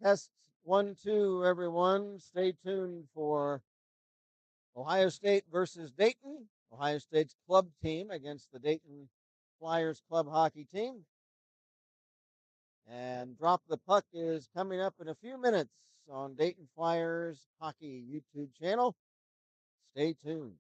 Test 1, 2, everyone. Stay tuned for Ohio State versus Dayton. Ohio State's club team against the Dayton Flyers club hockey team. And Drop the Puck is coming up in a few minutes on Dayton Flyers hockey YouTube channel. Stay tuned.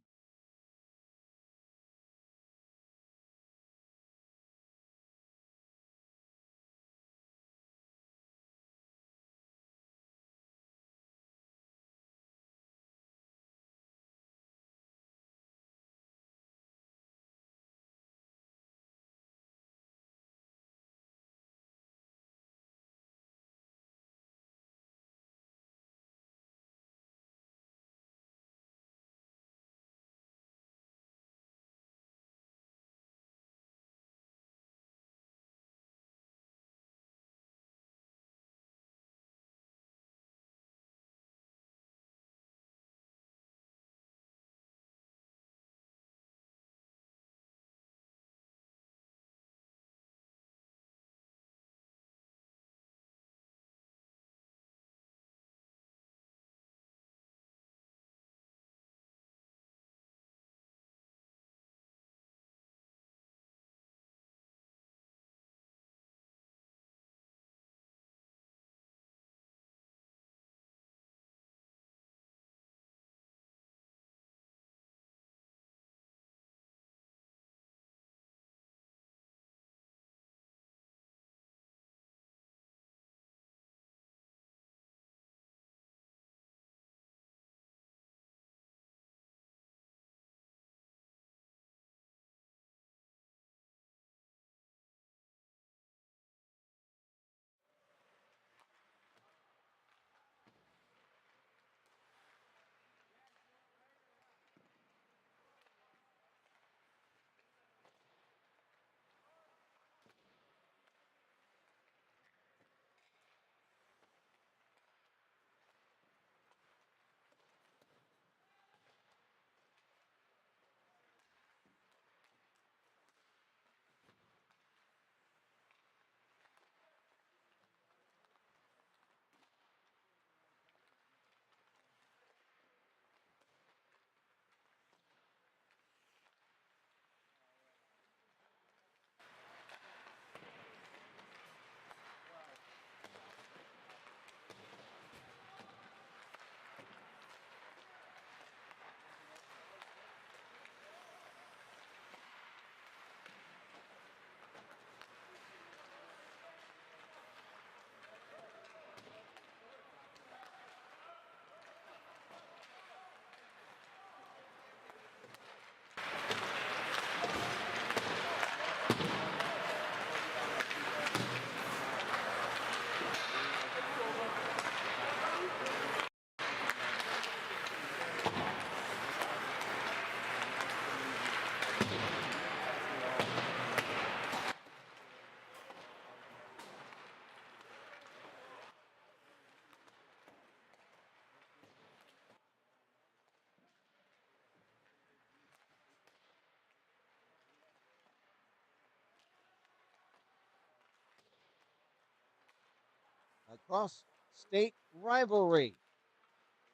Across state rivalry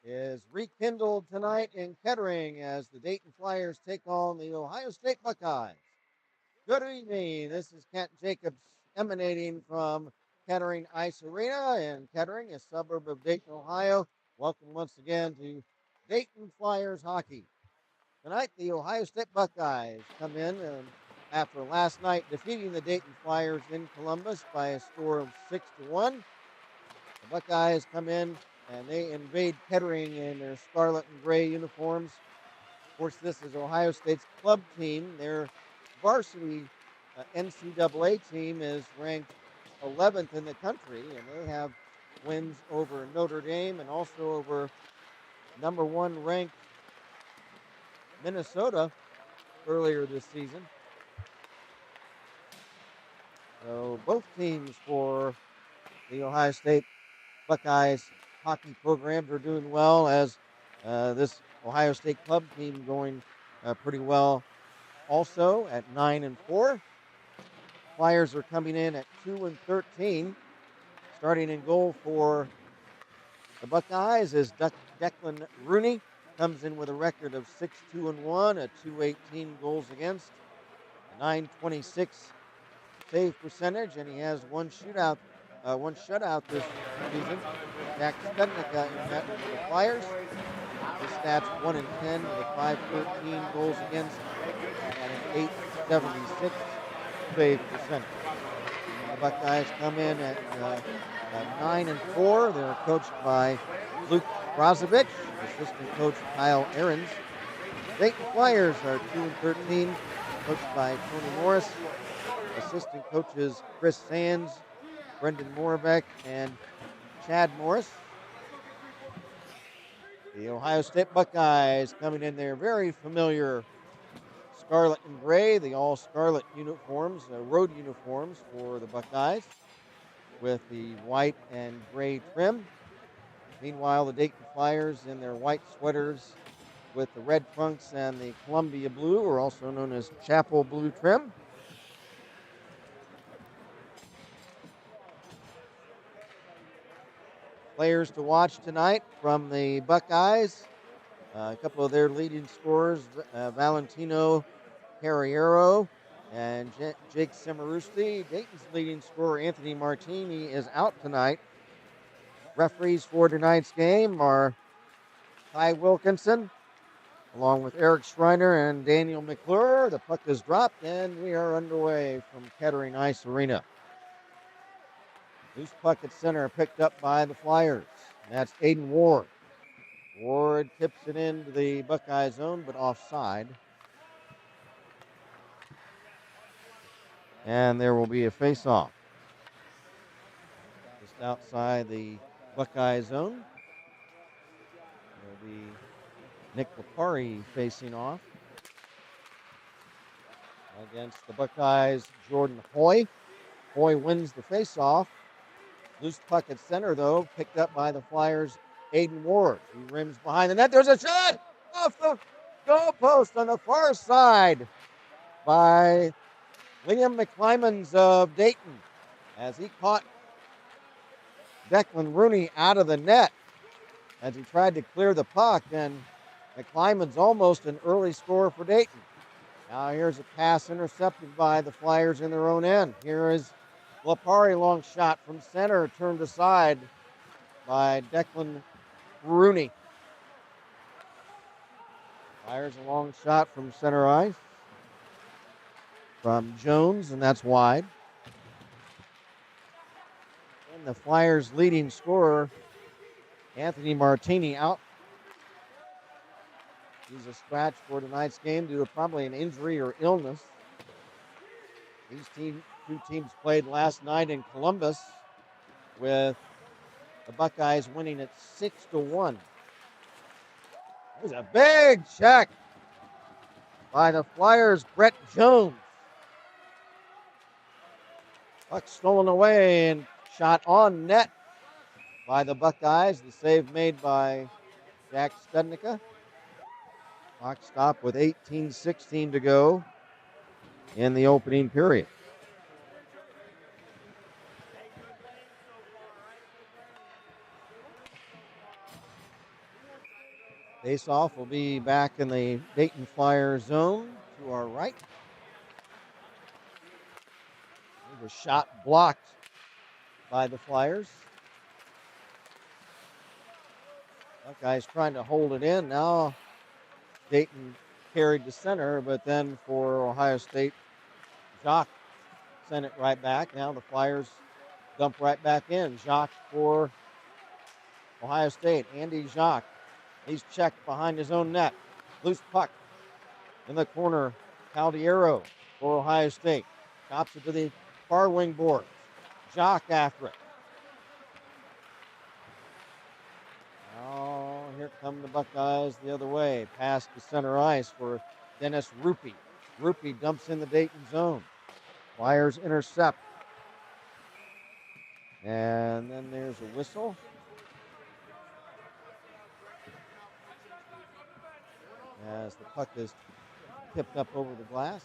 is rekindled tonight in Kettering as the Dayton Flyers take on the Ohio State Buckeyes. Good evening. This is Kent Jacobs emanating from Kettering Ice Arena in Kettering, a suburb of Dayton, Ohio. Welcome once again to Dayton Flyers hockey. Tonight, the Ohio State Buckeyes come in and after last night defeating the Dayton Flyers in Columbus by a score of 6-1. The Buckeyes come in and they invade Kettering in their scarlet and gray uniforms. Of course, this is Ohio State's club team. Their varsity NCAA team is ranked 11th in the country, and they have wins over Notre Dame and also over number one ranked Minnesota earlier this season. So both teams for the Ohio State Buckeyes hockey programs are doing well, as this Ohio State club team going pretty well also at 9-4. Flyers are coming in at 2-13. Starting in goal for the Buckeyes is Declan Rooney. Comes in with a record of 6-2-1, a 218 goals against, a 926 save percentage, and he has one shutout this season. Jack Studnicka in net for the Flyers. His stats 1-10 with a 513 goals against and an 876 save percentage. The Buckeyes come in at 9-4. They're coached by Luke Brozovic, assistant coach Kyle Ahrens. Dayton Flyers are 2-13, coached by Tony Morris. Assistant coaches Chris Sands, Brendan Moravec, and Chad Morris. The Ohio State Buckeyes coming in their very familiar scarlet and gray, the all scarlet uniforms, road uniforms for the Buckeyes with the white and gray trim. Meanwhile, the Dayton Flyers in their white sweaters with the red trunks and the Columbia blue, or also known as Chapel blue trim. Players to watch tonight from the Buckeyes. A couple of their leading scorers, Valentino Carriero and Jake Cimarusti. Dayton's leading scorer, Anthony Martini, is out tonight. Referees for tonight's game are Ty Wilkinson, along with Eric Schreiner and Daniel McClure. The puck is dropped, and we are underway from Kettering Ice Arena. Loose puck at center, picked up by the Flyers. That's Aiden Ward. Ward tips it into the Buckeye zone, but offside. And there will be a face-off. Just outside the Buckeye zone. There will be Nick Lapari facing off against the Buckeyes' Jordan Hoy. Hoy wins the face-off. Loose puck at center, though, picked up by the Flyers' Aiden Ward. He rims behind the net. There's a shot off the goal post on the far side by Liam McClymans of Dayton as he caught Declan Rooney out of the net as he tried to clear the puck, and McClymans almost an early score for Dayton. Now here's a pass intercepted by the Flyers in their own end. Here is Lapari, long shot from center, turned aside by Declan Rooney. Fires a long shot from center ice from Jones, and that's wide. And the Flyers' leading scorer, Anthony Martini, out. He's a scratch for tonight's game due to probably an injury or illness. These two teams played last night in Columbus with the Buckeyes winning at 6-1. There's a big check by the Flyers' Brett Jones. Puck stolen away and shot on net by the Buckeyes. The save made by Jack Studnicka. Clock stop with 18:16 to go in the opening period. Face-off will be back in the Dayton Flyers zone to our right. The shot blocked by the Flyers. Buckeyes trying to hold it in. Now Dayton carried to center, but then for Ohio State, Jacques sent it right back. Now the Flyers dump right back in. Jacques for Ohio State. Andy Jacques. He's checked behind his own net. Loose puck in the corner. Caldiero for Ohio State. Chops it to the far wing boards. Jacques after it. Oh, here come the Buckeyes the other way. Pass to center ice for Dennis Rupi. Rupi dumps in the Dayton zone. Flyers intercept. And then there's a whistle. As the puck is tipped up over the glass.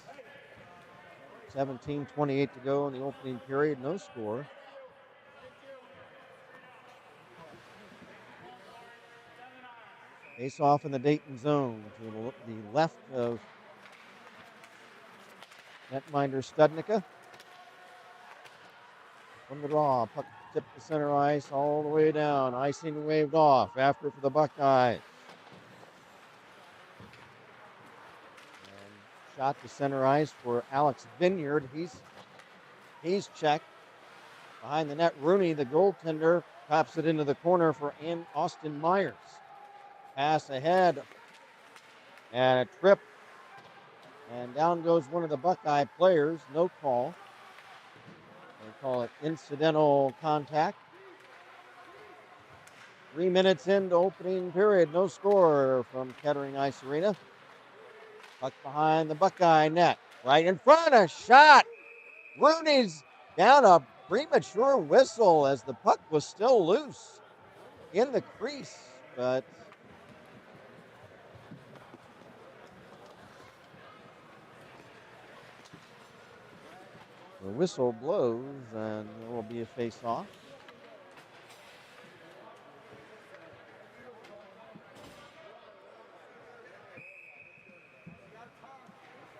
17:28 to go in the opening period. No score. Face off in the Dayton zone to the left of netminder Studnicka. From the draw, puck tipped to center ice all the way down. Icing waved off. After for the Buckeyes. And shot to center ice for Alex Vineyard. He's checked. Behind the net, Rooney, the goaltender, pops it into the corner for Austin Myers. Pass ahead and a trip. And down goes one of the Buckeye players. No call. They call it incidental contact. 3 minutes into opening period. No score from Kettering Ice Arena. Puck behind the Buckeye net. Right in front, a shot. Rooney's down, a premature whistle as the puck was still loose in the crease, but the whistle blows and there will be a face-off.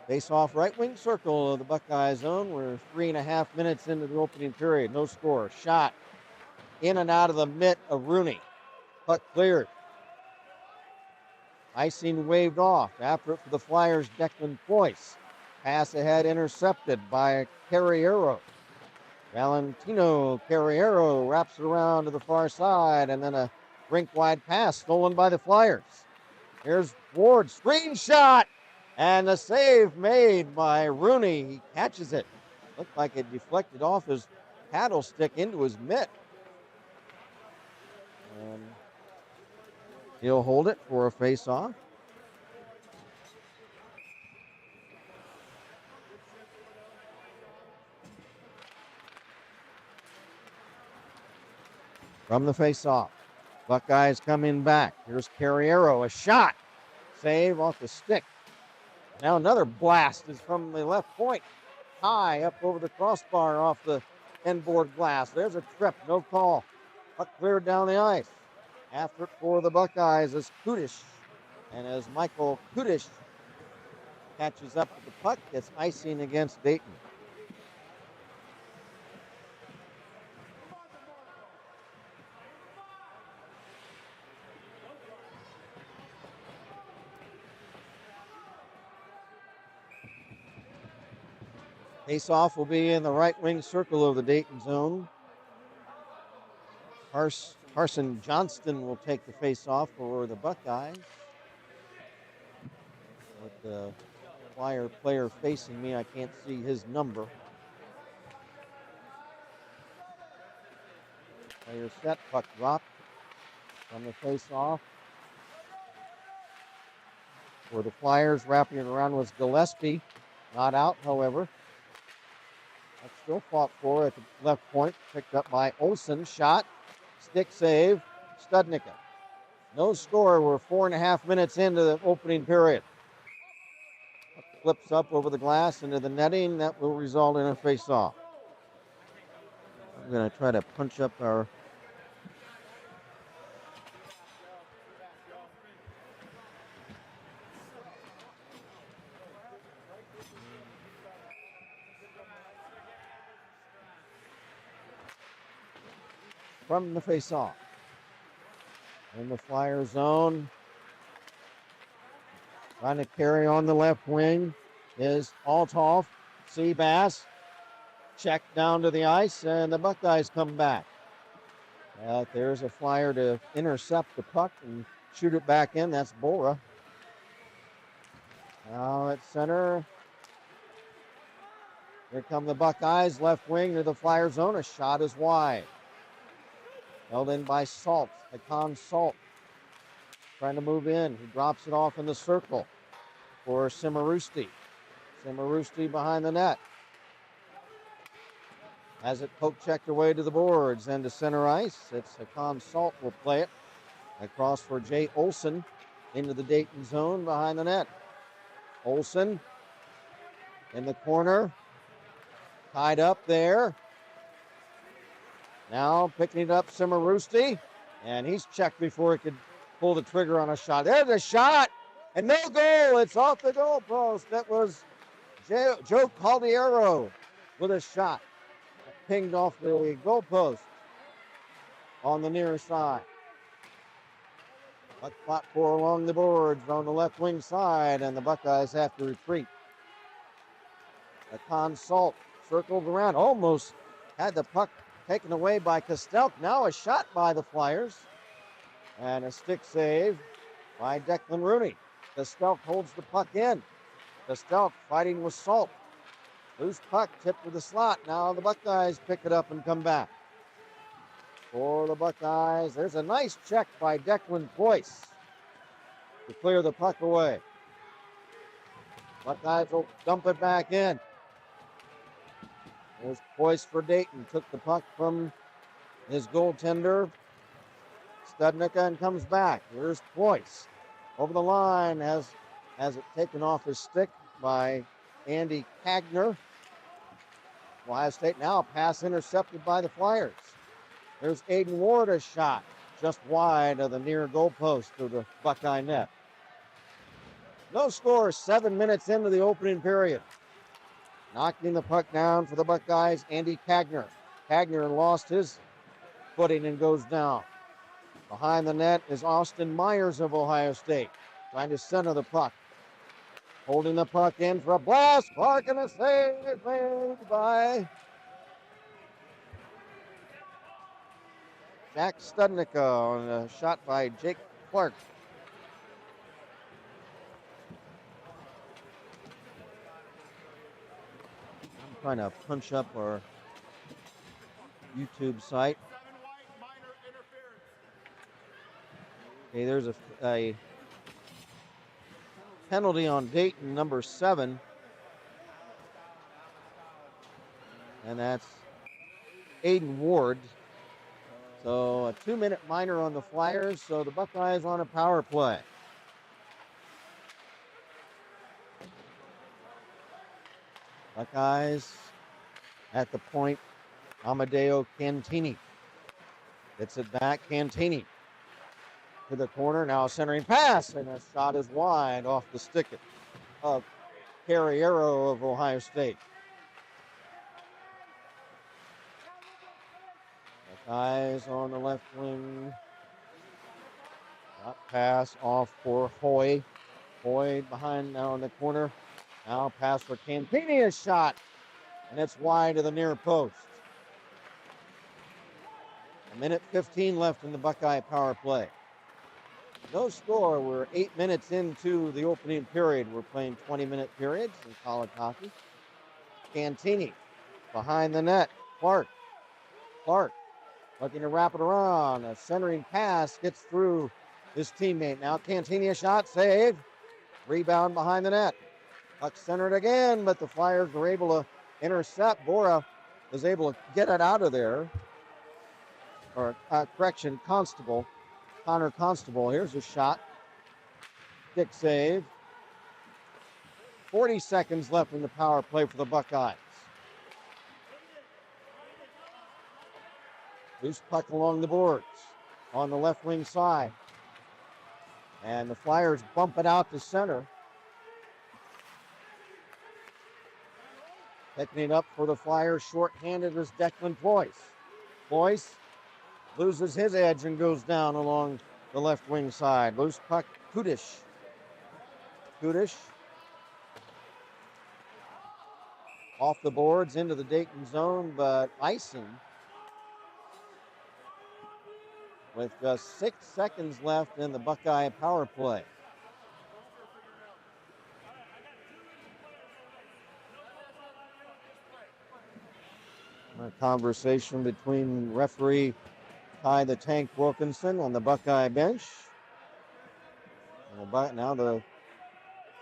Face-off right wing circle of the Buckeye zone. We're 3.5 minutes into the opening period. No score. Shot in and out of the mitt of Rooney. Puck cleared. Icing waved off. After it for the Flyers, Declan Poyce. Pass ahead intercepted by Carriero. Valentino Carriero wraps it around to the far side, and then a rink-wide pass stolen by the Flyers. Here's Ward, screenshot, and the save made by Rooney. He catches it. Looked like it deflected off his paddle stick into his mitt. And he'll hold it for a face-off. From the face-off, Buckeyes coming back. Here's Carriero, a shot. Save off the stick. Now another blast is from the left point. High up over the crossbar off the end board glass. There's a trip, no call. Puck cleared down the ice. After it for the Buckeyes is Kudish. And as Michael Kudish catches up with the puck, it's icing against Dayton. Face-off will be in the right wing circle of the Dayton zone. Carson Johnston will take the face-off for the Buckeyes. With the Flyer player facing me, I can't see his number. Player set, puck dropped from the face-off. For the Flyers, wrapping it around was Gillespie. Not out, however. That's still fought for at the left point. Picked up by Olsen. Shot. Stick save. Studnicka. No score. We're 4.5 minutes into the opening period. Flips up over the glass into the netting. That will result in a face-off. I'm going to try to punch up our... From the face-off. In the Flyer zone. Trying to carry on the left wing is Althoff. Seabass. Check down to the ice, and the Buckeyes come back. There's a Flyer to intercept the puck and shoot it back in. That's Bora. Now at center. Here come the Buckeyes. Left wing to the Flyer zone. A shot is wide. Held in by Salt. Hakan Salt. Trying to move in. He drops it off in the circle for Simarusti. Simarusti behind the net. Has it poke checked away to the boards and to center ice. It's Hakan Salt will play it. Across for Jay Olsen into the Dayton zone behind the net. Olsen in the corner. Tied up there. Now picking it up, Cimarusti. And he's checked before he could pull the trigger on a shot. There's a shot. And no goal. It's off the goalpost. That was Joe Caldiero with a shot. Pinged off the goalpost on the near side. Puck fought for along the boards on the left wing side, and the Buckeyes have to retreat. The consult circled around, almost had the puck taken away by Kostelk. Now a shot by the Flyers, and a stick save by Declan Rooney. Kostelk holds the puck in. Kostelk fighting with Salt. Loose puck tipped to the slot. Now the Buckeyes pick it up and come back. For the Buckeyes, there's a nice check by Declan Boyce to clear the puck away. Buckeyes will dump it back in. There's Boyce for Dayton. Took the puck from his goaltender, Studnicka, and comes back. Here's Boyce. Over the line, has it taken off his stick by Andy Kagner. Ohio State now a pass intercepted by the Flyers. There's Aiden Ward, a shot just wide of the near goalpost of the Buckeye net. No score, 7 minutes into the opening period. Knocking the puck down for the Buckeyes, Andy Kagner. Kagner lost his footing and goes down. Behind the net is Austin Myers of Ohio State, trying to center the puck. Holding the puck in for a blast. Clark, and a save made by Jack Studnicka on a shot by Jake Clark. I'm trying to punch up our YouTube site. Okay, there's a penalty on Dayton, number 7. And that's Aiden Ward. So a 2-minute minor on the Flyers. So the Buckeyes on a power play. Buckeyes at the point. Amadeo Cantini gets it back. Cantini to the corner. Now a centering pass, and a shot is wide off the stick of Carriero of Ohio State. Buckeyes on the left wing. Not pass off for Hoy. Hoy behind now in the corner. Now pass for Cantini, a shot, and it's wide to the near post. 1:15 left in the Buckeye power play. No score. We're 8 minutes into the opening period. We're playing 20-minute periods in college hockey. Cantini behind the net. Clark looking to wrap it around. A centering pass gets through his teammate. Now Cantini, a shot, save. Rebound behind the net. Puck centered again, but the Flyers were able to intercept. Bora was able to get it out of there. Constable. Connor Constable. Here's a shot. Stick save. 40 seconds left in the power play for the Buckeyes. Loose puck along the boards on the left wing side. And the Flyers bump it out to center. Picking it up for the Flyers, short-handed is Declan Boyce. Boyce loses his edge and goes down along the left wing side. Loose puck, Kudish. Off the boards into the Dayton zone, but icing with just 6 seconds left in the Buckeye power play. A conversation between referee Ty the Tank Wilkinson on the Buckeye bench. And now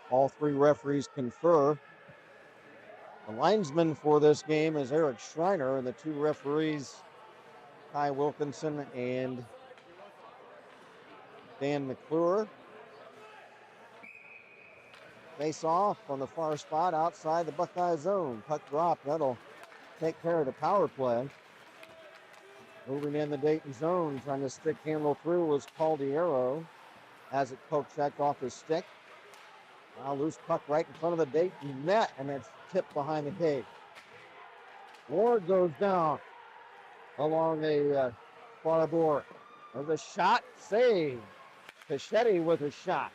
all 3 referees confer. The linesman for this game is Eric Schreiner, and the 2 referees, Ty Wilkinson and Dan McClure. Face off on the far spot outside the Buckeye zone. Puck drop. That'll take care of the power play. Moving in the Dayton zone, trying to stick handle through was Caldiero. Has it poke checked off his stick. Now loose puck right in front of the Dayton net, and it's tipped behind the cage. Ward goes down along the far board. There's a shot, save. Pichetti with a shot.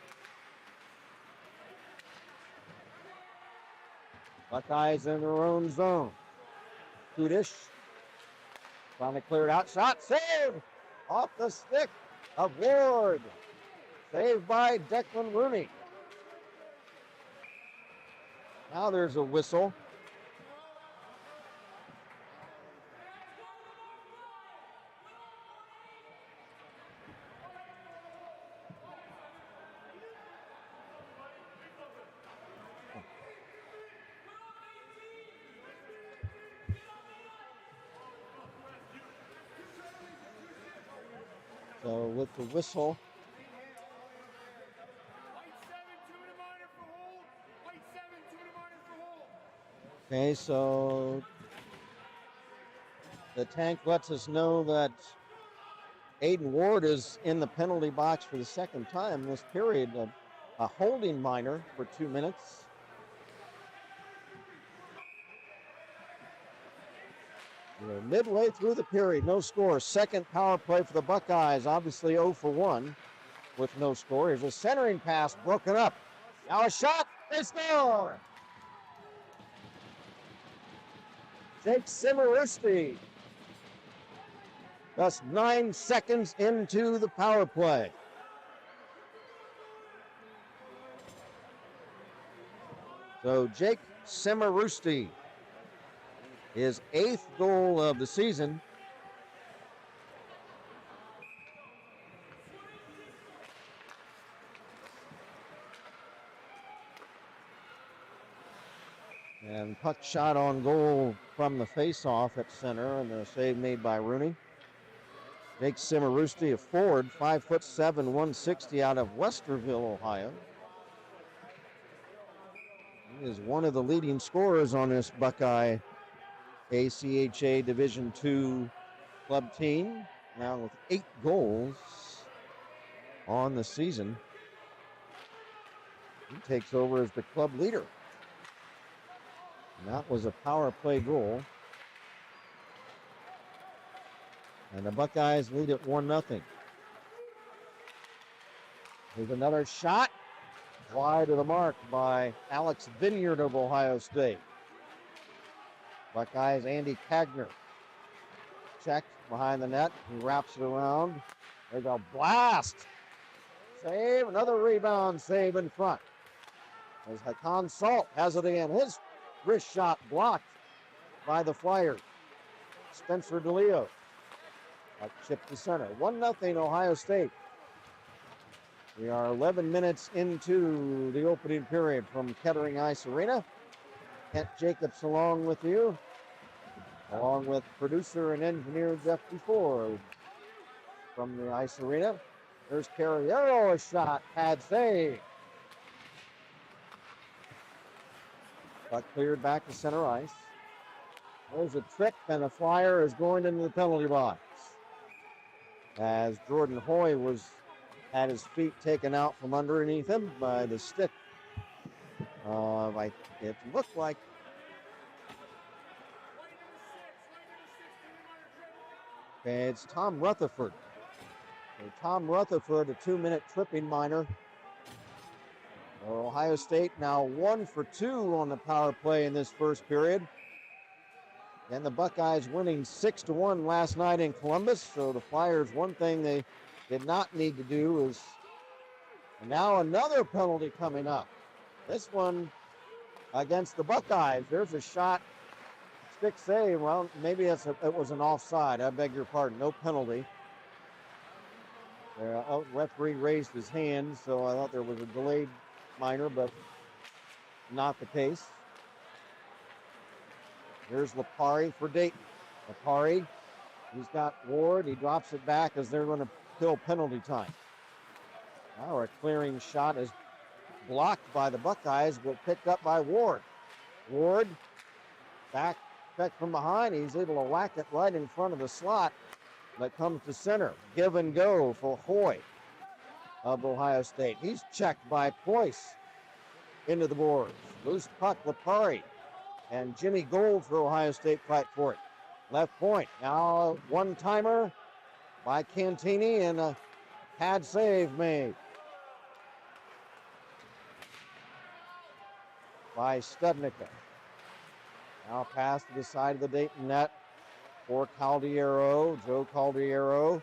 Buckeyes in their own zone. Kudish trying to clear it out. Shot, save! Off the stick of Ward. Saved by Declan Rooney. Now there's a whistle. So with the whistle, okay, so the tank lets us know that Aiden Ward is in the penalty box for the second time this period. A holding minor for 2 minutes. We're midway through the period, no score. Second power play for the Buckeyes, obviously 0 for 1 with no score. Here's a centering pass broken up. Now a shot, they score! Jake Simarusti. Just 9 seconds into the power play. So Jake Simarusti, his 8th goal of the season. And puck shot on goal from the face-off at center, and the save made by Rooney. Jake Simarusti, a forward, 5'7", 160 out of Westerville, Ohio. He is one of the leading scorers on this Buckeye ACHA Division II club team, now with 8 goals on the season. He takes over as the club leader. And that was a power play goal. And the Buckeyes lead at 1-0. Here's another shot. Wide of the mark by Alex Vineyard of Ohio State. Buckeyes, Andy Kagner. Checked behind the net. He wraps it around. There's a blast. Save. Another rebound save in front. As Hakan Salt has it in. His wrist shot blocked by the Flyers. Spencer DeLeo. Chip to center. 1-0 Ohio State. We are 11 minutes into the opening period from Kettering Ice Arena. Kent Jacobs along with you, along with producer and engineer Jeff DeFord from the Ice Arena. There's Carriero, a shot, pad save. Puck cleared back to center ice. There's a trick, and the Flyer is going into the penalty box. As Jordan Hoy had his feet taken out from underneath him by the stick. It looked like it's Tom Rutherford. So Tom Rutherford, a 2-minute tripping minor. Ohio State now 1 for 2 on the power play in this first period. And the Buckeyes winning 6-1 last night in Columbus. So the Flyers, one thing they did not need to do is, and now another penalty coming up. This one against the Buckeyes. There's a shot, stick save. Well, maybe it was an offside. I beg your pardon. No penalty. Referee raised his hand, so I thought there was a delayed minor, but not the case. Here's Lapari for Dayton. Lapari, he's got Ward. He drops it back as they're going to kill penalty time. Now a clearing shot is blocked by the Buckeyes, but picked up by Ward. Ward back check from behind. He's able to whack it right in front of the slot that comes to center. Give and go for Hoy of Ohio State. He's checked by Poise into the boards. Loose puck, Lipari. And Jimmy Gold for Ohio State fight for it. Left point. Now one-timer by Cantini and a pad save made by Studnicka. Now pass to the side of the Dayton net for Caldiero. Joe Caldiero,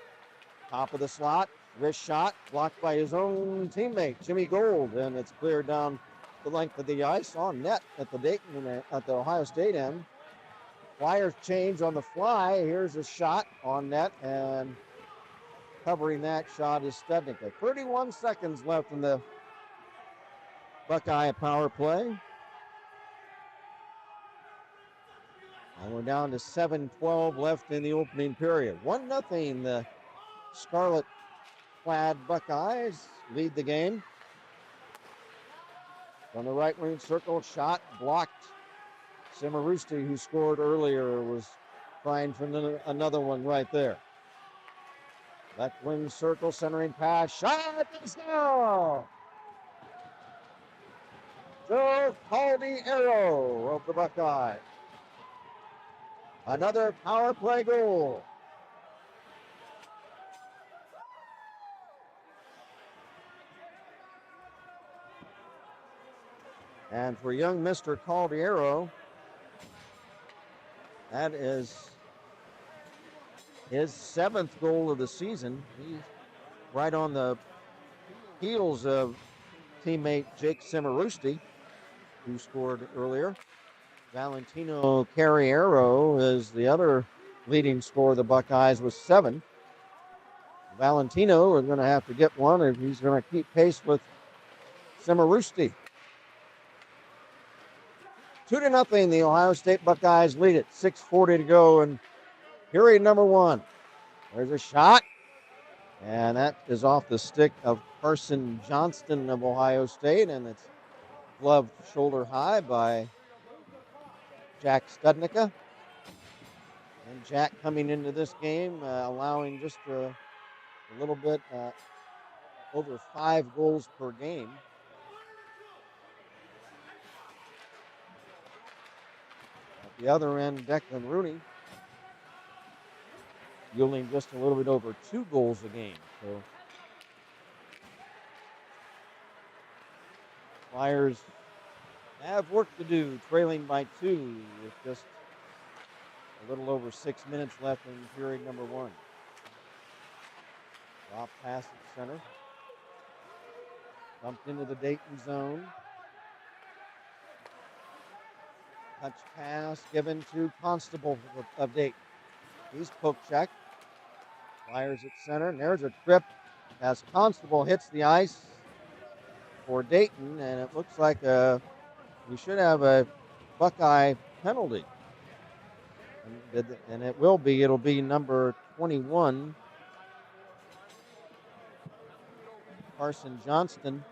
top of the slot. Wrist shot blocked by his own teammate, Jimmy Gold, and it's cleared down the length of the ice on net at the Dayton at the Ohio State end. Flyers change on the fly. Here's a shot on net, and covering that shot is Studnicka. 31 seconds left in the Buckeye power play. And we're down to 7:12 left in the opening period. 1-0. The scarlet-clad Buckeyes lead the game. From the right wing circle, shot blocked. Simarusti, who scored earlier, was trying for another one right there. Left wing circle, centering pass, shot, touchdown! Joe Caldiero of the Buckeyes. Another power play goal. And for young Mr. Caldiero, that is his 7th goal of the season. He's right on the heels of teammate Jake Simarusti, who scored earlier. Valentino Carriero is the other leading scorer of the Buckeyes with 7. Valentino is going to have to get one if he's going to keep pace with Simarusti. 2-0, the Ohio State Buckeyes lead it. 6:40 to go in period number 1. There's a shot, and that is off the stick of Carson Johnston of Ohio State, and it's gloved shoulder high by Jack Studnicka. And Jack coming into this game allowing just a little bit over 5 goals per game. At the other end, Declan Rooney yielding just a little bit over 2 goals a game. So Flyers have work to do, trailing by 2 with just a little over 6 minutes left in period number 1. Drop pass at center. Dumped into the Dayton zone. Touch pass given to Constable of Dayton. He's poke checked. Flyers at center, and there's a trip as Constable hits the ice for Dayton, and it looks like we should have a Buckeye penalty. And it will be. It'll be number 21, Carson Johnston.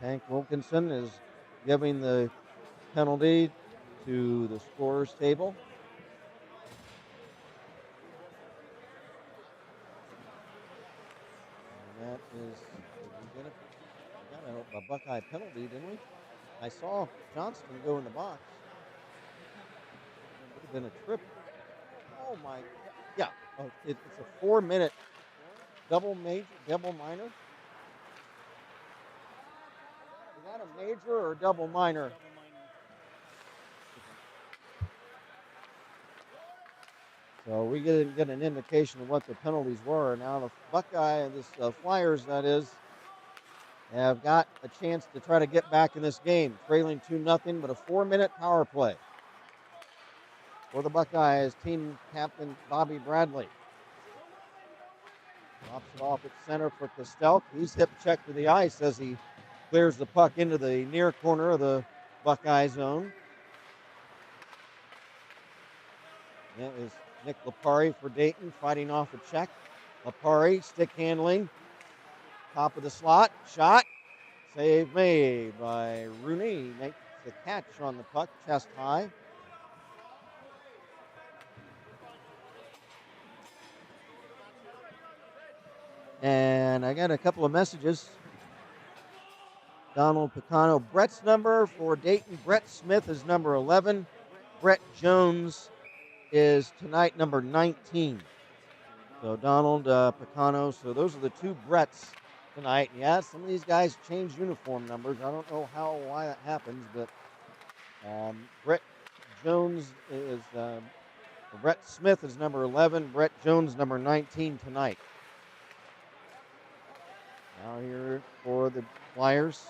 Hank Wilkinson is giving the penalty to the scorer's table. And that is, we got a Buckeye penalty, didn't we? I saw Johnston go in the box. It would have been a trip. Oh my, yeah. Oh, it's a 4-minute double minor. Is that a major or double minor? So we get an indication of what the penalties were. Now the Buckeye, the Flyers, that is, have got a chance to try to get back in this game, trailing 2-0, but a 4-minute power play for the Buckeyes. Team captain Bobby Bradley drops it off at center for Kostelk. He's hip checked to the ice as he clears the puck into the near corner of the Buckeye zone. That is Nick Lipari for Dayton fighting off a check. Lapari, stick handling. Top of the slot. Shot. Save made by Rooney. Makes the catch on the puck, chest high. And I got a couple of messages. Donald Picano, Brett's number for Dayton. Brett Smith is number 11. Brett Jones is tonight number 19. So Donald Picano. So those are the two Bretts tonight. Yeah, some of these guys change uniform numbers. I don't know why that happens, but Brett Jones is Brett Smith is number 11. Brett Jones number 19 tonight. Now here for the Flyers.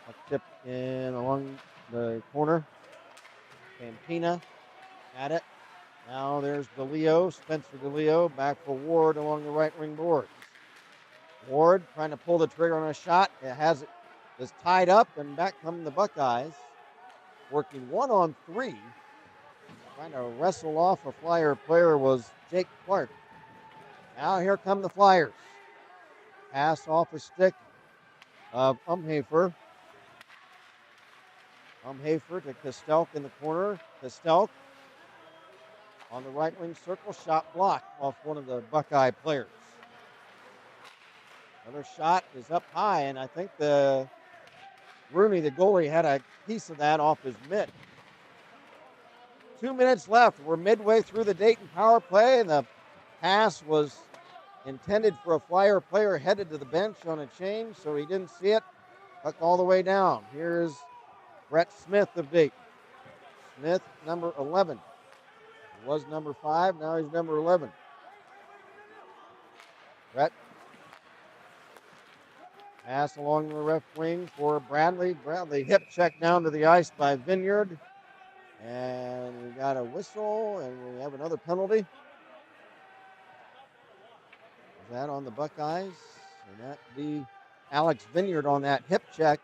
A tip in along the corner. Campina at it. Now there's DeLeo, Spencer DeLeo, back for Ward along the right wing boards. Ward trying to pull the trigger on a shot. Is tied up, and back come the Buckeyes. Working 1-on-3. Trying to wrestle off a Flyer player was Jake Clark. Now here come the Flyers. Pass off a stick of Umhafer. Umhafer to Kostelk in the corner. Kostelk on the right wing circle. Shot blocked off one of the Buckeye players. Another shot is up high, and I think Rooney, the goalie, had a piece of that off his mitt. 2 minutes left. We're midway through the Dayton power play, and the pass was intended for a Flyer player headed to the bench on a change, so he didn't see it. Puck all the way down. Here's Brett Smith of Dayton. Smith, number 11. He was number 5, now he's number 11. Brett. Pass along the left wing for Bradley. Bradley hip check down to the ice by Vineyard. And we got a whistle, and we have another penalty. Is that on the Buckeyes? And that be Alex Vineyard on that hip check.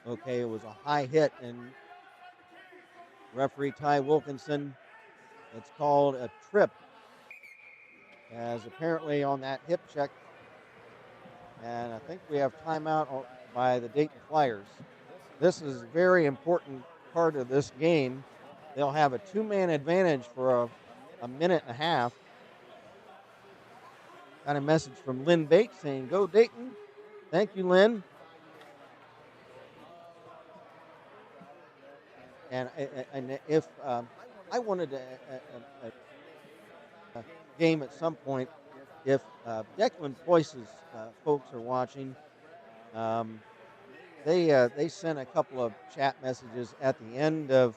Okay, it was a high hit, and referee Ty Wilkinson, it's called a trip, as apparently on that hip check. And I think we have timeout by the Dayton Flyers. This is a very important part of this game. They'll have a 2-man advantage for a minute and a half. Got a message from Lynn Bates saying, "Go Dayton." Thank you, Lynn. And if I wanted a game at some point, if Declan Poise's folks are watching, they sent a couple of chat messages at the end of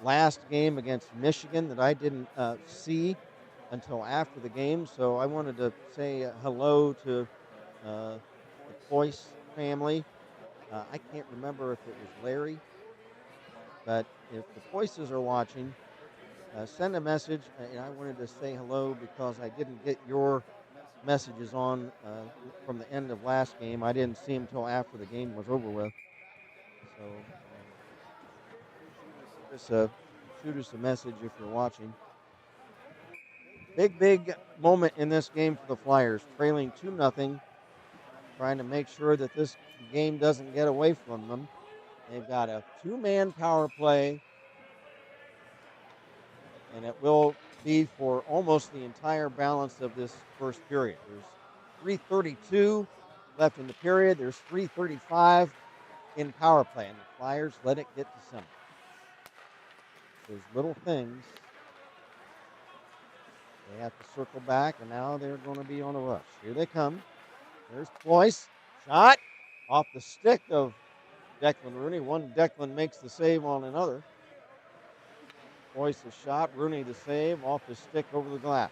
last game against Michigan that I didn't see until after the game. So I wanted to say hello to the Poise family. I can't remember if it was Larry, but if the Poises are watching, send a message. And I wanted to say hello because I didn't get your messages on from the end of last game. I didn't see them until after the game was over with. So shoot us a message if you're watching. Big moment in this game for the Flyers, trailing 2-0, trying to make sure that this game doesn't get away from them. They've got a 2-man power play, and it will be for almost the entire balance of this first period. There's 3:32 left in the period. There's 3:35 in power play, and the Flyers let it get to center. Those little things. They have to circle back, and now they're going to be on a rush. Here they come. There's Ployce. Shot off the stick of Declan Rooney. One Declan makes the save on another. Ployce the shot. Rooney the save off the stick over the glass.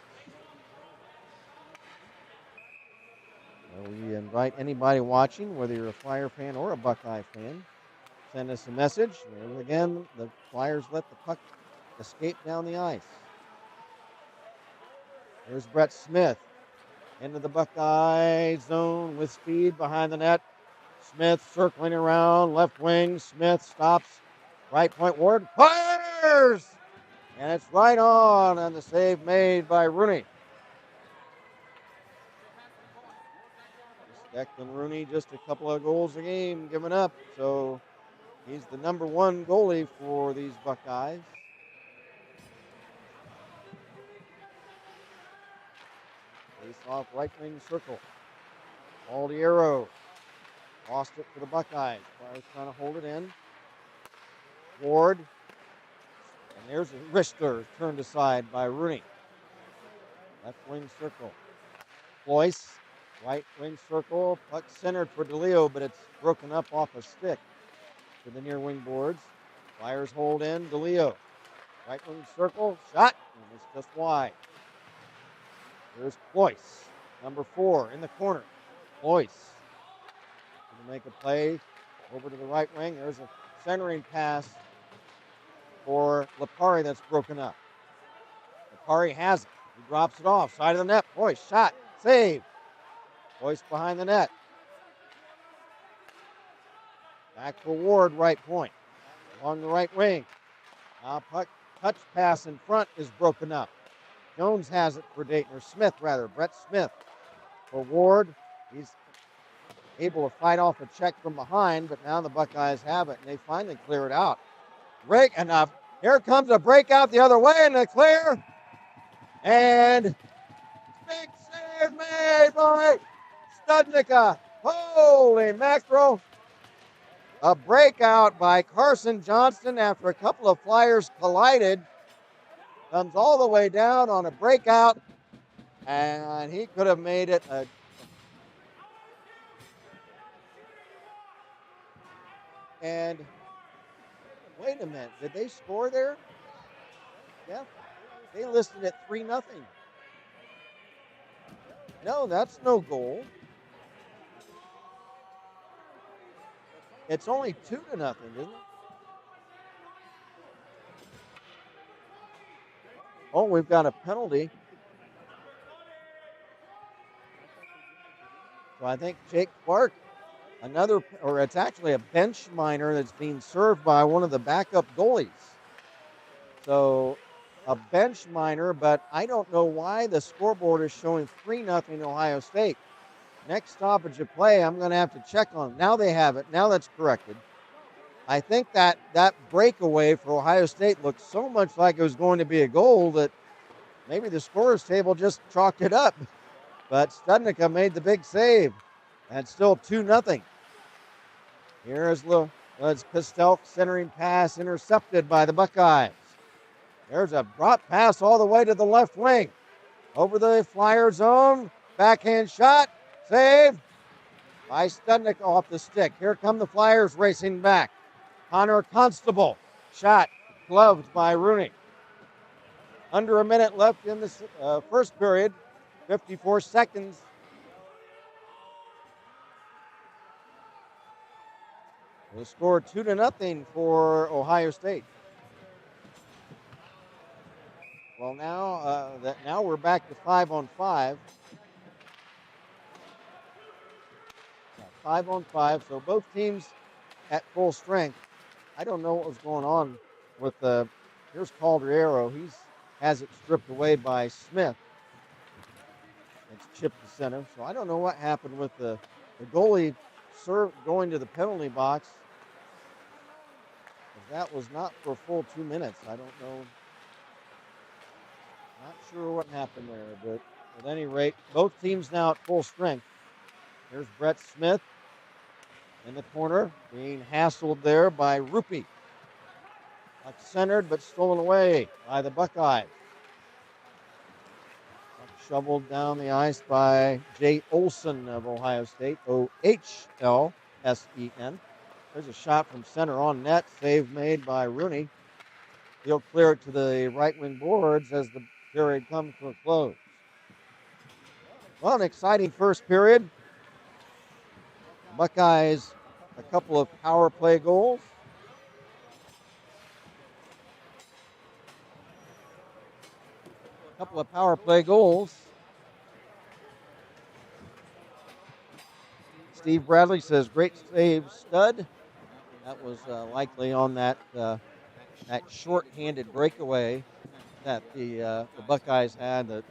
We invite anybody watching, whether you're a Flyer fan or a Buckeye fan, send us a message. And again, the Flyers let the puck escape down the ice. There's Brett Smith into the Buckeye zone with speed behind the net. Smith circling around, left wing. Smith stops, right point. Ward fires! And it's right on the save made by Rooney. Declan Rooney, just a couple of goals a game given up. So he's the number one goalie for these Buckeyes. Face off right wing circle. Aldiero lost it for the Buckeyes. Flyers trying to hold it in. Ward. And there's a Richter turned aside by Rooney. Left wing circle. Floyce. Right wing circle. Puck centered for DeLeo, but it's broken up off a stick to the near wing boards. Flyers hold in. DeLeo. Right wing circle. Shot. And it's just wide. There's Floyce. Number 4 in the corner. Floyce. Going to make a play over to the right wing. There's a centering pass for Lipari that's broken up. Lipari has it. He drops it off. Side of the net. Floyce shot. Save. Floyce behind the net. Back for Ward, right point. Along the right wing. Now puck touch pass in front is broken up. Jones has it for Dayton, or Smith rather. Brett Smith for Ward. He's able to fight off a check from behind, but now the Buckeyes have it, and they finally clear it out. Break enough. Here comes a breakout the other way, and a clear. And big save made by Studnicka. Holy mackerel. A breakout by Carson Johnston after a couple of Flyers collided. Comes all the way down on a breakout, and he could have made it a and wait a minute, did they score there? Yeah, they listed it 3-0. No, that's no goal. It's only 2-0, isn't it? Oh, we've got a penalty. So I think Jake Clark, it's actually a bench minor that's being served by one of the backup goalies. So a bench minor, but I don't know why the scoreboard is showing 3-0 Ohio State. Next stoppage of play, I'm going to have to check on. Now they have it. Now that's corrected. I think that breakaway for Ohio State looked so much like it was going to be a goal that maybe the scorer's table just chalked it up. But Studnicka made the big save. And it's still 2-0. Here's Pistelk centering pass intercepted by the Buckeyes. There's a drop pass all the way to the left wing. Over the Flyer zone. Backhand shot. Save by Studnicka off the stick. Here come the Flyers racing back. Connor Constable. Shot gloved by Rooney. Under a minute left in the first period. 54 seconds. The score 2-0 for Ohio State. Well, now we're back to 5-on-5. 5-on-5. So both teams at full strength. I don't know what was going on with here's Calderero. He has it stripped away by Smith. It's chipped to center. So I don't know what happened with the goalie going to the penalty box. That was not for a full 2 minutes. I don't know. Not sure what happened there, but at any rate, both teams now at full strength. Here's Brett Smith in the corner, being hassled there by Rupi. Centered but stolen away by the Buckeyes. Shoveled down the ice by Jay Olsen of Ohio State, Olsen. There's a shot from center on net, save made by Rooney. He'll clear it to the right wing boards as the period comes to a close. Well, an exciting first period. Buckeyes, a couple of power play goals. Steve Bradley says, great save, stud. That was likely on that short-handed breakaway that the Buckeyes had. That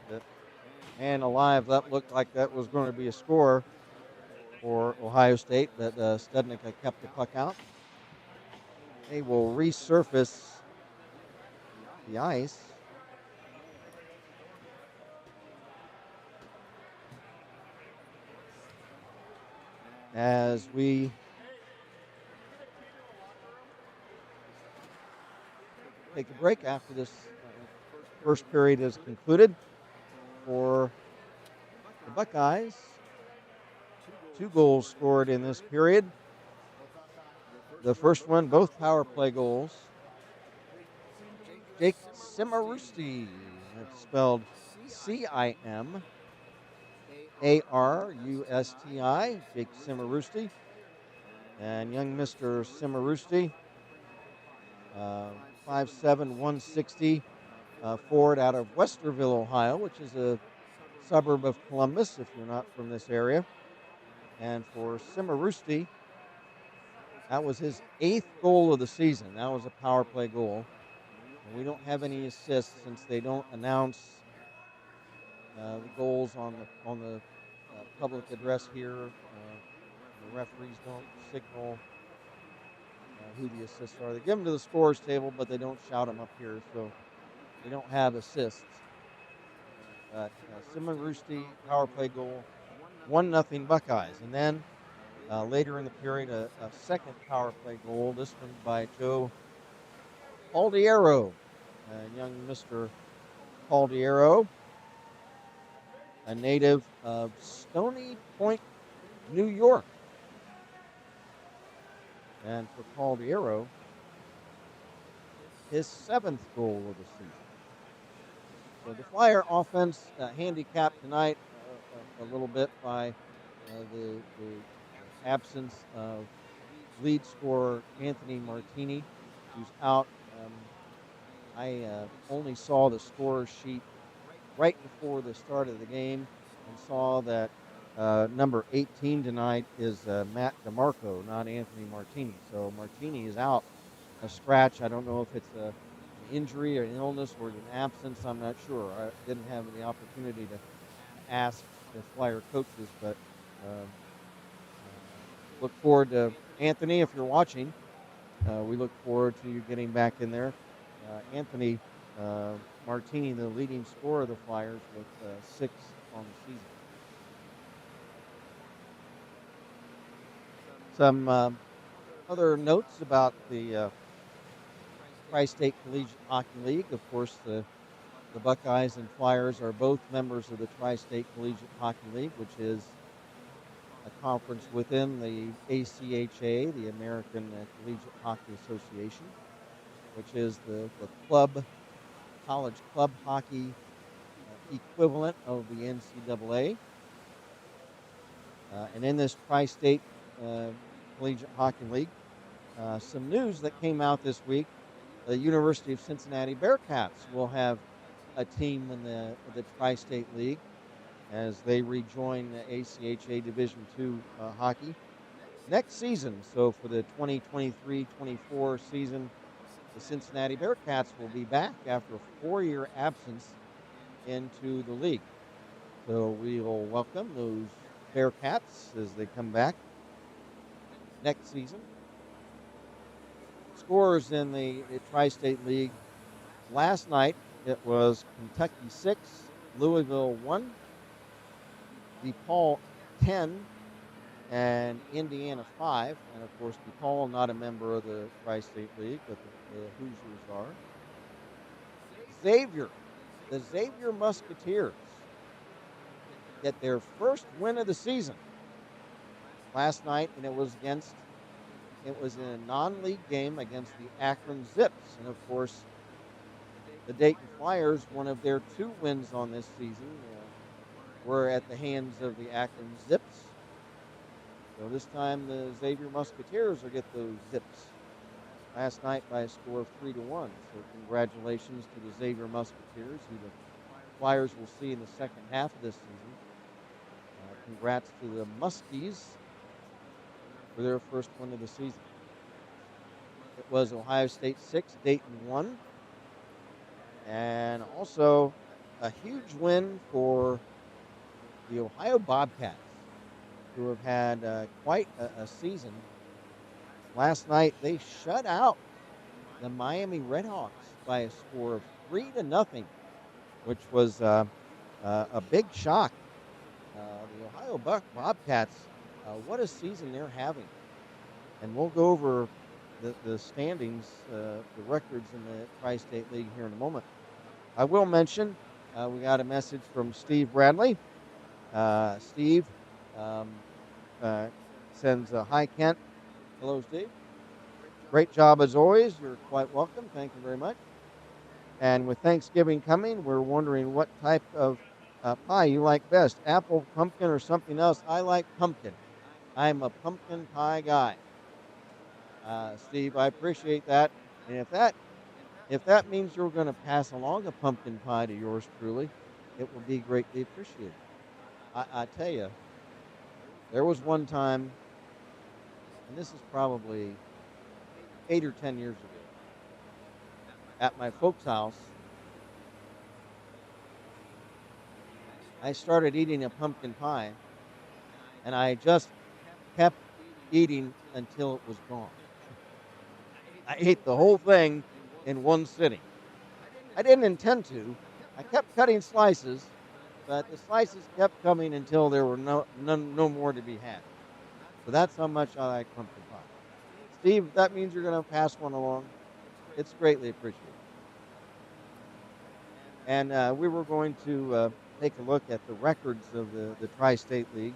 man alive, that looked like that was going to be a score for Ohio State, but Studnicka kept the puck out. They will resurface the ice. As we take a break after this first period is concluded for the Buckeyes. 2 goals scored in this period. The first one, both power play goals. Jake Cimarusti, that's spelled Cimarusti, Jake Cimarusti. And young Mr. Cimarusti, 5'7", 160, forward out of Westerville, Ohio, which is a suburb of Columbus if you're not from this area. And for Cimarusti, that was his 8th goal of the season. That was a power play goal. And we don't have any assists since they don't announce the goals on the public address here. The referees don't signal who the assists are. They give them to the scores table, but they don't shout them up here, so they don't have assists. Cimarusti, power play goal, 1-0 Buckeyes. And then later in the period, a second power play goal, this one by Joe Caldiero, young Mr. Caldiero, a native of Stony Point, New York. And for Caldiero, his 7th goal of the season. So the Flyer offense handicapped tonight a little bit by the absence of lead scorer Anthony Martini, who's out. I only saw the score sheet right before the start of the game and saw that number 18 tonight is Matt DeMarco, not Anthony Martini. So Martini is out, a scratch. I don't know if it's an injury or an illness or an absence. I'm not sure. I didn't have the opportunity to ask the Flyer coaches, but look forward to Anthony if you're watching. We look forward to you getting back in there. Anthony Martini, the leading scorer of the Flyers, with 6 on the season. Some other notes about the Tri-State Collegiate Hockey League. Of course, the Buckeyes and Flyers are both members of the Tri-State Collegiate Hockey League, which is a conference within the ACHA, the American Collegiate Hockey Association, which is the college club hockey equivalent of the NCAA. And in this Tri-State Collegiate Hockey League, some news that came out this week: the University of Cincinnati Bearcats will have a team in the Tri-State League as they rejoin the ACHA Division II hockey next season. So for the 2023-24 season, the Cincinnati Bearcats will be back after a 4-year absence into the league. So we will welcome those Bearcats as they come back next season. Scores in the Tri-State League last night: it was Kentucky 6, Louisville 1, DePaul 10, and Indiana 5. And of course, DePaul not a member of the Tri-State League, but the Hoosiers are. The Xavier Musketeers get their first win of the season last night, and it was in a non-league game against the Akron Zips. And of course, the Dayton Flyers, one of their 2 wins on this season, were at the hands of the Akron Zips. So this time the Xavier Musketeers will get those Zips last night by a score of 3-1. So congratulations to the Xavier Musketeers, who the Flyers will see in the second half of this season. Congrats to the Muskies for their first win of the season. It was Ohio State 6, Dayton 1, and also a huge win for the Ohio Bobcats, who have had quite a season. Last night they shut out the Miami Redhawks by a score of 3-0, which was a big shock. The Ohio Bobcats, what a season they're having. And we'll go over the standings, the records in the Tri-State League here in a moment. I will mention we got a message from Steve Bradley. Steve um, sends a hi, Kent. Hello, Steve. Great job as always. You're quite welcome. Thank you very much. And with Thanksgiving coming, we're wondering what type of pie you like best, apple, pumpkin, or something else. I like pumpkin. I'm a pumpkin pie guy. Steve, I appreciate that. And if that means you're going to pass along a pumpkin pie to yours truly, it will be greatly appreciated. I tell you, there was one time, and this is probably 8 or 10 years ago, at my folks' house, I started eating a pumpkin pie, and I just kept eating until it was gone. I ate the whole thing in one sitting. I didn't intend to. I kept cutting slices, but the slices kept coming until there were no more to be had. So that's how much I like pumpkin pie. Steve, if that means you're going to pass one along, it's greatly appreciated. And we were going to take a look at the records of the Tri-State League.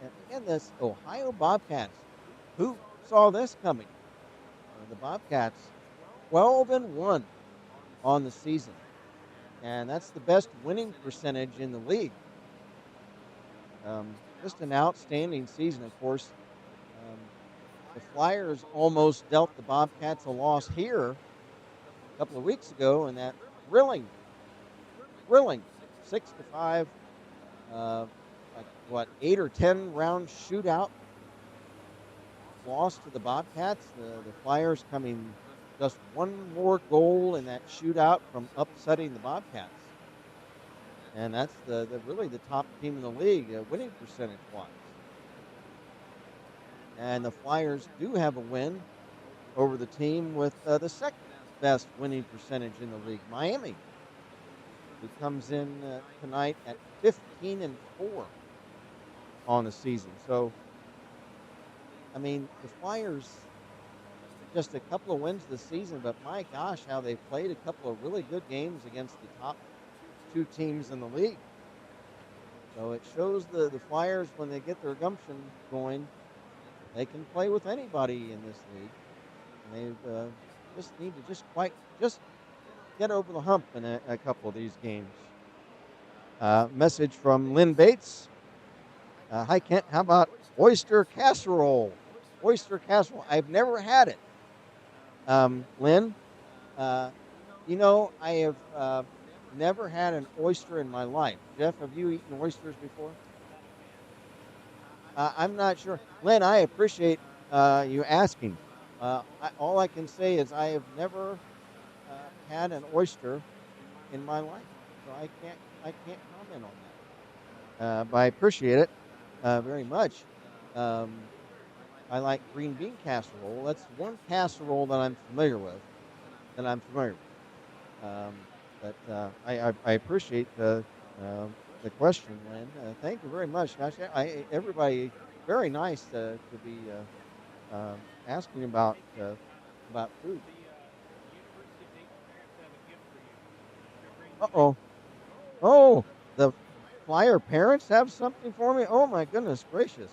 And again, this Ohio Bobcats. Who saw this coming? The Bobcats, 12-1 on the season, and that's the best winning percentage in the league. Just an outstanding season. Of course, the Flyers almost dealt the Bobcats a loss here a couple of weeks ago in that thrilling 6-5, like what 8 or 10 round shootout loss to the Bobcats. The Flyers coming just one more goal in that shootout from upsetting the Bobcats. And that's the really the top team in the league, winning percentage wise. And the Flyers do have a win over the team with the second best winning percentage in the league, Miami, who comes in tonight at 15-4 on the season. So, I mean, the Flyers, just a couple of wins this season, but my gosh, how they played a couple of really good games against the top two teams in the league. So it shows the Flyers, when they get their gumption going, they can play with anybody in this league. And they just need to just get over the hump in a couple of these games. Message from Lynn Bates. Hi, Kent. How about oyster casserole? Oyster casserole. I've never had it. Lynn, I have never had an oyster in my life. Jeff, have you eaten oysters before? I'm not sure. Lynn, I appreciate you asking. All I can say is I have never had an oyster in my life, so I can't comment on that. But I appreciate it very much. I like green bean casserole. That's one casserole that I'm familiar with. But I appreciate the question, Lynn. Thank you very much. Gosh, everybody, very nice to be asking about food. Uh-oh. Oh, the Flyer parents have something for me? Oh, my goodness gracious.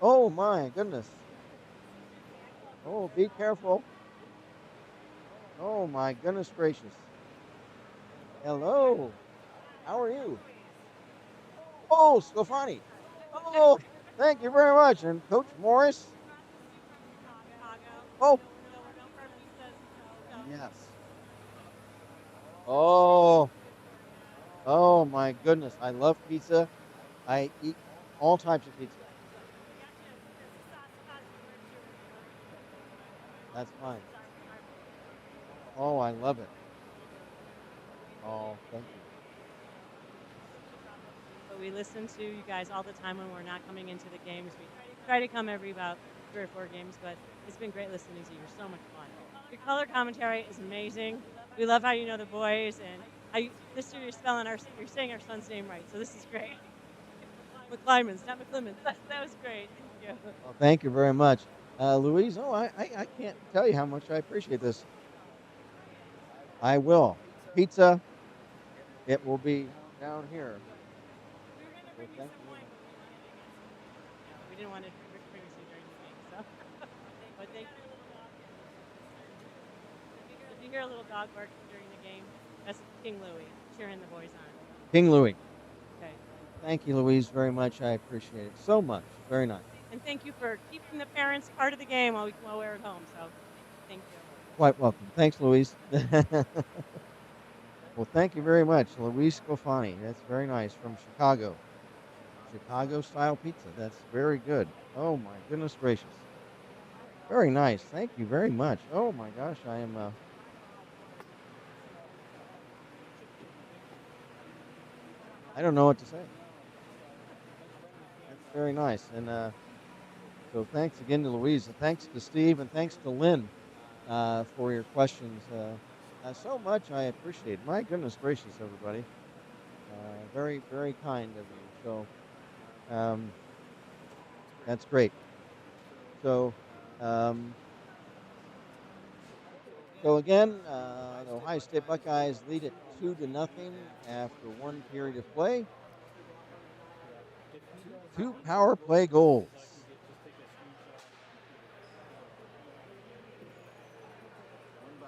Oh, my goodness. Oh, be careful. Oh, my goodness gracious. Hello. How are you? Oh, Sclafani. Oh, thank you very much. And Coach Morris. Oh, yes. Oh, oh my goodness. I love pizza. I eat all types of pizza. That's fine. Oh, I love it. Oh, thank you. But we listen to you guys all the time when we're not coming into the games. We try to come every about 3 or 4 games, but it's been great listening to you. You're so much fun. Your color commentary is amazing. We love how you know the boys and how you, this year you're saying our son's name right. So this is great. McClymans, not McClemens. That was great. Thank you. Well, thank you very much. Louise, oh, I can't tell you how much I appreciate this. I will. Pizza, it will be down here. So thank you very much. Yeah, we didn't want to bring us in during the game, so. But thank you. If you hear a little dog barking during the game, that's King Louie cheering the boys on. King Louis. Okay. Thank you, Louise, very much. I appreciate it so much. Very nice. And thank you for keeping the parents part of the game while we're at home. So thank you. Quite welcome. Thanks, Louise. Well, thank you very much, Luis Scofani. That's very nice from Chicago. Chicago style pizza. That's very good. Oh my goodness gracious. Very nice. Thank you very much. Oh my gosh, I am. I don't know what to say. That's very nice. And so thanks again to Louise. And thanks to Steve, and thanks to Lynn for your questions. So much I appreciate. My goodness gracious, everybody. Very, very kind of you. So that's great. So, um, so again, the Ohio State Buckeyes lead it 2-0 after one period of play. Two power play goals.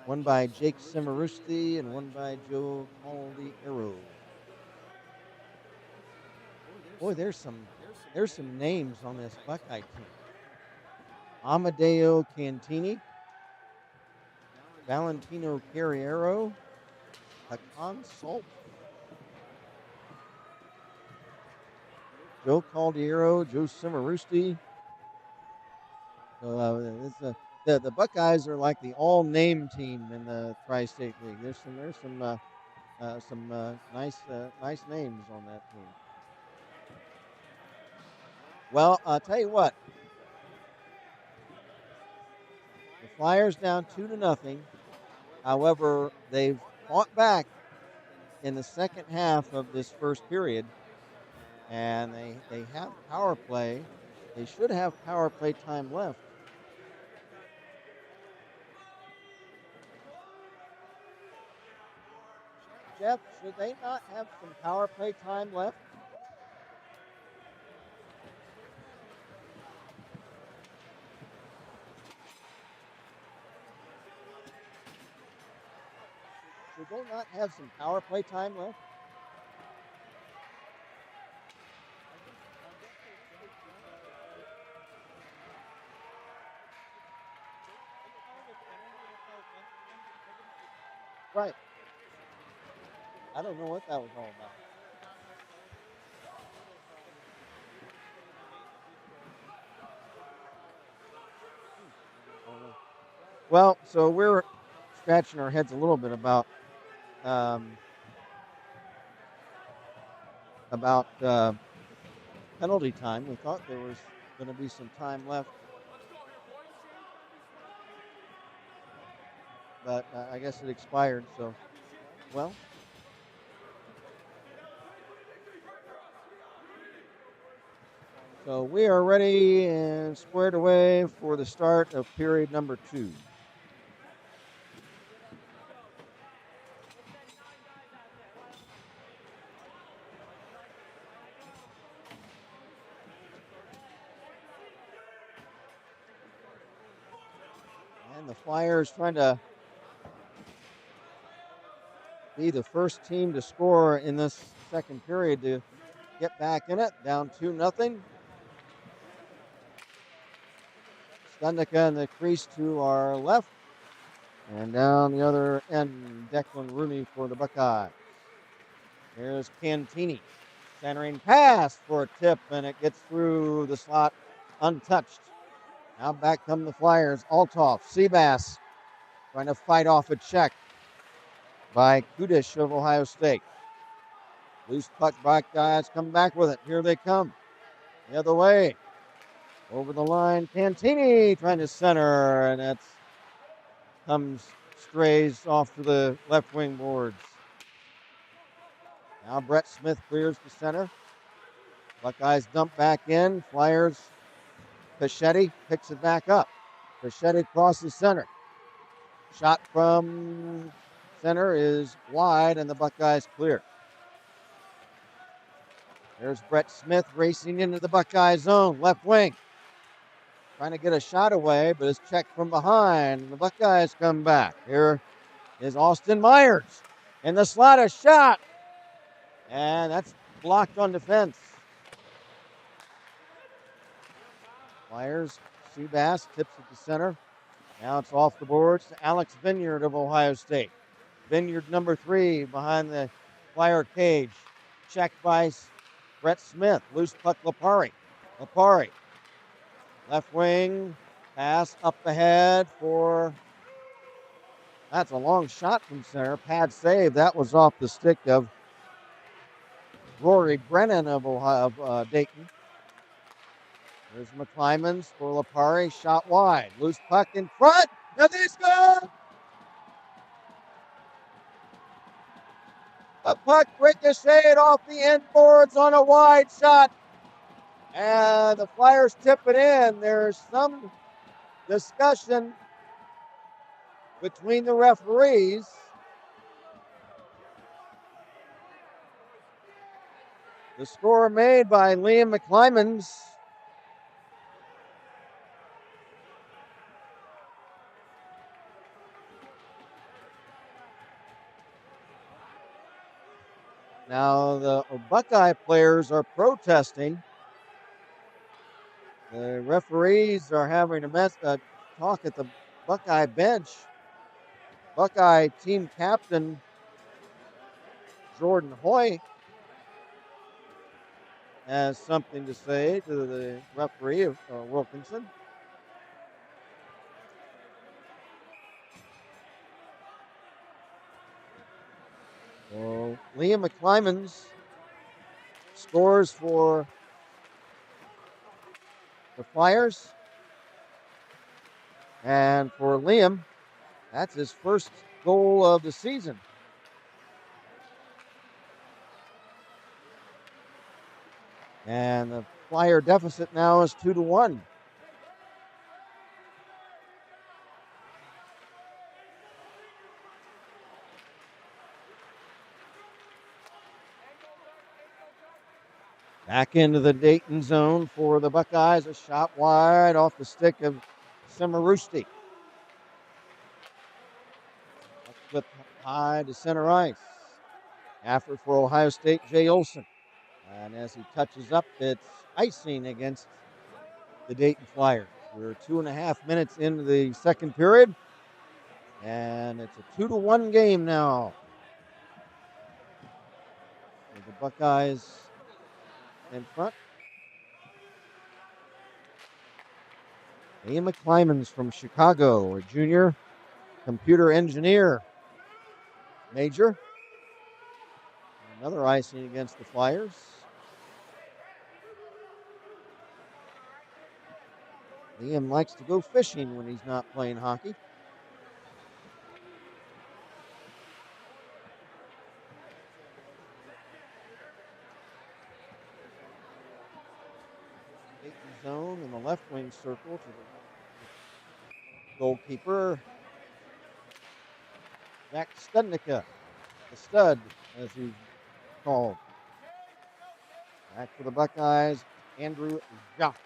One by Jake Simarusti and one by Joe Caldiero. Boy, there's some names on this Buckeye team. Amadeo Cantini, Valentino Carriero, Hakan Salt, Joe Caldiero, Joe Simarusti. So the Buckeyes are like the all-name team in the Tri-State League. There's some nice names on that team. Well, I'll tell you what. The Flyers down 2-0. However, they've fought back in the second half of this first period, and they have power play. They should have power play time left. Jeff, should they not have some power play time left? Should they not have some power play time left? Right. I don't know what that was all about. Well, so we're scratching our heads a little bit um, about penalty time. We thought there was going to be some time left, but I guess it expired. So, well, so we are ready and squared away for the start of period number 2. And the Flyers trying to be the first team to score in this second period to get back in it, down 2-0. Stundika in the crease to our left. And down the other end, Declan Rooney for the Buckeyes. Here's Cantini. Centering pass for a tip, and it gets through the slot untouched. Now back come the Flyers. Altoff, Seabass trying to fight off a check by Kudish of Ohio State. Loose puck, Buckeyes come back with it. Here they come. The other way. Over the line, Cantini trying to center, and that strays off to the left wing boards. Now Brett Smith clears the center. Buckeyes dump back in. Flyers, Pichetti picks it back up. Pichetti crosses center. Shot from center is wide, and the Buckeyes clear. There's Brett Smith racing into the Buckeye zone, left wing. Trying to get a shot away, but it's checked from behind. And the Buckeyes come back. Here is Austin Myers. In the slot, a shot. And that's blocked on defense. Myers, Seabass tips it to center. Now it's off the boards to Alex Vineyard of Ohio State. Vineyard number 3 behind the Flyer cage. Checked by Brett Smith. Loose puck, Lapari. Lapari. Left wing. Pass up ahead for... That's a long shot from center. Pad save. That was off the stick of Rory Brennan of Dayton. There's McClymans for Lapari. Shot wide. Loose puck in front. And they score! The puck ricocheted off the end boards on a wide shot. And the Flyers tip it in. There's some discussion between the referees. The score made by Liam McClymans. Now the Buckeye players are protesting. The referees are having a talk at the Buckeye bench. Buckeye team captain Jordan Hoy has something to say to the referee, Wilkinson. So Liam McClymans scores for the Flyers. And for Liam, that's his first goal of the season. And the Flyer deficit now is 2-1. Back into the Dayton zone for the Buckeyes. A shot wide off the stick of Simarusti. Flip high to center ice. After for Ohio State, Jay Olson. And as he touches up, it's icing against the Dayton Flyers. We're 2.5 minutes into the second period. And it's a 2-1 game now. With the Buckeyes in front. Liam McClymans from Chicago, a junior computer engineer major. Another icing against the Flyers. Liam likes to go fishing when he's not playing hockey. Dayton zone in the left wing circle to the goalkeeper, Zach Studnicka, the stud, as he's called. Back for the Buckeyes, Andrew Jacques.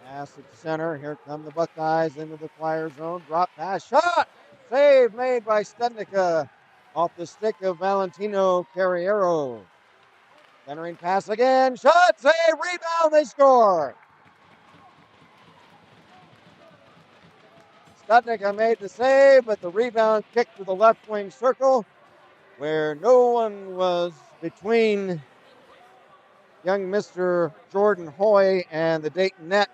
Pass at center. Here come the Buckeyes into the Flyer zone. Drop pass, shot! Save made by Studnicka off the stick of Valentino Carriero. Centering pass again. Shot, save, rebound, they score! Studnicka made the save, but the rebound kicked to the left wing circle where no one was between young Mr. Jordan Hoy and the Dayton net.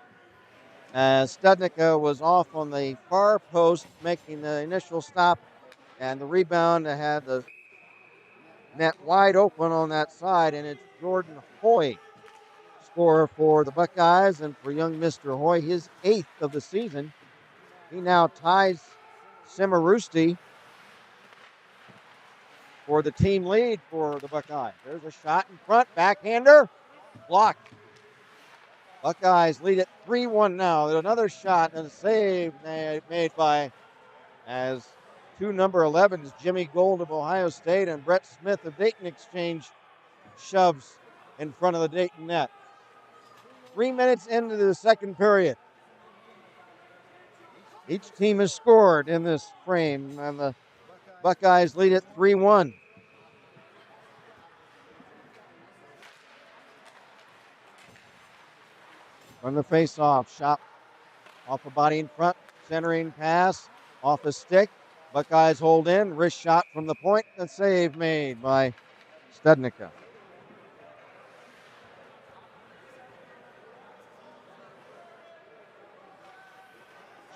as Studnicka was off on the far post making the initial stop, and the rebound had the net wide open on that side, and it's Jordan Hoy, scorer for the Buckeyes, and for young Mr. Hoy, his 8th of the season. He now ties Cimarusti for the team lead for the Buckeyes. There's a shot in front, backhander, blocked. Buckeyes lead at 3-1 now. There's another shot and a save made by as two number 11s, Jimmy Gold of Ohio State and Brett Smith of Dayton, exchange shoves in front of the Dayton net. 3 minutes into the second period. Each team has scored in this frame, and the Buckeyes lead at 3-1. From the face-off, shot off a body in front, centering pass, off a stick. Buckeyes hold in, wrist shot from the point, a save made by Studnicka.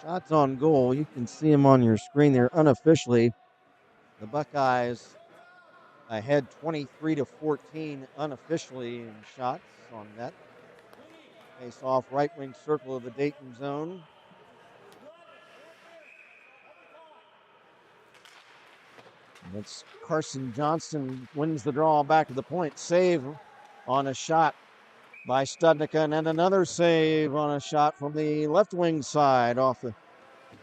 Shots on goal, you can see them on your screen there unofficially. The Buckeyes ahead 23-14 unofficially in shots on net. Face off right wing circle of the Dayton zone. It's Carson Johnson wins the draw back to the point. Save on a shot by Studnicka, and then another save on a shot from the left wing side off the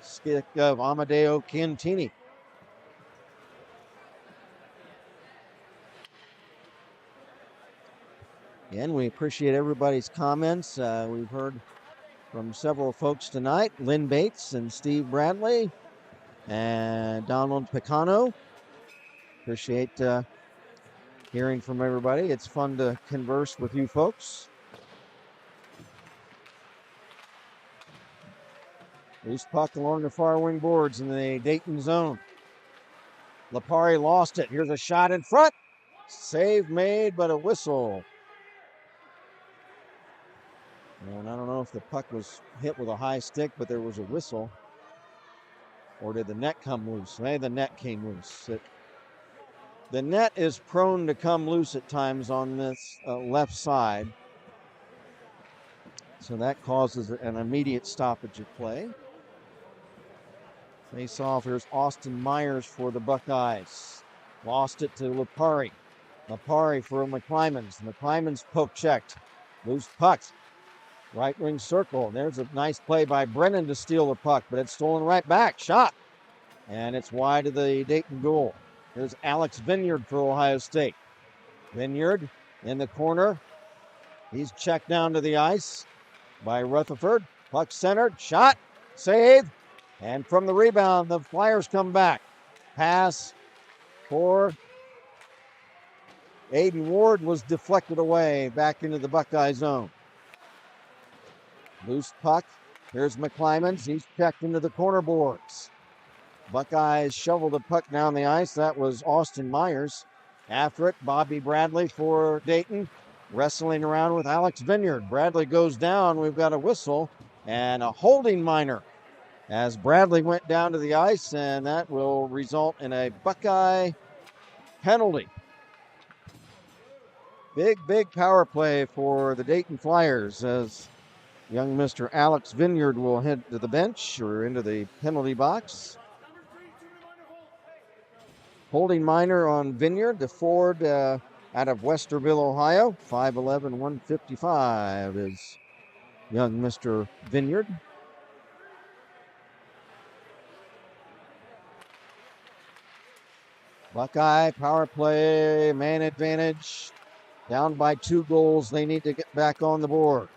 stick of Amadeo Cantini. Again, we appreciate everybody's comments. We've heard from several folks tonight, Lynn Bates and Steve Bradley and Donald Picano. Appreciate hearing from everybody. It's fun to converse with you folks. Loose puck along the far wing boards in the Dayton zone. Lipari lost it. Here's a shot in front. Save made, but a whistle. And I don't know if the puck was hit with a high stick, but there was a whistle. Or did the net come loose? Maybe the net came loose. The net is prone to come loose at times on this left side. So that causes an immediate stoppage of play. Face off, here's Austin Myers for the Buckeyes. Lost it to Lipari. Lipari for McClymans. McClymans poke checked. Loose puck. Right wing circle. There's a nice play by Brennan to steal the puck, but it's stolen right back. Shot. And it's wide of the Dayton goal. Here's Alex Vineyard for Ohio State. Vineyard in the corner. He's checked down to the ice by Rutherford. Puck centered. Shot. Save. And from the rebound, the Flyers come back. Pass for Aiden Ward was deflected away back into the Buckeye zone. Loose puck. Here's McClymans. He's checked into the corner boards. Buckeyes shoveled the puck down the ice. That was Austin Myers. After it, Bobby Bradley for Dayton. Wrestling around with Alex Vineyard. Bradley goes down. We've got a whistle and a holding minor as Bradley went down to the ice, and that will result in a Buckeye penalty. Big power play for the Dayton Flyers as young Mr. Alex Vineyard will head to the bench or into the penalty box. Holding minor on Vineyard, the forward out of Westerville, Ohio. 5'11", 155 is young Mr. Vineyard. Buckeye power play, man advantage. Down by 2 goals. They need to get back on the board.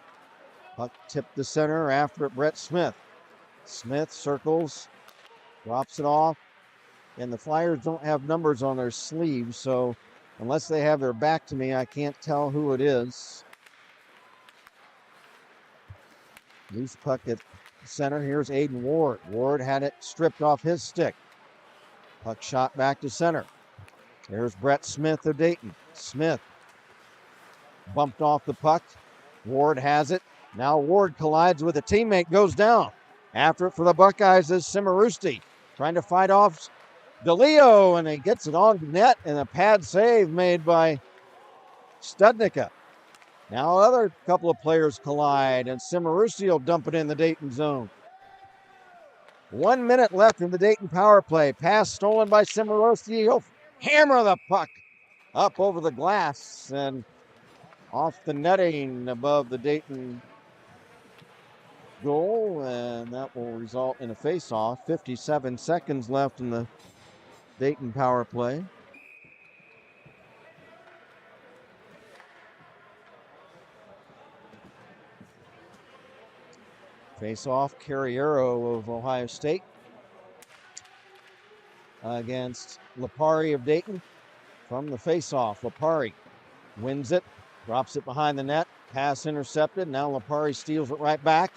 Puck tipped to center after it, Brett Smith. Smith circles, drops it off. And the Flyers don't have numbers on their sleeves, so unless they have their back to me, I can't tell who it is. Loose puck at center. Here's Aiden Ward. Ward had it stripped off his stick. Puck shot back to center. There's Brett Smith of Dayton. Smith bumped off the puck. Ward has it. Now Ward collides with a teammate, goes down. After it for the Buckeyes is Cimarusti, trying to fight off DeLeo, and he gets it on net, and a pad save made by Studnicka. Now other couple of players collide, and Cimarusti will dump it in the Dayton zone. 1 minute left in the Dayton power play. Pass stolen by Cimarusti. He'll hammer the puck up over the glass and off the netting above the Dayton goal, and that will result in a face-off. 57 seconds left in the Dayton power play. Face-off, Carriero of Ohio State against Lipari of Dayton. From the face-off, Lipari wins it, drops it behind the net, pass intercepted. Now Lipari steals it right back.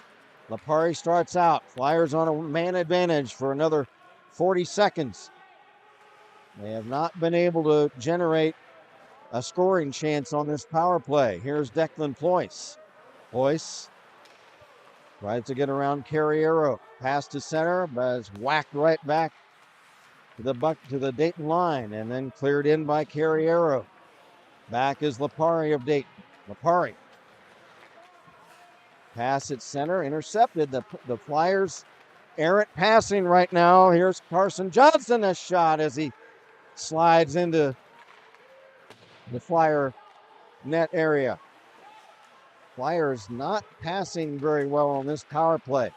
Lipari starts out. Flyers on a man advantage for another 40 seconds. They have not been able to generate a scoring chance on this power play. Here's Declan Ployce. Ployce tries to get around Carriero. Pass to center, but is whacked right back to the Dayton line, and then cleared in by Carriero. Back is Lipari of Dayton. Lipari. Pass at center, intercepted. The Flyers errant passing right now. Here's Carson Johnson, a shot as he slides into the Flyer net area. Flyers not passing very well on this power play.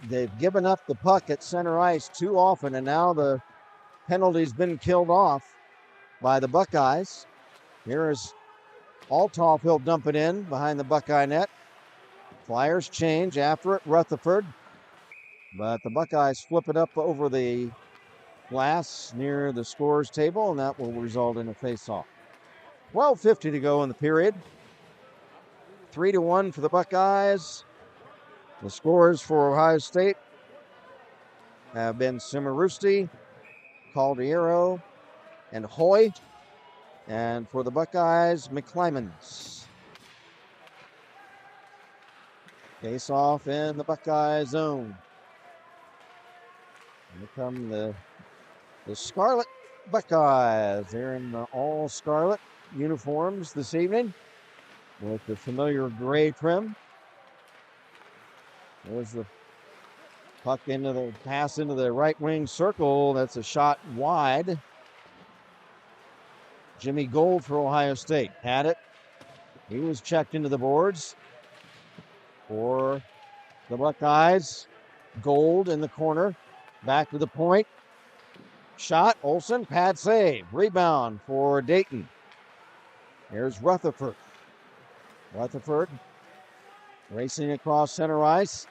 They've given up the puck at center ice too often, and now the penalty's been killed off by the Buckeyes. Here is Althoff. He'll dump it in behind the Buckeye net. Flyers change after it, Rutherford. But the Buckeyes flip it up over the glass near the scorer's table, and that will result in a face-off. 12:50 to go in the period. 3-1 for the Buckeyes. The scores for Ohio State have been Cimarusti, Caldiero, and Hoy. And for the Buckeyes, McClymans. Face off in the Buckeye zone. Here come the Scarlet Buckeyes. They're in the all scarlet uniforms this evening with the familiar gray trim. There's the puck pass into the right wing circle. That's a shot wide. Jimmy Gold for Ohio State had it. He was checked into the boards for the Buckeyes. Gold in the corner. Back to the point. Shot. Olsen. Pad save. Rebound for Dayton. Here's Rutherford. Rutherford racing across center ice.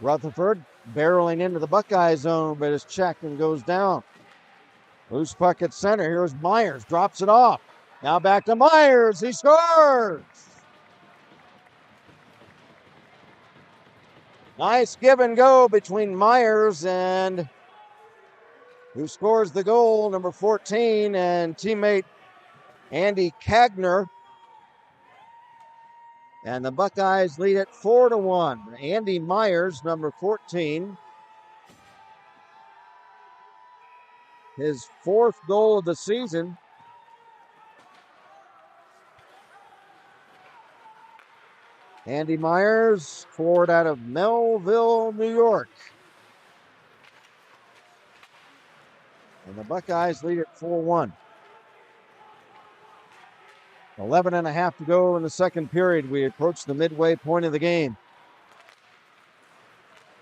Rutherford barreling into the Buckeye zone, but is checked and goes down. Loose puck at center. Here's Myers. Drops it off. Now back to Myers. He scores! Nice give and go between Myers and who scores the goal, number 14, and teammate Andy Kagner. And the Buckeyes lead it 4-1. Andy Myers, number 14. His fourth goal of the season. Andy Myers, forward out of Melville, New York. And the Buckeyes lead it 4-1. 11 and a half to go in the second period. We approach the midway point of the game.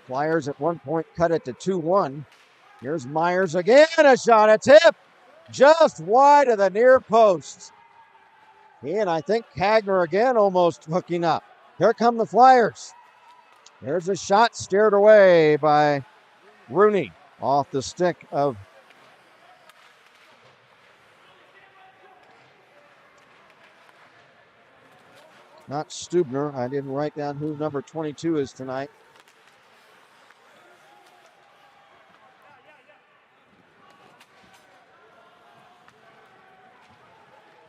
Flyers at one point cut it to 2-1. Here's Myers again, a shot, a tip, just wide of the near post. And I think Kagner again almost hooking up. Here come the Flyers. There's a shot steered away by Rooney off the stick of not Stubner. I didn't write down who number 22 is tonight.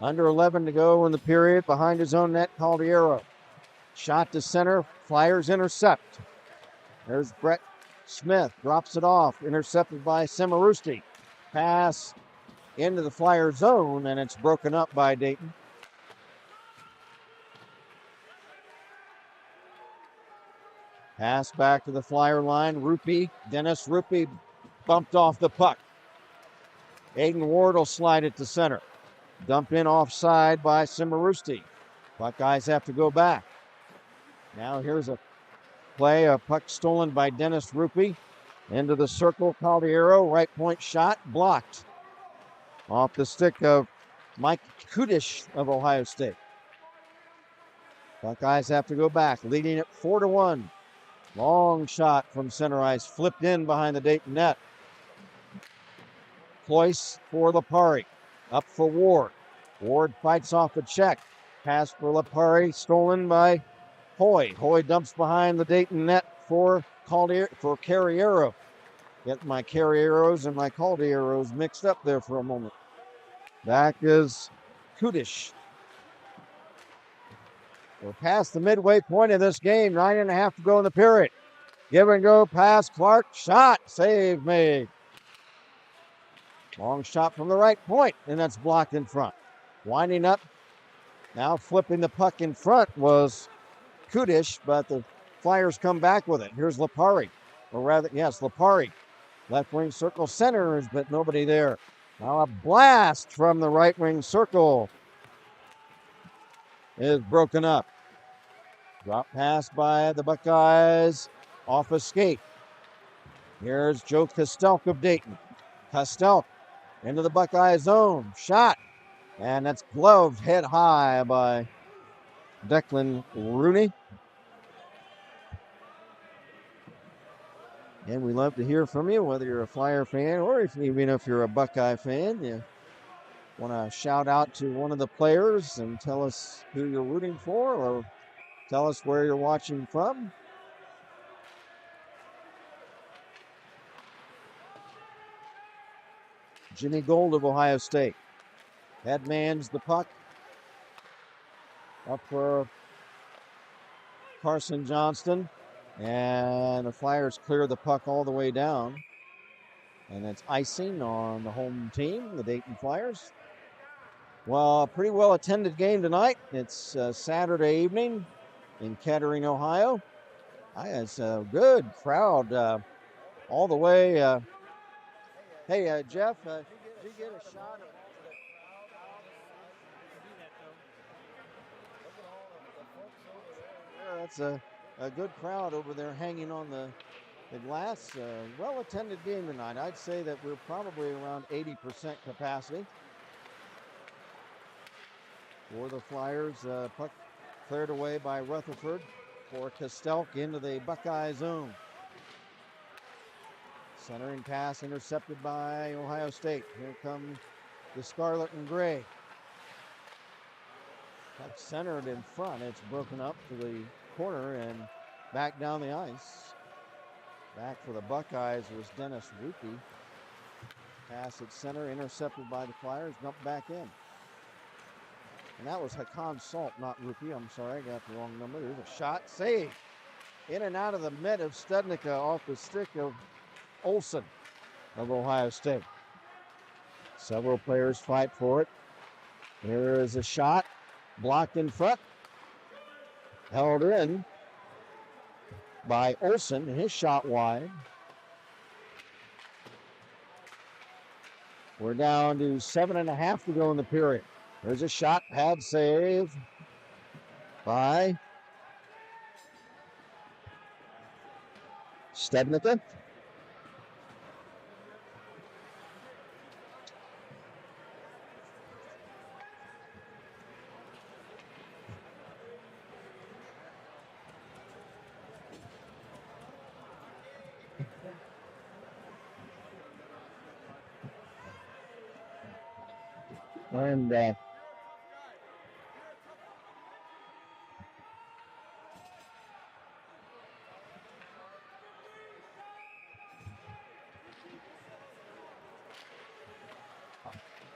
Under 11 to go in the period. Behind his own net, Caldiero. Shot to center. Flyers intercept. There's Brett Smith. Drops it off. Intercepted by Cimarusti. Pass into the Flyer zone, and it's broken up by Dayton. Pass back to the Flyer line. Dennis Rupi bumped off the puck. Aiden Ward will slide it to center. Dumped in offside by Cimarusti. Buckeyes have to go back. Now here's a play, a puck stolen by Dennis Rupi. Into the circle, Caldiero, right point shot, blocked. Off the stick of Mike Kudish of Ohio State. Buckeyes have to go back, leading it 4-1. Long shot from center ice, flipped in behind the Dayton net. Cloyce for Lipari, up for Ward. Ward fights off a check. Pass for Lipari, stolen by Hoy. Hoy dumps behind the Dayton net for Carriero. Get my Carrieros and my Caldieros mixed up there for a moment. Back is Kudish. We're past the midway point of this game. 9.5 to go in the period. Give and go pass. Clark. Shot. Save made. Long shot from the right point, and that's blocked in front. Winding up. Now flipping the puck in front was Kudish, but the Flyers come back with it. Here's Lipari. Or rather, yes, Lipari. Left wing circle centers, but nobody there. Now a blast from the right wing circle is broken up. Drop pass by the Buckeyes off a skate. Here's Joe Kostelk of Dayton. Kostelk into the Buckeye zone. Shot. And that's gloved head high by Declan Rooney. And we love to hear from you, whether you're a Flyer fan or even if you're a Buckeye fan. You want to shout out to one of the players and tell us who you're rooting for, or tell us where you're watching from. Jimmy Gold of Ohio State. Headmans the puck. Up for Carson Johnston. And the Flyers clear the puck all the way down. And it's icing on the home team, the Dayton Flyers. Well, a pretty well attended game tonight. It's Saturday evening in Kettering, Ohio. It's a good crowd all the way. Hey, Jeff, did you get a shot of that's a good crowd over there hanging on the glass. Well-attended game tonight. I'd say that we're probably around 80% capacity. For the Flyers, puck cleared away by Rutherford for Kostelk into the Buckeye zone. Centering pass intercepted by Ohio State. Here come the Scarlet and Gray. Puck centered in front. It's broken up to the corner and back down the ice. Back for the Buckeyes was Dennis Rupi. Pass at center, intercepted by the Flyers, dumped back in. And that was Hakan Salt, not Rupi. I'm sorry, I got the wrong number. There's a shot, save. In and out of the mitt of Stednica off the stick of Olsen of Ohio State. Several players fight for it. There is a shot, blocked in front. Held in by Olsen, and his shot wide. We're down to 7.5 to go in the period. There's a shot, pad save by Stednica. And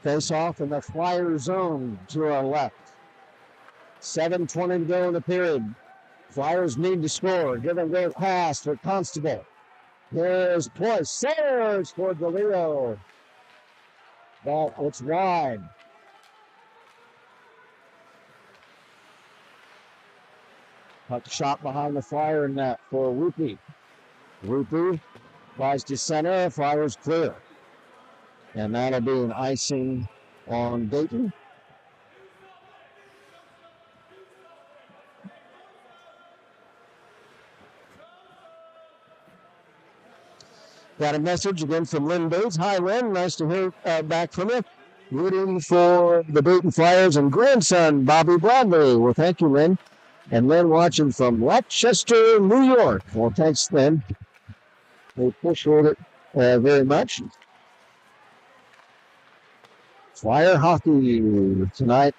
face off in the Flyer zone to our left. 7:20 to go in the period. Flyers need to score. Give a great pass for Constable. Here's Plus. Sailors toward the Leo. But it's wide. Puck shot behind the Flyer net for Rupee. Rupee tries to center. Flyers clear. And that'll be an icing on Dayton. Got a message again from Lynn Bates. Hi, Lynn. Nice to hear back from you. Rooting for the Dayton Flyers and grandson, Bobby Bradley. Well, thank you, Lynn. And Lynn watching from Rochester, New York. Well, thanks, Lynn. We appreciate it very much. Flyer hockey tonight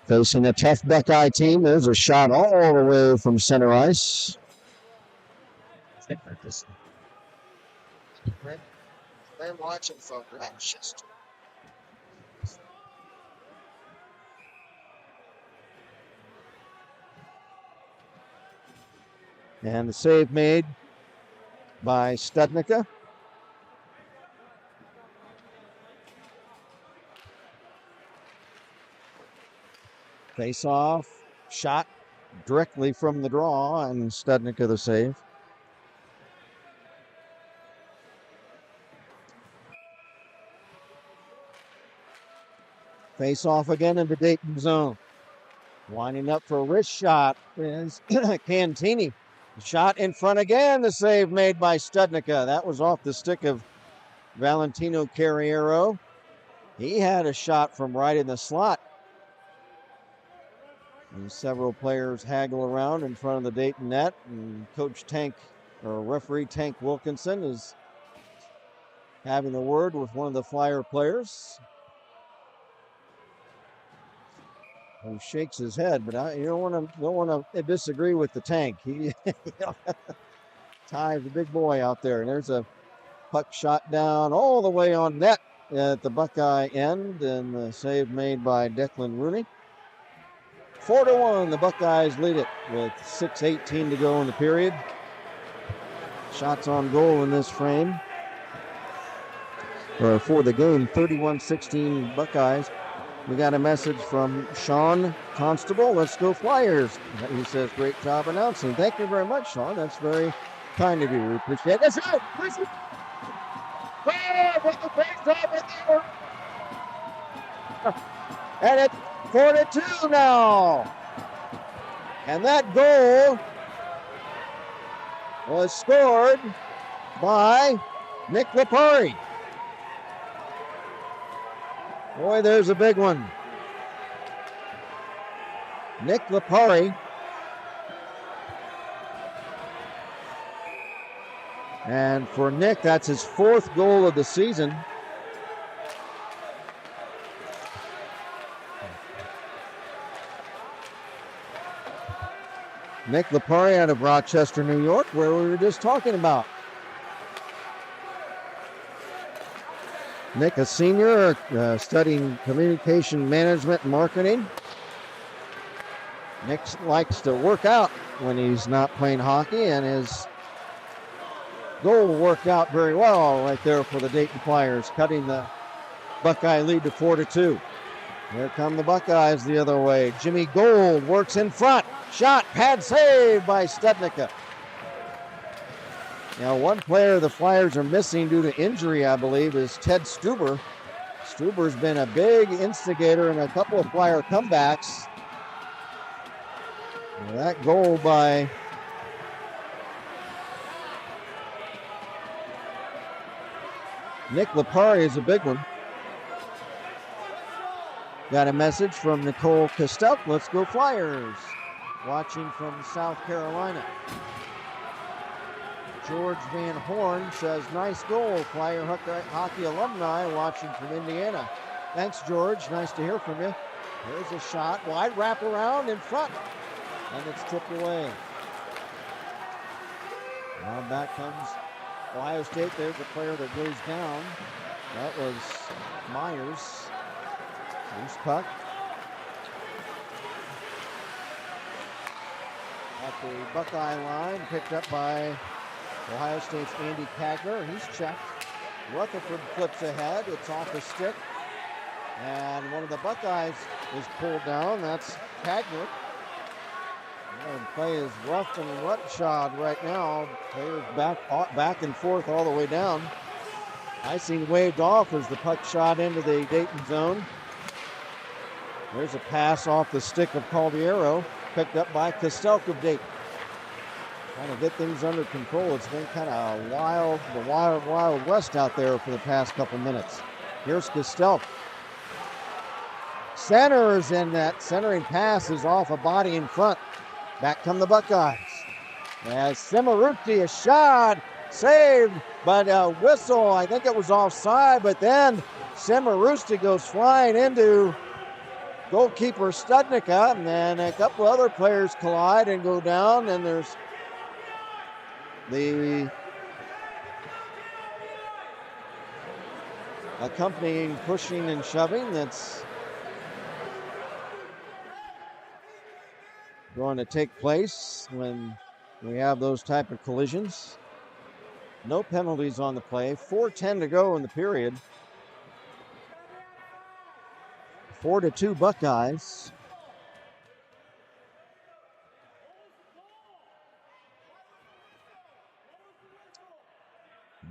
facing a tough Buckeye team. There's a shot all the way from center ice. Lynn watching from Rochester. And the save made by Studnicka. Face off, shot directly from the draw, and Studnicka the save. Face off again in the Dayton zone. Winding up for a wrist shot is Cantini. Shot in front again, the save made by Studnicka. That was off the stick of Valentino Carriero. He had a shot from right in the slot. And several players haggle around in front of the Dayton net. And referee Tank Wilkinson is having a word with one of the Flyer players. He shakes his head, but you don't want to disagree with the Tank. He Ty's a big boy out there, and there's a puck shot down all the way on net at the Buckeye end, and the save made by Declan Rooney. 4-1, the Buckeyes lead it with 6:18 to go in the period. Shots on goal in this frame, or for the game, 31-16 Buckeyes. We got a message from Sean Constable. Let's go Flyers. He says, great job announcing. Thank you very much, Sean. That's very kind of you. We appreciate it. That's it. And it's 4-2 now. And that goal was scored by Nick Lipari. Boy, there's a big one. Nick Lipari. And for Nick, that's his 4th goal of the season. Nick Lipari out of Rochester, New York, where we were just talking about. Nick, a senior, studying communication management and marketing. Nick likes to work out when he's not playing hockey, and his goal worked out very well right there for the Dayton Flyers, cutting the Buckeye lead to 4-2. Here come the Buckeyes the other way. Jimmy Gold works in front. Shot, pad save by Studnicka. Now, one player the Flyers are missing due to injury, I believe, is Ted Stuber. Stuber's been a big instigator in a couple of Flyer comebacks. And that goal by Nick Lipari is a big one. Got a message from Nicole Costelk. Let's go Flyers. Watching from South Carolina. George Van Horn says, nice goal, Flyer hockey alumni watching from Indiana. Thanks, George. Nice to hear from you. There's a shot. Wide wraparound in front. And it's tipped away. Now back comes Ohio State. There's a player that goes down. That was Myers. Loose puck. At the Buckeye line, picked up by Ohio State's Andy Kagler. He's checked. Rutherford flips ahead. It's off the stick. And one of the Buckeyes is pulled down. That's Kagler. And play is rough and roughshod right now. Players back and forth all the way down. Icing waved off as the puck shot into the Dayton zone. There's a pass off the stick of Caldiero, picked up by Kostelk of Dayton. Trying to get things under control. It's been kind of the wild west out there for the past couple minutes. Here's Kostelk. Centers, and that centering pass is off a body in front. Back come the Buckeyes. As Cimarucci, a shot, saved, but a whistle. I think it was offside, but then Cimarucci goes flying into goalkeeper Studnicka, and then a couple other players collide and go down, and there's the accompanying pushing and shoving that's going to take place when we have those type of collisions. No penalties on the play. 4:10 to go in the period. 4-2 Buckeyes.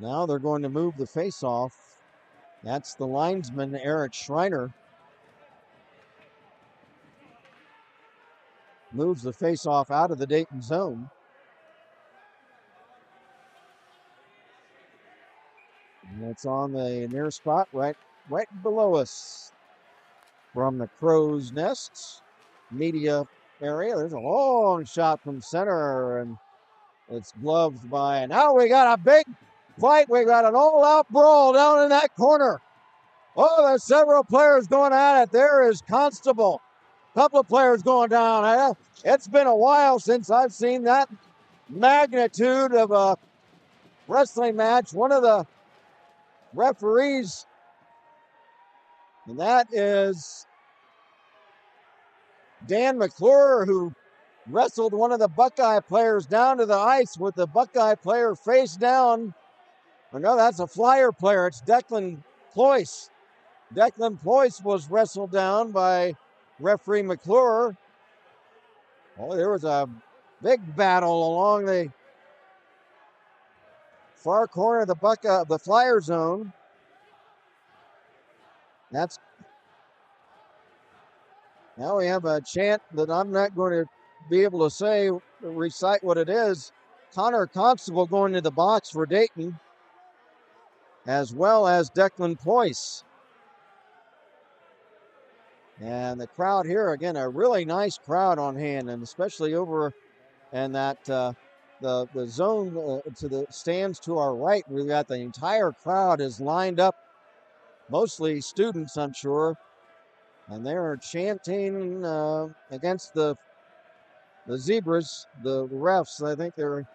Now they're going to move the face-off. That's the linesman, Eric Schreiner. Moves the face-off out of the Dayton zone. And it's on the near spot right below us. From the crow's nest media area. There's a long shot from center, and it's gloved by. Now we got a big fight. We got an all-out brawl down in that corner. Oh, there's several players going at it. There is Constable. A couple of players going down. It's been a while since I've seen that magnitude of a wrestling match. One of the referees, and that is Dan McClure, who wrestled one of the Buckeye players down to the ice with the Buckeye player face down. Oh, no, that's a Flyer player. It's Declan Ployce. Declan Ployce was wrestled down by referee McClure. Oh, there was a big battle along the far corner of the Flyer zone. Now we have a chant that I'm not going to be able to recite what it is. Connor Constable going to the box for Dayton, as well as Declan Ployce. And the crowd here, again, a really nice crowd on hand, and especially over in that the zone to the stands to our right. We've got the entire crowd is lined up, mostly students, I'm sure, and they are chanting against the Zebras, the refs. I think there's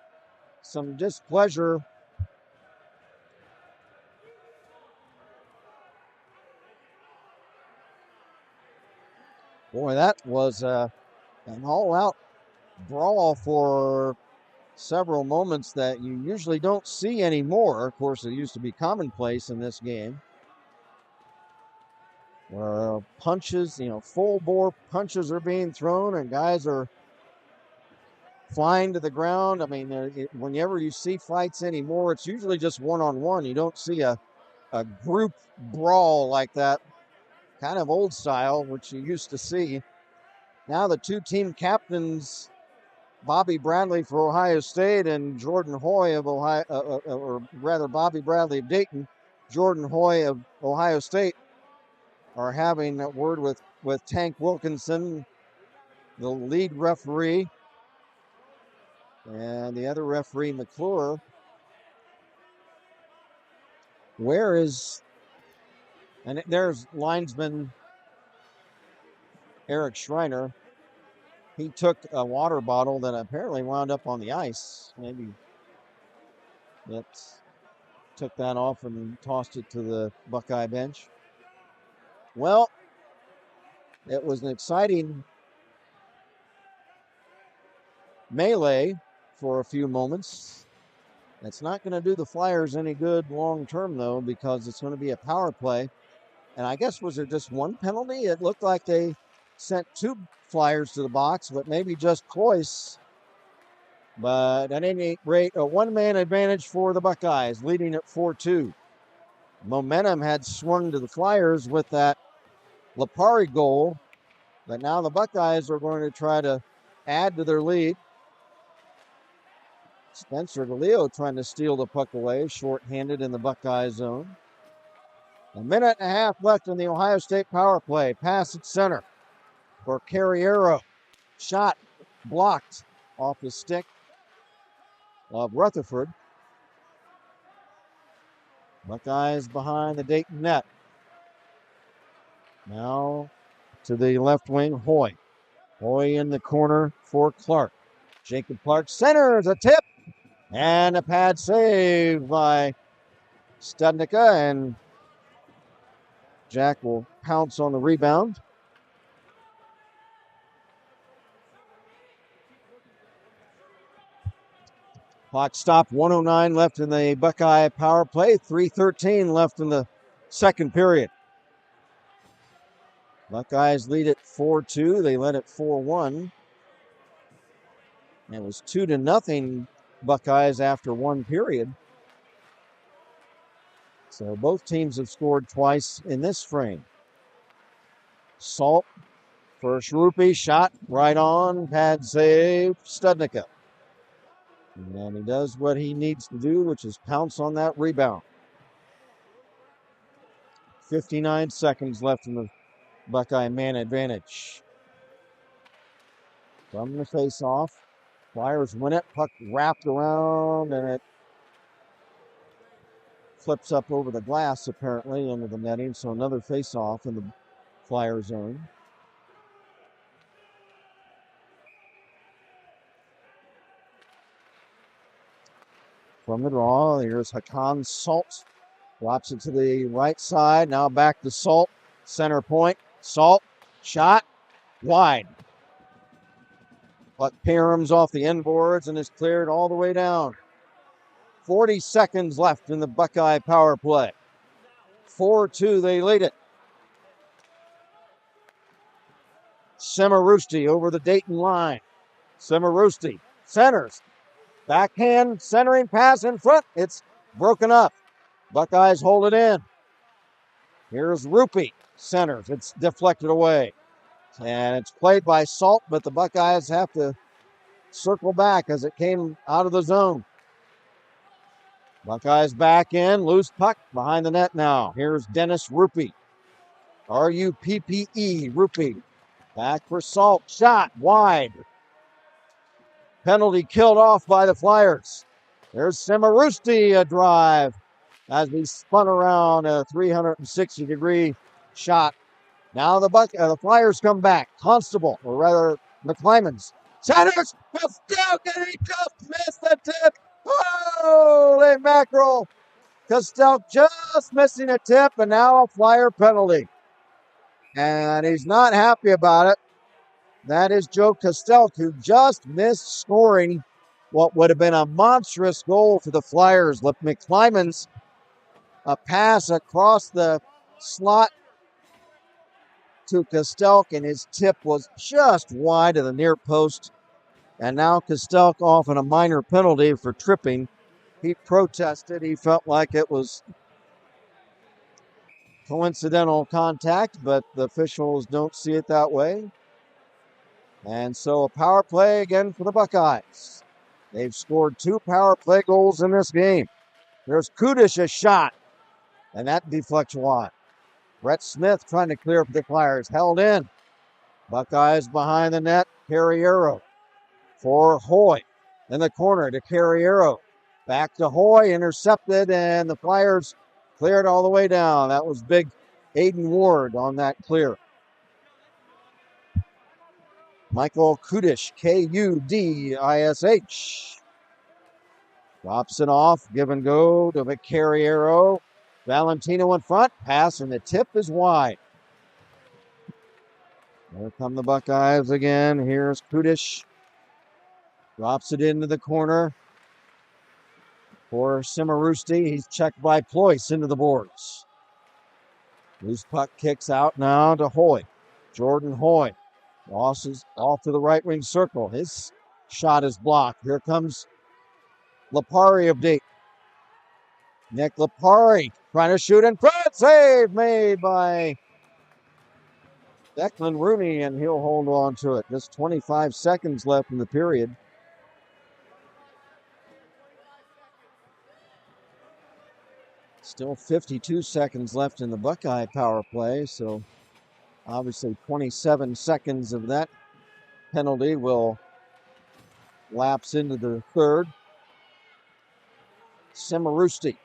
some displeasure. Boy, that was an all-out brawl for several moments that you usually don't see anymore. Of course, it used to be commonplace in this game. Punches, full-bore punches are being thrown, and guys are flying to the ground. I mean, whenever you see fights anymore, it's usually just one-on-one. You don't see a group brawl like that, kind of old style, which you used to see. Now the two team captains, Bobby Bradley for Ohio State and Jordan Hoy of Ohio, or rather Bobby Bradley of Dayton, Jordan Hoy of Ohio State, are having a word with Tank Wilkinson, the lead referee, and the other referee, McClure. And there's linesman Eric Schreiner. He took a water bottle that apparently wound up on the ice. Maybe took that off and tossed it to the Buckeye bench. Well, it was an exciting melee for a few moments. That's not going to do the Flyers any good long term, though, because it's going to be a power play. And I guess, was there just one penalty? It looked like they sent 2 Flyers to the box, but maybe just Cloyce. But at any rate, a one-man advantage for the Buckeyes, leading at 4-2. Momentum had swung to the Flyers with that Lipari goal, but now the Buckeyes are going to try to add to their lead. Spencer DeLeo trying to steal the puck away, shorthanded in the Buckeye zone. A minute and a half left in the Ohio State power play. Pass at center for Carriero. Shot blocked off the stick of Rutherford. Buckeyes behind the Dayton net. Now to the left wing, Hoy. Hoy in the corner for Clark. Jacob Clark centers a tip and a pad save by Studnicka, and Jack will pounce on the rebound. Clock stopped, 1:09 left in the Buckeye power play, 3:13 left in the second period. Buckeyes lead at 4-2. They led at 4-1. It was 2-0 Buckeyes after one period. So both teams have scored twice in this frame. Salt, first Rupee, shot right on, pad save, Studnicka. And he does what he needs to do, which is pounce on that rebound. 59 seconds left in the Buckeye man advantage. From the face-off, Flyers win it, puck wrapped around, and it flips up over the glass, apparently, into the netting. So another face-off in the Flyer zone. From the draw, here's Hakan Salt. Drops it to the right side. Now back to Salt. Center point. Salt. Shot. Wide. Puck params off the end boards and is cleared all the way down. 40 seconds left in the Buckeye power play. 4-2, they lead it. Semarusti over the Dayton line. Semarusti centers. Backhand centering pass in front. It's broken up. Buckeyes hold it in. Here's Rupee. Centers. It's deflected away. And it's played by Salt, but the Buckeyes have to circle back as it came out of the zone. Buckeyes back in. Loose puck behind the net now. Here's Dennis Rupee. R-U-P-P-E. Rupee. Back for Salt. Shot wide. Penalty killed off by the Flyers. There's Semarusti, a drive as he spun around a 360-degree shot. Now the Flyers come back. Constable, or rather McClymans. Centers! Kostelk, and he just missed the tip. Holy mackerel! Kostelk just missing a tip, and now a Flyer penalty. And he's not happy about it. That is Joe Kostelk, who just missed scoring what would have been a monstrous goal for the Flyers. McClymans, a pass across the slot to Kostelk, and his tip was just wide of the near post. And now Kostelk off on a minor penalty for tripping. He protested. He felt like it was coincidental contact, but the officials don't see it that way. And so a power play again for the Buckeyes. They've scored 2 power play goals in this game. There's Kudish, a shot, and that deflects wide. Brett Smith trying to clear for the Flyers. Held in. Buckeyes behind the net. Carriero for Hoy. In the corner to Carriero. Back to Hoy. Intercepted, and the Flyers cleared all the way down. That was big Aiden Ward on that clear. Michael Kudish, Kudish. Drops it off. Give and go to Carriero. Valentino in front. Pass, and the tip is wide. There come the Buckeyes again. Here's Kudish. Drops it into the corner for Cimarusti. He's checked by Ployce into the boards. Loose puck kicks out now to Hoy. Jordan Hoy losses off to the right wing circle. His shot is blocked. Here comes Lipari of Dayton. Nick Lipari trying to shoot in front. Save made by Declan Rooney, and he'll hold on to it. Just 25 seconds left in the period. Still 52 seconds left in the Buckeye power play, so obviously 27 seconds of that penalty will lapse into the third. Cimarusti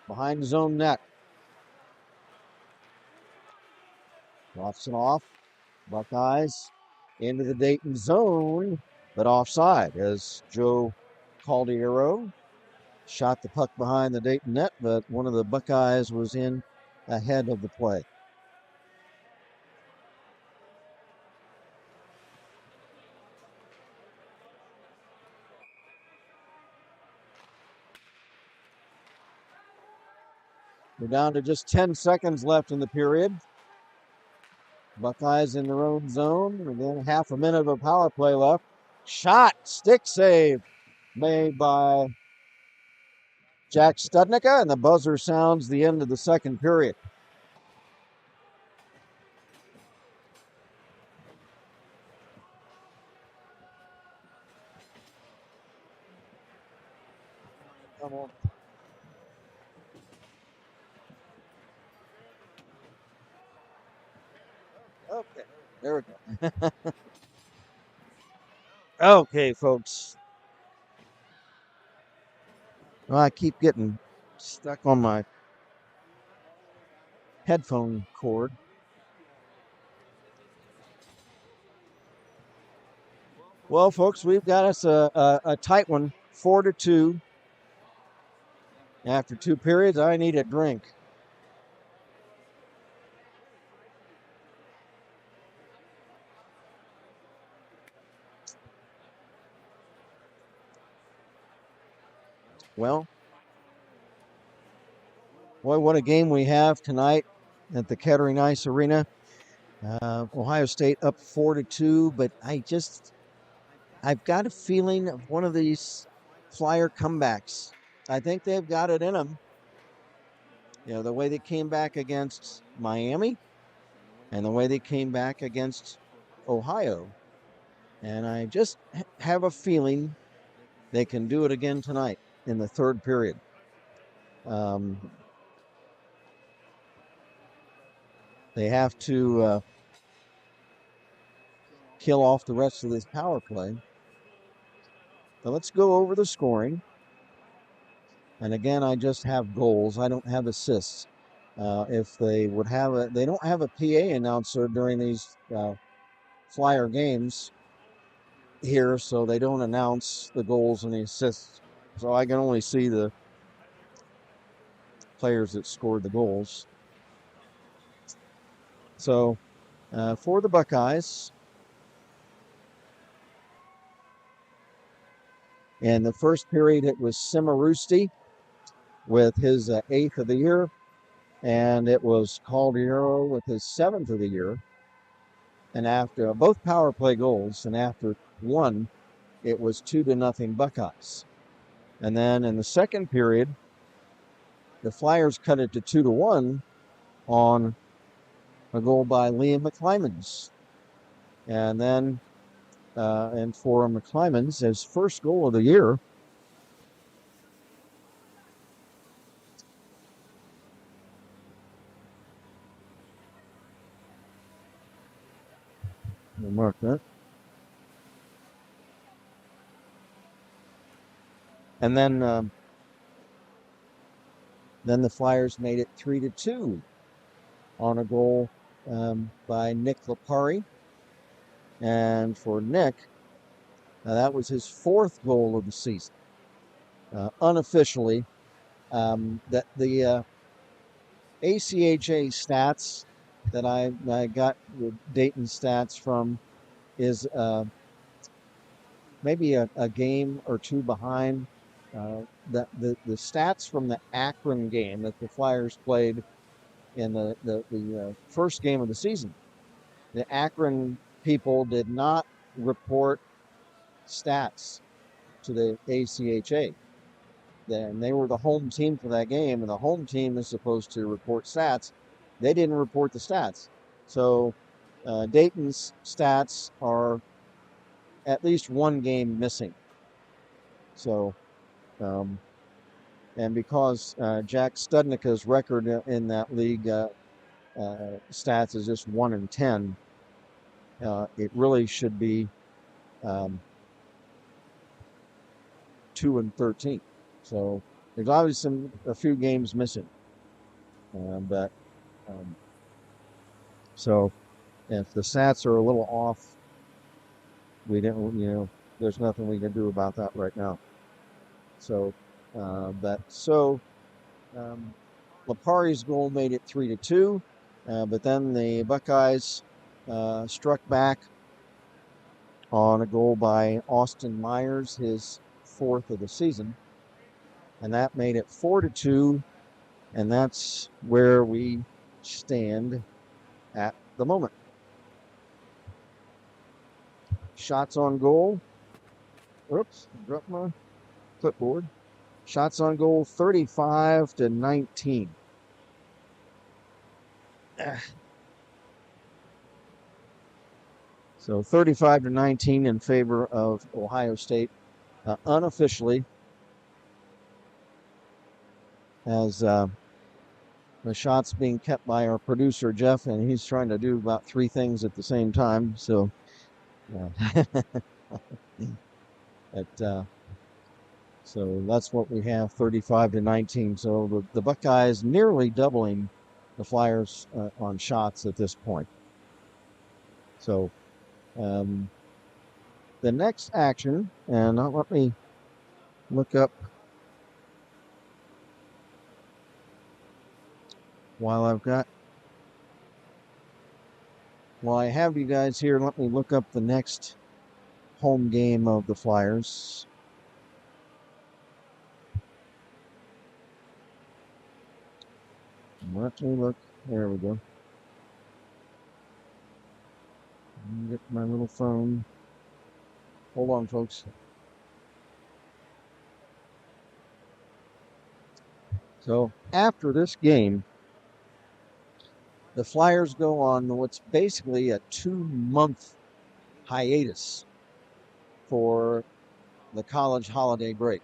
behind his own net. Drops it off. Buckeyes into the Dayton zone, but offside as Joe Caldiero shot the puck behind the Dayton net, but one of the Buckeyes was in ahead of the play. We're down to just 10 seconds left in the period. Buckeyes in their own zone. Again, half a minute of a power play left. Shot, stick save made by Jack Studnicka, and the buzzer sounds the end of the second period. Come on. Okay, there we go. Okay, folks. Well, I keep getting stuck on my headphone cord. Well, folks, we've got us a tight one, 4-2. After two periods, I need a drink. Well, boy, what a game we have tonight at the Kettering Ice Arena. Ohio State up 4-2, but I've got a feeling of one of these Flyer comebacks. I think they've got it in them. You know, the way they came back against Miami and the way they came back against Ohio. And I just have a feeling they can do it again tonight in the third period. They have to kill off the rest of this power play. But let's go over the scoring. And again, I just have goals. I don't have assists. If they would have they don't have a PA announcer during these Flyer games here, so they don't announce the goals and the assists. So I can only see the players that scored the goals. So for the Buckeyes, in the first period, it was Cimarusti with his 8th of the year, and it was Caldiero with his 7th of the year. And after both power play goals, and after one, it was 2-0 Buckeyes. And then in the second period, the Flyers cut it to 2-1 on a goal by Liam McClymans. And then, and for McClymans, his first goal of the year. We'll mark that. And then the Flyers made it 3-2 on a goal by Nick Lipari. And for Nick, that was his 4th goal of the season. Unofficially, that the ACHA stats that I got the Dayton stats from is maybe a game or two behind. The stats from the Akron game that the Flyers played in the first game of the season, the Akron people did not report stats to the ACHA. Then they were the home team for that game, and the home team is supposed to report stats. They didn't report the stats. So Dayton's stats are at least one game missing. So, and because Jack Studnicka's record in that league stats is just 1-10, it really should be 2-13. So there's obviously a few games missing, but so if the stats are a little off, we didn't, there's nothing we can do about that right now. So, Lipari's goal made it 3-2, but then the Buckeyes struck back on a goal by Austin Myers, his fourth of the season, and that made it 4-2, and that's where we stand at the moment. Shots on goal. Oops, dropped my clipboard. Shots on goal, 35-19. So 35-19 in favor of Ohio State. Unofficially, as the shots being kept by our producer Jeff, and he's trying to do about three things at the same time. So, so that's what we have, 35-19. So the Buckeyes nearly doubling the Flyers on shots at this point. So the next action, and let me look up while I have you guys here, let me look up the next home game of the Flyers. Let me look. There we go. Get my little phone. Hold on, folks. So after this game, the Flyers go on what's basically a 2-month hiatus for the college holiday break.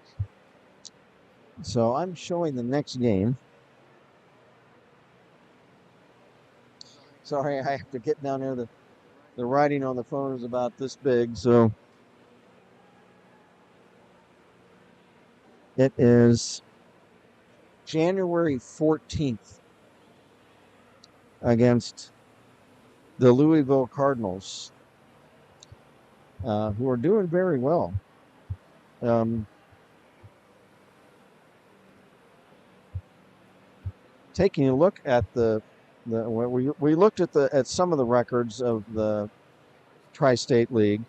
So I'm showing the next game. Sorry, I have to get down there. The writing on the phone is about this big, so it is January 14th against the Louisville Cardinals, who are doing very well. Taking a look at we looked at some of the records of the Tri-State League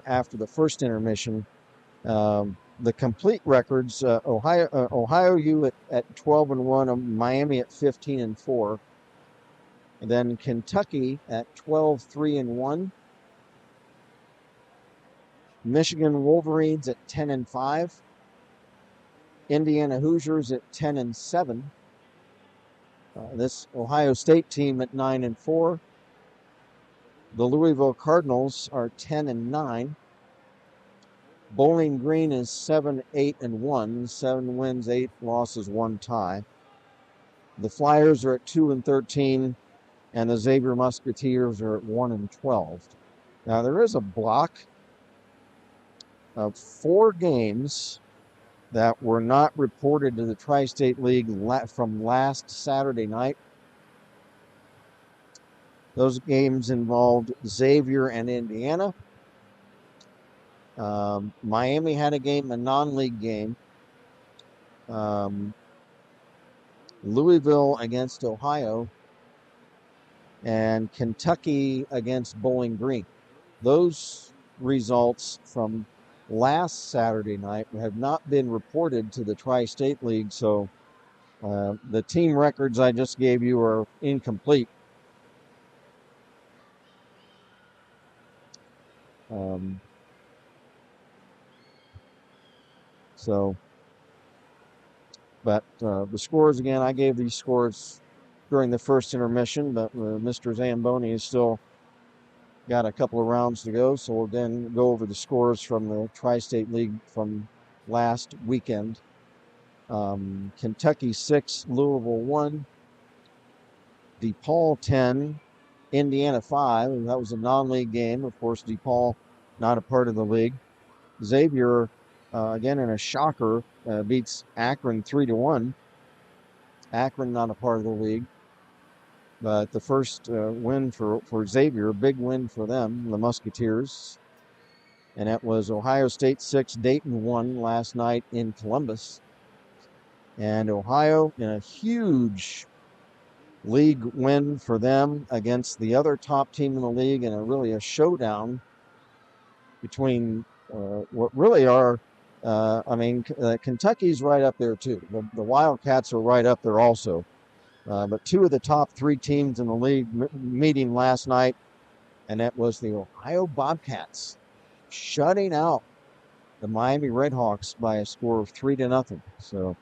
after the first intermission. The complete records: Ohio U at 12-1, Miami at 15-4, and then Kentucky at 12-3-1, Michigan Wolverines at 10-5, Indiana Hoosiers at 10-7. This Ohio State team at 9-4. The Louisville Cardinals are 10-9. Bowling Green is 7-8-1, 7 wins, 8 losses, 1 tie. The Flyers are at 2-13, and the Xavier Musketeers are at 1-12. Now there is a block of 4 games that were not reported to the Tri-State League from last Saturday night. Those games involved Xavier and Indiana. Miami had a game, a non-league game. Louisville against Ohio. and Kentucky against Bowling Green. Those results from last Saturday night have not been reported to the Tri-State League, so the team records I just gave you are incomplete. Um, but the scores again, I gave these scores during the first intermission, but Mr. Zamboni has still got a couple of rounds to go, so we'll then go over the scores from the Tri-State League from last weekend. Kentucky 6, Louisville 1, DePaul 10, Indiana 5. And that was a non-league game. Of course, DePaul not a part of the league. Xavier, again in a shocker, beats Akron 3-1. Akron not a part of the league. But the first win for Xavier, big win for them, the Musketeers. And that was Ohio State 6, Dayton 1 last night in Columbus. And Ohio in a huge league win for them against the other top team in the league, and really a showdown between what really are, Kentucky's right up there too. The Wildcats are right up there also. But two of the top three teams in the league meeting last night, and that was the Ohio Bobcats shutting out the Miami Redhawks by a score of 3-0. So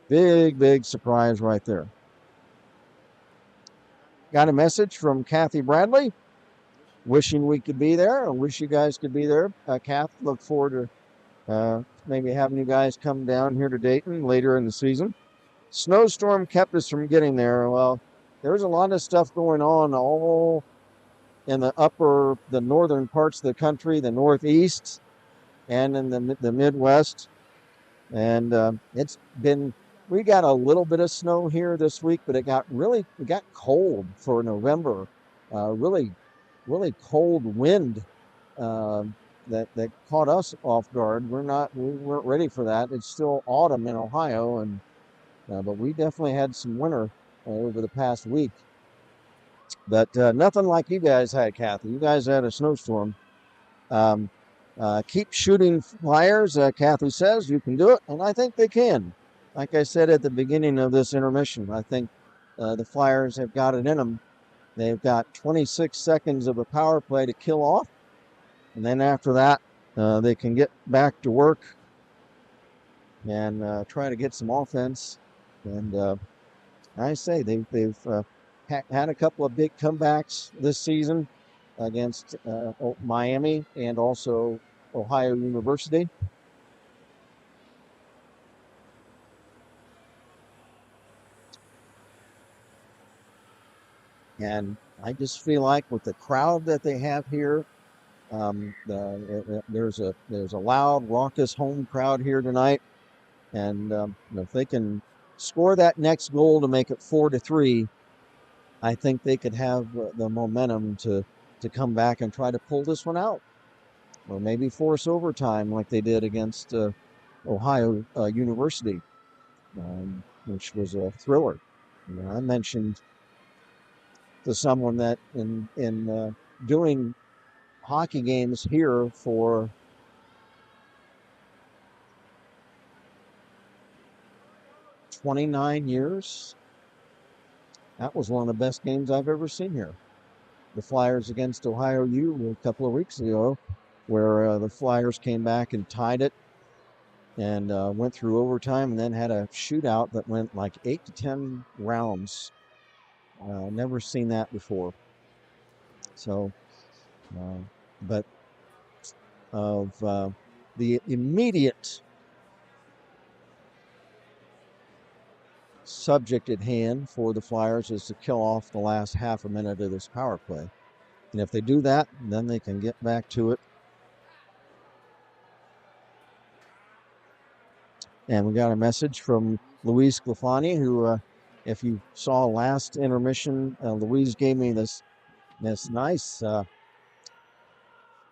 big surprise right there. Got a message from Kathy Bradley, wishing we could be there. I wish you guys could be there. Kath, look forward to maybe having you guys come down here to Dayton later in the season. Snowstorm kept us from getting there. Well, there's a lot of stuff going on all in the northern parts of the country, the Northeast, and in the Midwest. And we got a little bit of snow here this week, but it got cold for November. Really cold wind that caught us off guard. We weren't ready for that. It's still autumn in Ohio, and but we definitely had some winter over the past week. But nothing like you guys had, Kathy. You guys had a snowstorm. Keep shooting flyers, Kathy says. You can do it, and I think they can. Like I said at the beginning of this intermission, I think the Flyers have got it in them. They've got 26 seconds of a power play to kill off, and then after that, they can get back to work and try to get some offense. And I say they've had a couple of big comebacks this season against Miami and also Ohio University. And I just feel like with the crowd that they have here, there's a loud, raucous home crowd here tonight, and if they can score that next goal to make it 4-3, I think they could have the momentum to come back and try to pull this one out, or maybe force overtime like they did against Ohio University, which was a thriller. I mentioned to someone that in doing hockey games here for 29 years, that was one of the best games I've ever seen here. The Flyers against Ohio U a couple of weeks ago, where the Flyers came back and tied it and went through overtime, and then had a shootout that went like 8 to 10 rounds. Never seen that before. So, but of the immediate subject at hand for the Flyers is to kill off the last half a minute of this power play. And if they do that, then they can get back to it. And we got a message from Louise Sclafani, who, if you saw last intermission, Louise gave me this nice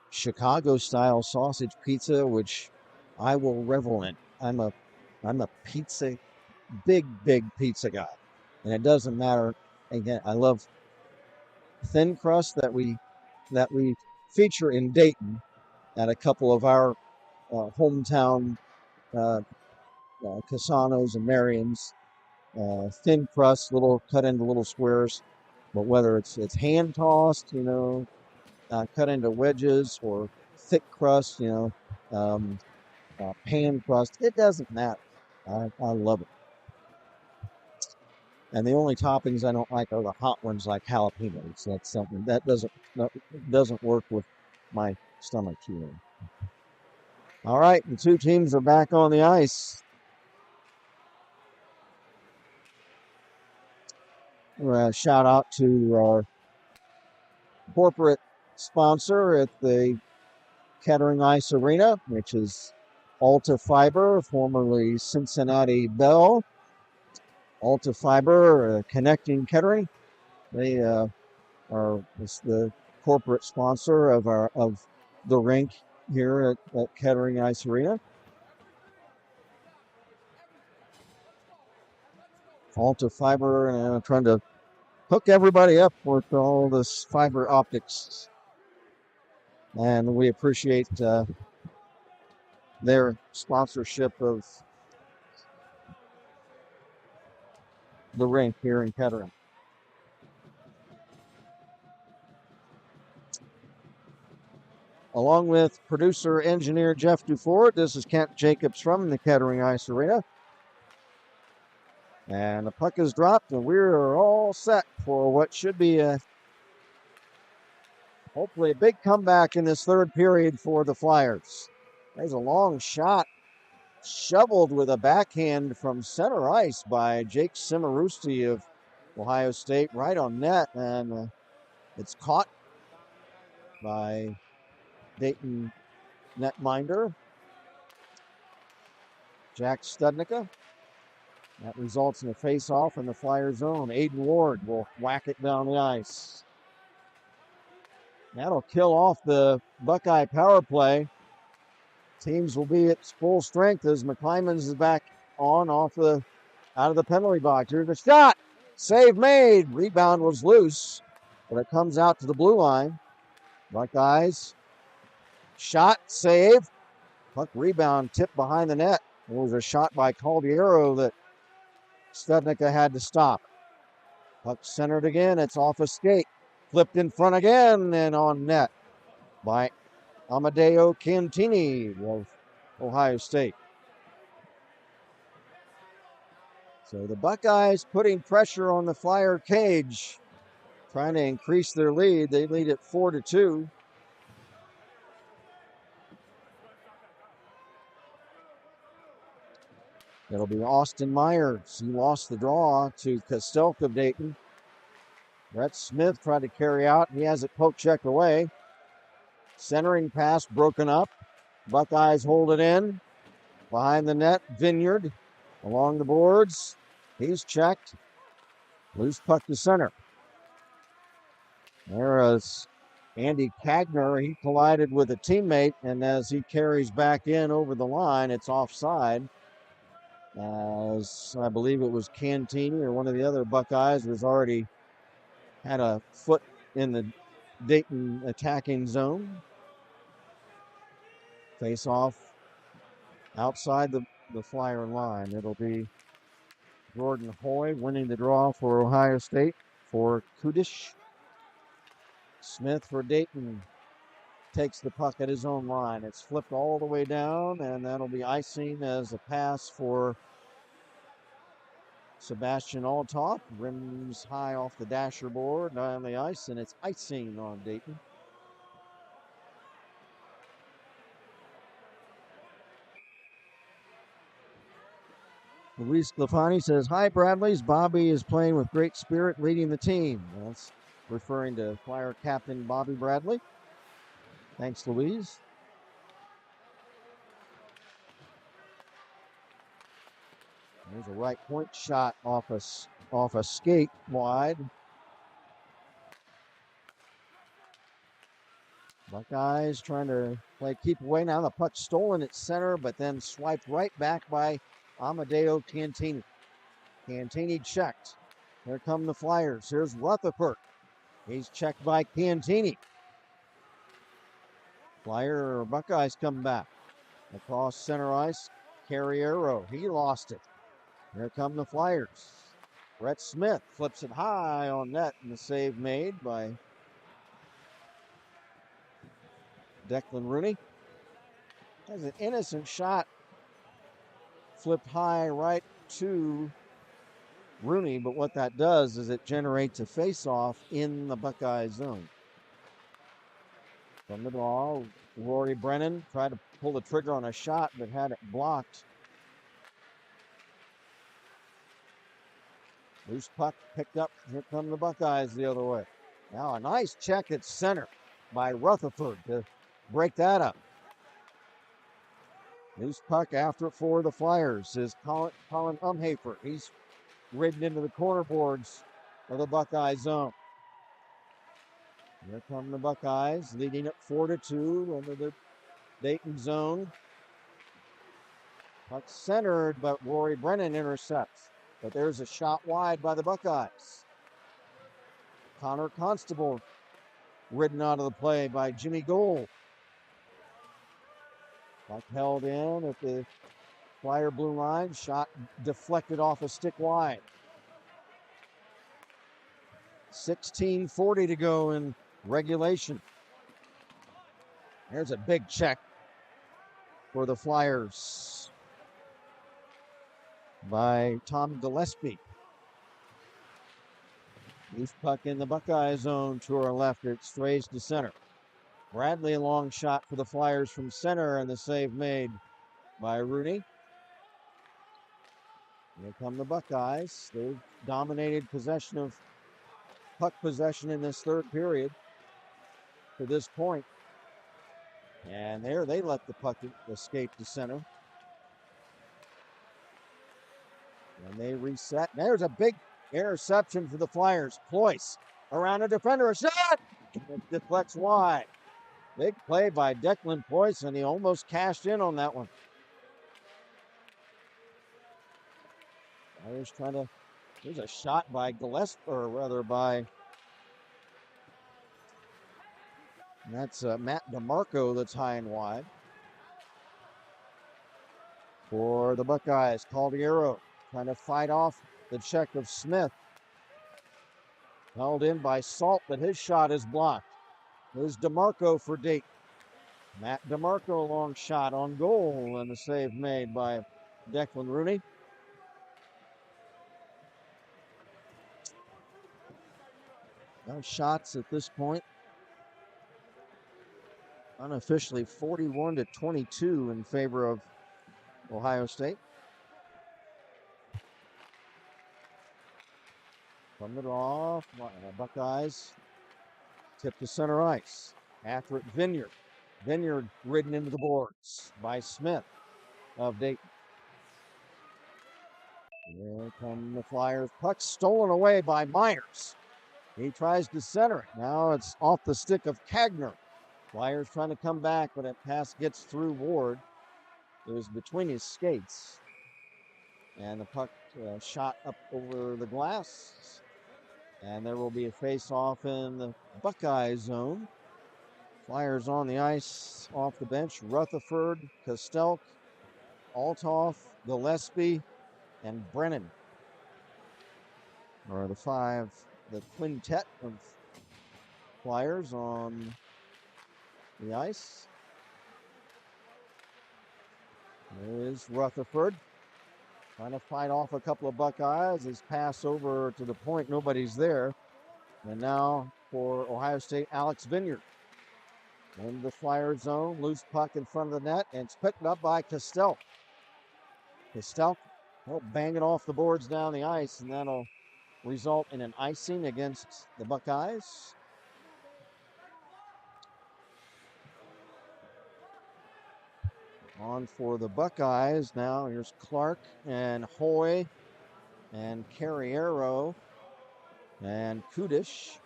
Chicago-style sausage pizza, which I will revel in. I'm a pizza, big pizza guy, and it doesn't matter. Again, I love thin crust that we feature in Dayton at a couple of our hometown Casanos and Marions. Thin crust, cut into little squares. But whether it's hand tossed, cut into wedges, or thick crust, pan crust, it doesn't matter. I love it. And the only toppings I don't like are the hot ones, like jalapenos. That's something that doesn't work with my stomach here. All right, the two teams are back on the ice. Shout out to our corporate sponsor at the Kettering Ice Arena, which is Alta Fiber, formerly Cincinnati Bell. Alta Fiber, connecting Kettering. They are the corporate sponsor of the rink here at Kettering Ice Arena. Alta Fiber trying to hook everybody up with all this fiber optics, and we appreciate their sponsorship of the rink here in Kettering. Along with producer engineer Jeff Dufort, this is Kent Jacobs from the Kettering Ice Arena. And the puck is dropped, and we're all set for what should be hopefully a big comeback in this third period for the Flyers. There's a long shot, shoveled with a backhand from center ice by Jake Cimarusti of Ohio State, right on net, and it's caught by Dayton netminder Jack Studnicka. That results in a face-off in the Flyer zone. Aiden Ward will whack it down the ice. That'll kill off the Buckeye power play. Teams will be at full strength as McClymans is back on out of the penalty box. Here's the shot. Save made. Rebound was loose, but it comes out to the blue line. Buckeyes. Shot, save. Puck rebound, tipped behind the net. There was a shot by Caldiero that Studnicka had to stop. Puck centered again. It's off a skate. Flipped in front again and on net by Amadeo Cantini of Ohio State. So the Buckeyes putting pressure on the Flyer cage, trying to increase their lead. They lead at 4-2. It'll be Austin Myers. He lost the draw to Kostelk of Dayton. Brett Smith tried to carry out. He has it poke checked away. Centering pass broken up. Buckeyes hold it in. Behind the net, Vineyard along the boards. He's checked. Loose puck to center. There is Andy Kagner. He collided with a teammate, and as he carries back in over the line, it's offside. As I believe it was Cantini or one of the other Buckeyes was already had a foot in the Dayton attacking zone. Face off outside the Flyer line. It'll be Jordan Hoy winning the draw for Ohio State for Kudish. Smith for Dayton takes the puck at his own line. It's flipped all the way down, and that'll be icing as a pass for Sebastian Althoff. Rims high off the dasher board on the ice, and it's icing on Dayton. Luis Sclafani says, "Hi, Bradley's. Bobby is playing with great spirit, leading the team." That's referring to Flyer captain Bobby Bradley. Thanks, Louise. There's a right point shot off a skate wide. Buckeyes trying to play keep away. Now the puck stolen at center, but then swiped right back by Amadeo Cantini. Cantini checked. Here come the Flyers. Here's Rutherford. He's checked by Chiantini. Buckeyes come back. Across center ice, Carriero. He lost it. Here come the Flyers. Brett Smith flips it high on net, and the save made by Declan Rooney. Has an innocent shot flipped high right to Rooney, but what that does is it generates a face-off in the Buckeye zone. From the draw, Rory Brennan tried to pull the trigger on a shot, but had it blocked. Loose puck picked up. Here come the Buckeyes the other way. Now a nice check at center by Rutherford to break that up. Loose puck after it for the Flyers is Colin Umhafer. He's ridden into the corner boards of the Buckeye zone. Here come the Buckeyes, leading it 4-2 under the Dayton zone. Puck centered, but Rory Brennan intercepts. But there's a shot wide by the Buckeyes. Connor Constable ridden out of the play by Jimmy Gold. Puck held in at the Flyer blue line. Shot deflected off a stick wide. 16:40 to go in regulation. There's a big check for the Flyers by Tom Gillespie. Loose puck in the Buckeye zone to our left. It strays to center. Bradley, a long shot for the Flyers from center, and the save made by Rooney. Here come the Buckeyes. They've dominated puck possession in this third period to this point. And there they let the puck escape to center. And they reset. There's a big interception for the Flyers. Ployce around a defender. A shot! It deflects wide. Big play by Declan Ployce, and he almost cashed in on that one. Flyers trying to. There's a shot by Gillespie, or rather by. That's Matt DeMarco that's high and wide. For the Buckeyes, Caldiero trying to fight off the check of Smith. Held in by Salt, but his shot is blocked. There's DeMarco for Dayton. Matt DeMarco, long shot on goal, and the save made by Declan Rooney. No shots at this point. Unofficially 41-22 in favor of Ohio State. From the draw, Buckeyes tip to center ice. After it, Vineyard. Vineyard ridden into the boards by Smith of Dayton. Here come the Flyers. Puck stolen away by Myers. He tries to center it. Now it's off the stick of Kagner. Flyers trying to come back, but that pass gets through Ward. It was between his skates. And the puck shot up over the glass. And there will be a face-off in the Buckeye zone. Flyers on the ice, off the bench. Rutherford, Kostelk, Althoff, Gillespie, and Brennan are the quintet of Flyers on the ice. There is Rutherford trying to fight off a couple of Buckeyes. His pass over to the point, nobody's there. And now for Ohio State, Alex Vineyard. In the Flyer zone, loose puck in front of the net, and it's picked up by Kostelk. Kostelk will bang it off the boards down the ice, and that'll result in an icing against the Buckeyes. On for the Buckeyes now. Here's Clark and Hoy and Carriero and Kudish.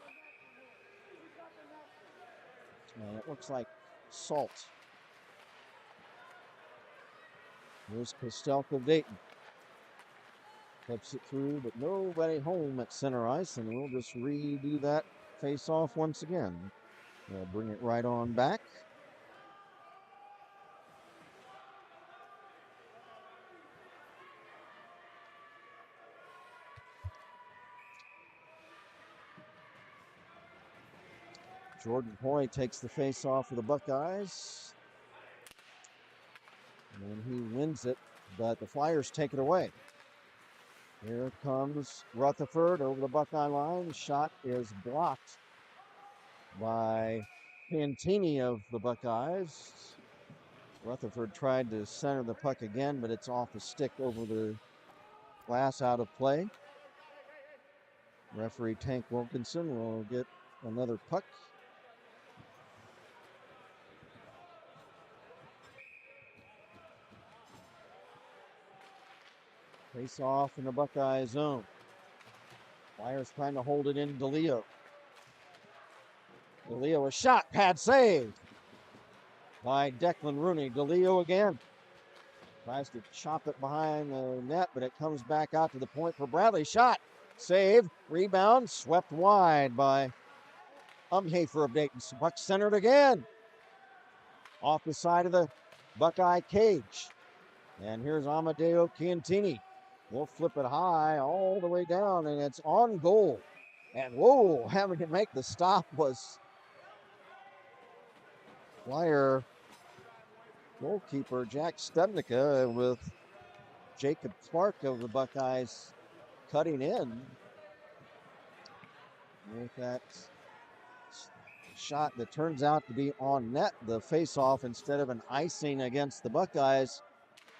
And it looks like Salt. Here's Kostelk of Dayton. Flips it through, but nobody home at center ice, and we'll just redo that face off once again. They'll bring it right on back. Jordan Hoy takes the face off for the Buckeyes. And he wins it, but the Flyers take it away. Here comes Rutherford over the Buckeye line. Shot is blocked by Pantini of the Buckeyes. Rutherford tried to center the puck again, but it's off the stick over the glass, out of play. Referee Tank Wilkinson will get another puck. Face off in the Buckeye zone. Flyers trying to hold it in. DeLeo. DeLeo, a shot, pad save by Declan Rooney. DeLeo again. Tries to chop it behind the net, but it comes back out to the point for Bradley. Shot, save, rebound, swept wide by Umhafer of Dayton. Puck centered again. Off the side of the Buckeye cage. And here's Amadeo Chiantini. We'll flip it high all the way down, and it's on goal. And whoa, having to make the stop was Flyer goalkeeper Jack Stebnica, with Jacob Clark of the Buckeyes cutting in with that shot that turns out to be on net. The face-off, instead of an icing against the Buckeyes,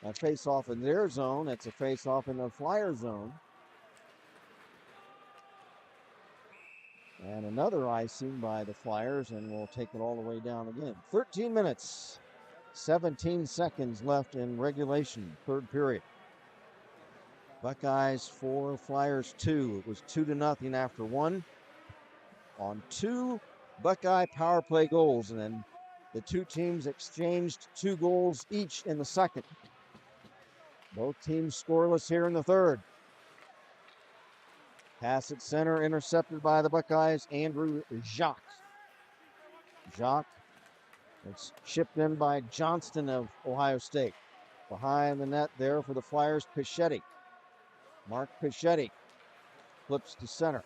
a face-off in their zone. It's a face-off in the Flyer zone. And another icing by the Flyers, and we'll take it all the way down again. 13 minutes, 17 seconds left in regulation, third period. Buckeyes 4, Flyers 2. It was 2-0 after one on 2 Buckeye power play goals, and then the two teams exchanged 2 goals each in the second. Both teams scoreless here in the third. Pass at center, intercepted by the Buckeyes, Andrew Jacques. Jacques, it's chipped in by Johnston of Ohio State. Behind the net there for the Flyers, Pichetti. Mark Pichetti flips to center.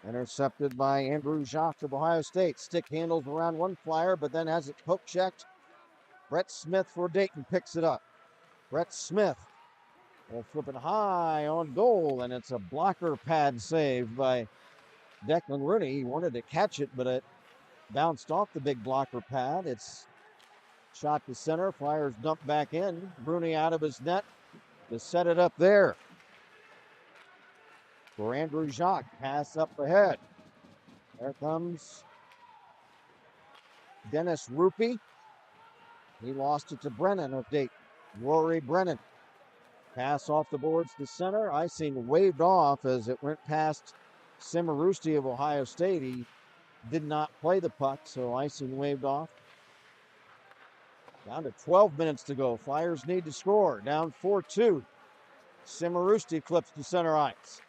Intercepted by Andrew Jacques of Ohio State. Stick handles around one Flyer, but then has it poke checked. Brett Smith for Dayton picks it up. Brett Smith will flip it high on goal, and it's a blocker pad save by Declan Rooney. He wanted to catch it, but it bounced off the big blocker pad. It's shot to center. Flyers dump back in. Rooney out of his net to set it up there for Andrew Jacques. Pass up ahead. There comes Dennis Rupi. He lost it to Brennan of Dayton. Rory Brennan. Pass off the boards to center. Icing waved off as it went past Simarusti of Ohio State. He did not play the puck, so icing waved off. Down to 12 minutes to go. Flyers need to score. Down 4-2. Simarusti flips to center ice.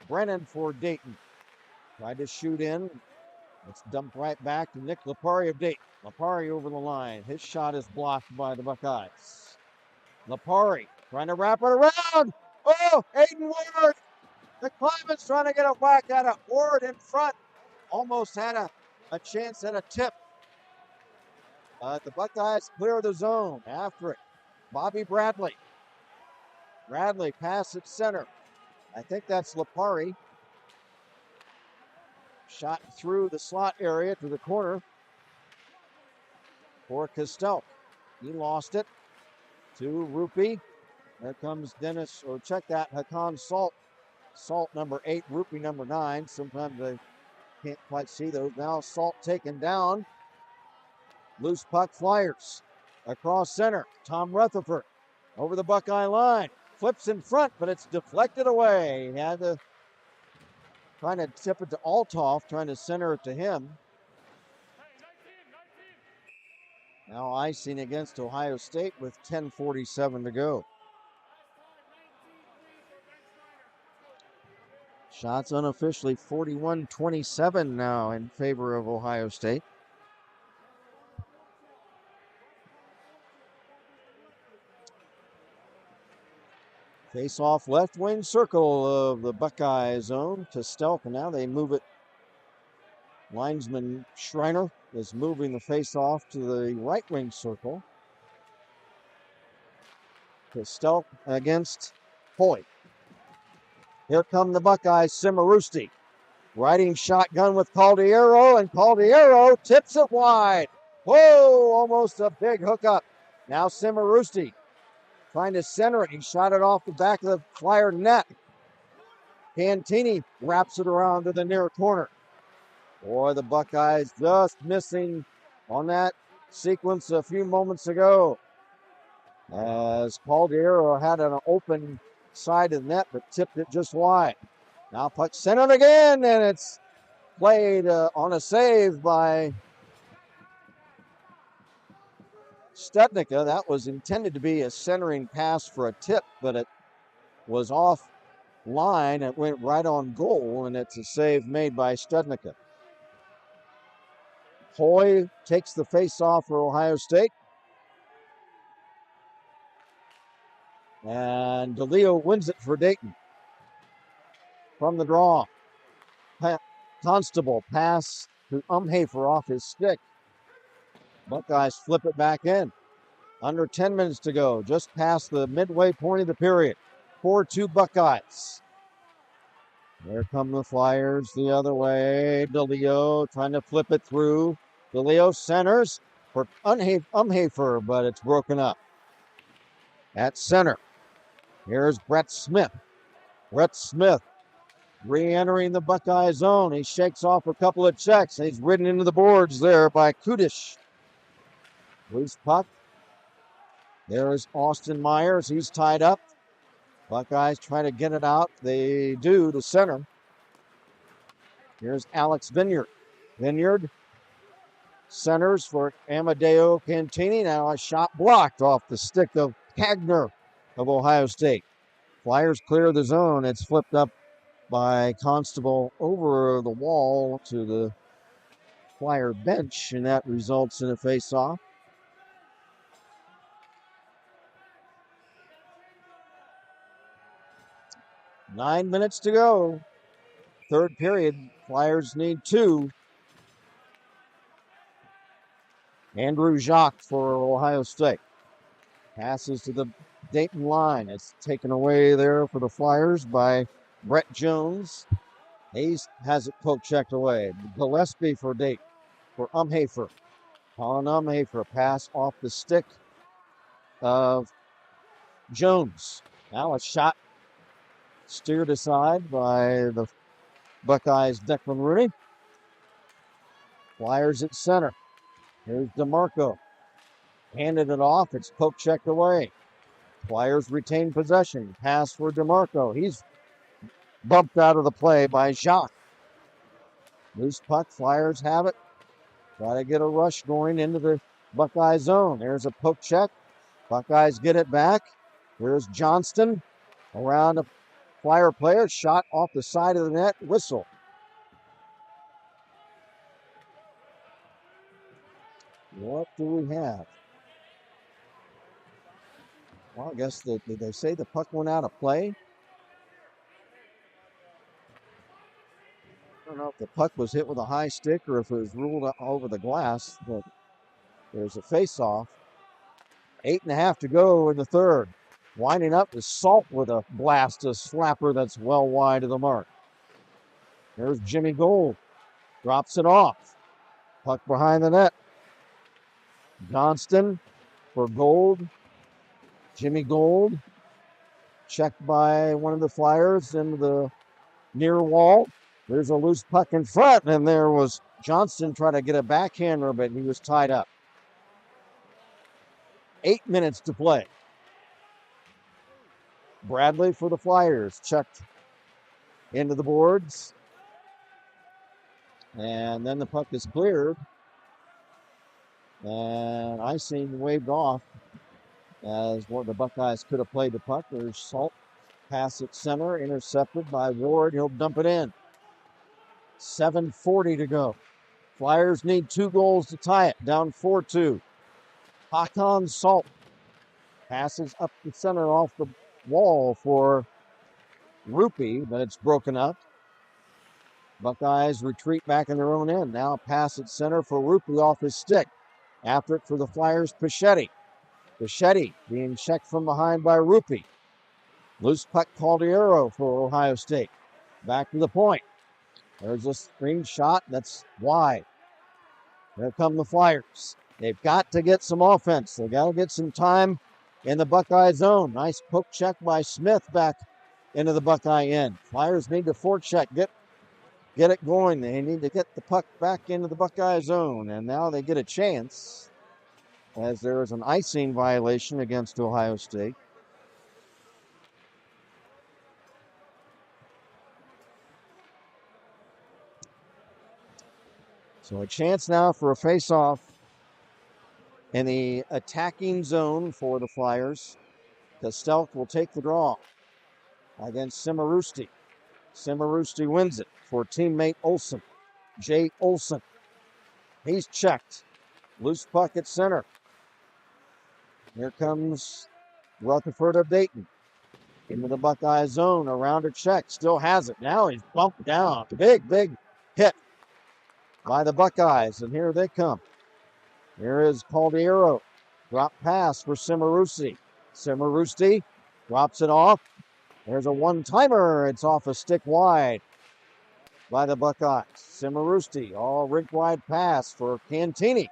Brennan for Dayton. Tried to shoot in. It's dumped right back to Nick Lapari of Dayton. Lapari over the line. His shot is blocked by the Buckeyes. Lapari trying to wrap it around. Oh, Aiden Ward. The Climate's trying to get a whack at it. Ward in front. Almost had a chance at a tip. The Buckeyes clear the zone after it. Bobby Bradley. Bradley pass at center. I think that's Lapari. Shot through the slot area to the corner for Castell. He lost it to Rupi. There comes Dennis, or check that, Hakan Salt. Salt number 8, Rupi number 9. Sometimes I can't quite see those. Now Salt taken down. Loose puck, Flyers. Across center, Tom Rutherford. Over the Buckeye line. Flips in front, but it's deflected away. He had to trying to tip it to Althoff, trying to center it to him. Now icing against Ohio State with 10:47 to go. Shots unofficially 41-27 now in favor of Ohio State. Face off left wing circle of the Buckeye zone to Stelk, and now they move it. Linesman Schreiner is moving the face off to the right wing circle. To Stelk against Hoy. Here come the Buckeyes, Cimarusti. Riding shotgun with Caldiero, and Caldiero tips it wide. Whoa, almost a big hookup. Now Cimarusti trying to center it. He shot it off the back of the Flyer net. Cantini wraps it around to the near corner. Boy, the Buckeyes just missing on that sequence a few moments ago. As Caldiero had an open side of the net, but tipped it just wide. Now puck centered again, and it's played on a save by Studnicka. That was intended to be a centering pass for a tip, but it was off line. It went right on goal, and it's a save made by Studnicka. Hoy takes the face-off for Ohio State. And DeLeo wins it for Dayton. From the draw. Constable pass to Umhafer off his stick. Buckeyes flip it back in. Under 10 minutes to go, just past the midway point of the period. 4-2 Buckeyes. There come the Flyers the other way. DeLeo trying to flip it through. DeLeo centers for Umhafer, but it's broken up. At center, here's Brett Smith. Brett Smith re-entering the Buckeye zone. He shakes off a couple of checks. He's ridden into the boards there by Kudish. Loose puck. There's Austin Myers. He's tied up. Buckeyes try to get it out. They do to center. Here's Alex Vineyard. Vineyard centers for Amadeo Cantini. Now a shot blocked off the stick of Kagner of Ohio State. Flyers clear the zone. It's flipped up by Constable over the wall to the Flyer bench, and that results in a face-off. Nine minutes to go. Third period. Flyers need 2. Andrew Jacques for Ohio State. Passes to the Dayton line. It's taken away there for the Flyers by Brett Jones. Hayes has it poke checked away. Gillespie for Dayton. For Umhafer. Colin Umhafer. Pass off the stick of Jones. Now a shot steered aside by the Buckeyes' Declan Rooney. Flyers at center. Here's DeMarco. Handed it off. It's poke checked away. Flyers retain possession. Pass for DeMarco. He's bumped out of the play by Jacques. Loose puck. Flyers have it. Try to get a rush going into the Buckeye zone. There's a poke check. Buckeyes get it back. Here's Johnston around a Flyer player. Shot off the side of the net. Whistle. What do we have? Well, I guess did they say the puck went out of play? I don't know if the puck was hit with a high stick or if it was ruled over the glass, but there's a face-off. 8.5 to go in the third. Winding up is Salt with a blast, a slapper that's well wide of the mark. There's Jimmy Gold. Drops it off. Puck behind the net. Johnston for Gold. Jimmy Gold. Checked by one of the Flyers into the near wall. There's a loose puck in front, and there was Johnston trying to get a backhander, but he was tied up. 8 minutes to play. Bradley for the Flyers. Checked into the boards. And then the puck is cleared. And icing waved off as one of the Buckeyes could have played the puck. There's Salt Pass at center, intercepted by Ward. He'll dump it in. 7:40 to go. Flyers need 2 goals to tie it, down 4-2. Hakan Salt passes up the center off the wall for Rupee, but it's broken up. Buckeyes retreat back in their own end. Now pass at center for Rupee off his stick. After it for the Flyers, Pichetti. Pichetti being checked from behind by Rupee. Loose puck Caldiero for Ohio State. Back to the point. There's a screen shot that's wide. There come the Flyers. They've got to get some offense. They've got to get some time in the Buckeye zone. Nice poke check by Smith back into the Buckeye end. Flyers need to forecheck, get it going. They need to get the puck back into the Buckeye zone. And now they get a chance as there is an icing violation against Ohio State. So a chance now for a face-off in the attacking zone for the Flyers. Kostelk will take the draw against Simarusti. Simarusti wins it for teammate Olsen. Jay Olsen. He's checked. Loose puck at center. Here comes Rutherford of Dayton. Into the Buckeye zone. Around a check. Still has it. Now he's bumped down. Big hit by the Buckeyes. And here they come. Here is Caldiero. Drop pass for Simarusti. Simarusti drops it off. There's a one-timer. It's off a stick wide by the Buckeyes. Simarusti, all rink-wide pass for Cantini.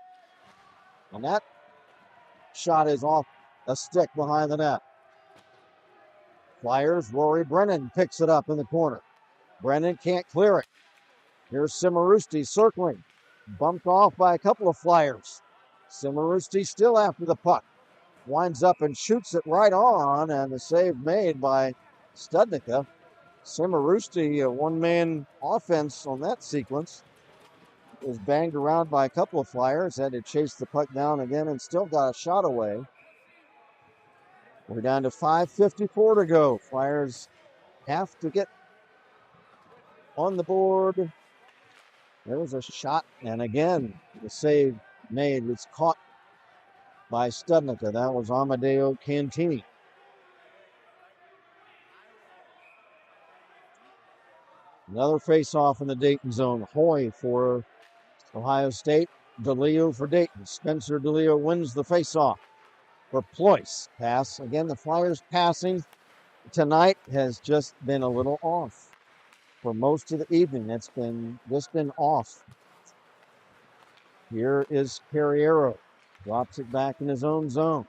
And that shot is off a stick behind the net. Flyers, Rory Brennan picks it up in the corner. Brennan can't clear it. Here's Simarusti circling. Bumped off by a couple of Flyers. Simarusti still after the puck. Winds up and shoots it right on, and the save made by Studnicka. Simarusti, a one-man offense on that sequence, was banged around by a couple of Flyers, had to chase the puck down again and still got a shot away. We're down to 5:54 to go. Flyers have to get on the board. There was a shot, and again, the save made was caught by Studnicka. That was Amadeo Cantini. Another face-off in the Dayton zone. Hoy for Ohio State. DeLeo for Dayton. Spencer DeLeo wins the face-off for Ployce. Pass. Again, the Flyers passing tonight has just been a little off. For most of the evening, it's just been off. Here is Carriero. Drops it back in his own zone.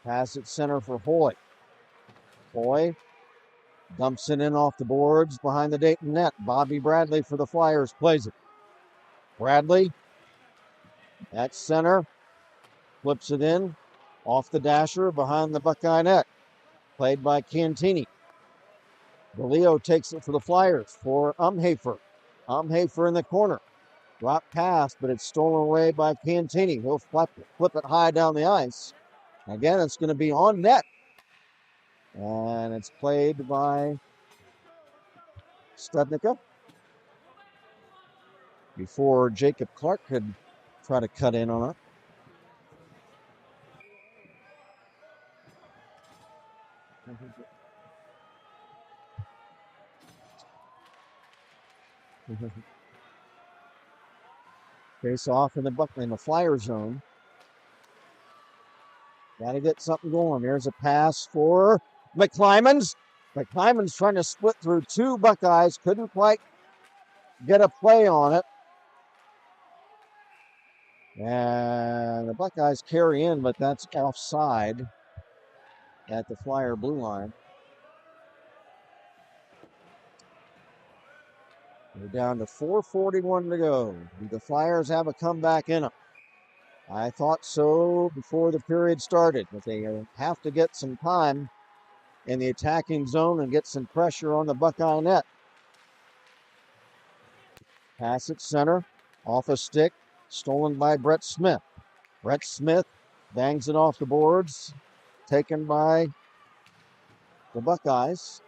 Pass at center for Hoy. Hoy dumps it in off the boards behind the Dayton net. Bobby Bradley for the Flyers plays it. Bradley at center. Flips it in off the dasher behind the Buckeye net. Played by Cantini. DeLeo takes it for the Flyers for Umhafer. Umhafer in the corner. Drop pass, but it's stolen away by Cantini. He'll flip it high down the ice. Again, it's going to be on net. And it's played by Studnicka before Jacob Clark could try to cut in on it. Face off in the Flyer zone. Got to get something going. There's a pass for McClymans. McClymans trying to split through 2 Buckeyes. Couldn't quite get a play on it. And the Buckeyes carry in, but that's offside at the Flyer blue line. We're down to 4:41 to go. Do the Flyers have a comeback in them? I thought so before the period started, but they have to get some time in the attacking zone and get some pressure on the Buckeye net. Pass at center, off a stick, stolen by Brett Smith. Brett Smith bangs it off the boards, taken by the Buckeyes.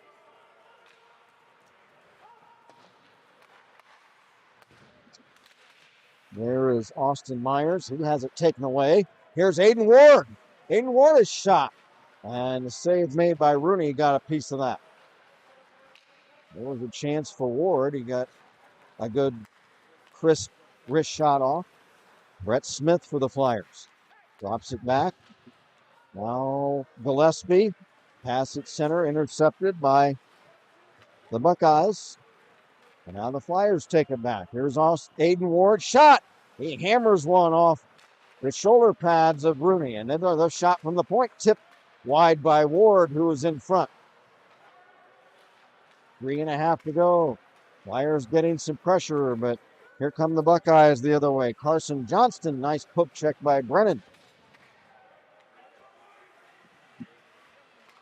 There is Austin Myers. He has it taken away. Here's Aiden Ward. Aiden Ward is shot. And the save made by Rooney got a piece of that. There was a chance for Ward. He got a good crisp wrist shot off. Brett Smith for the Flyers. Drops it back. Now Gillespie. Pass at center, intercepted by the Buckeyes. And now the Flyers take it back. Here's Aiden Ward. Shot! He hammers one off the shoulder pads of Rooney. And then the shot from the point tipped wide by Ward, who was in front. 3.5 to go. Flyers getting some pressure, but here come the Buckeyes the other way. Carson Johnston, nice poke check by Brennan.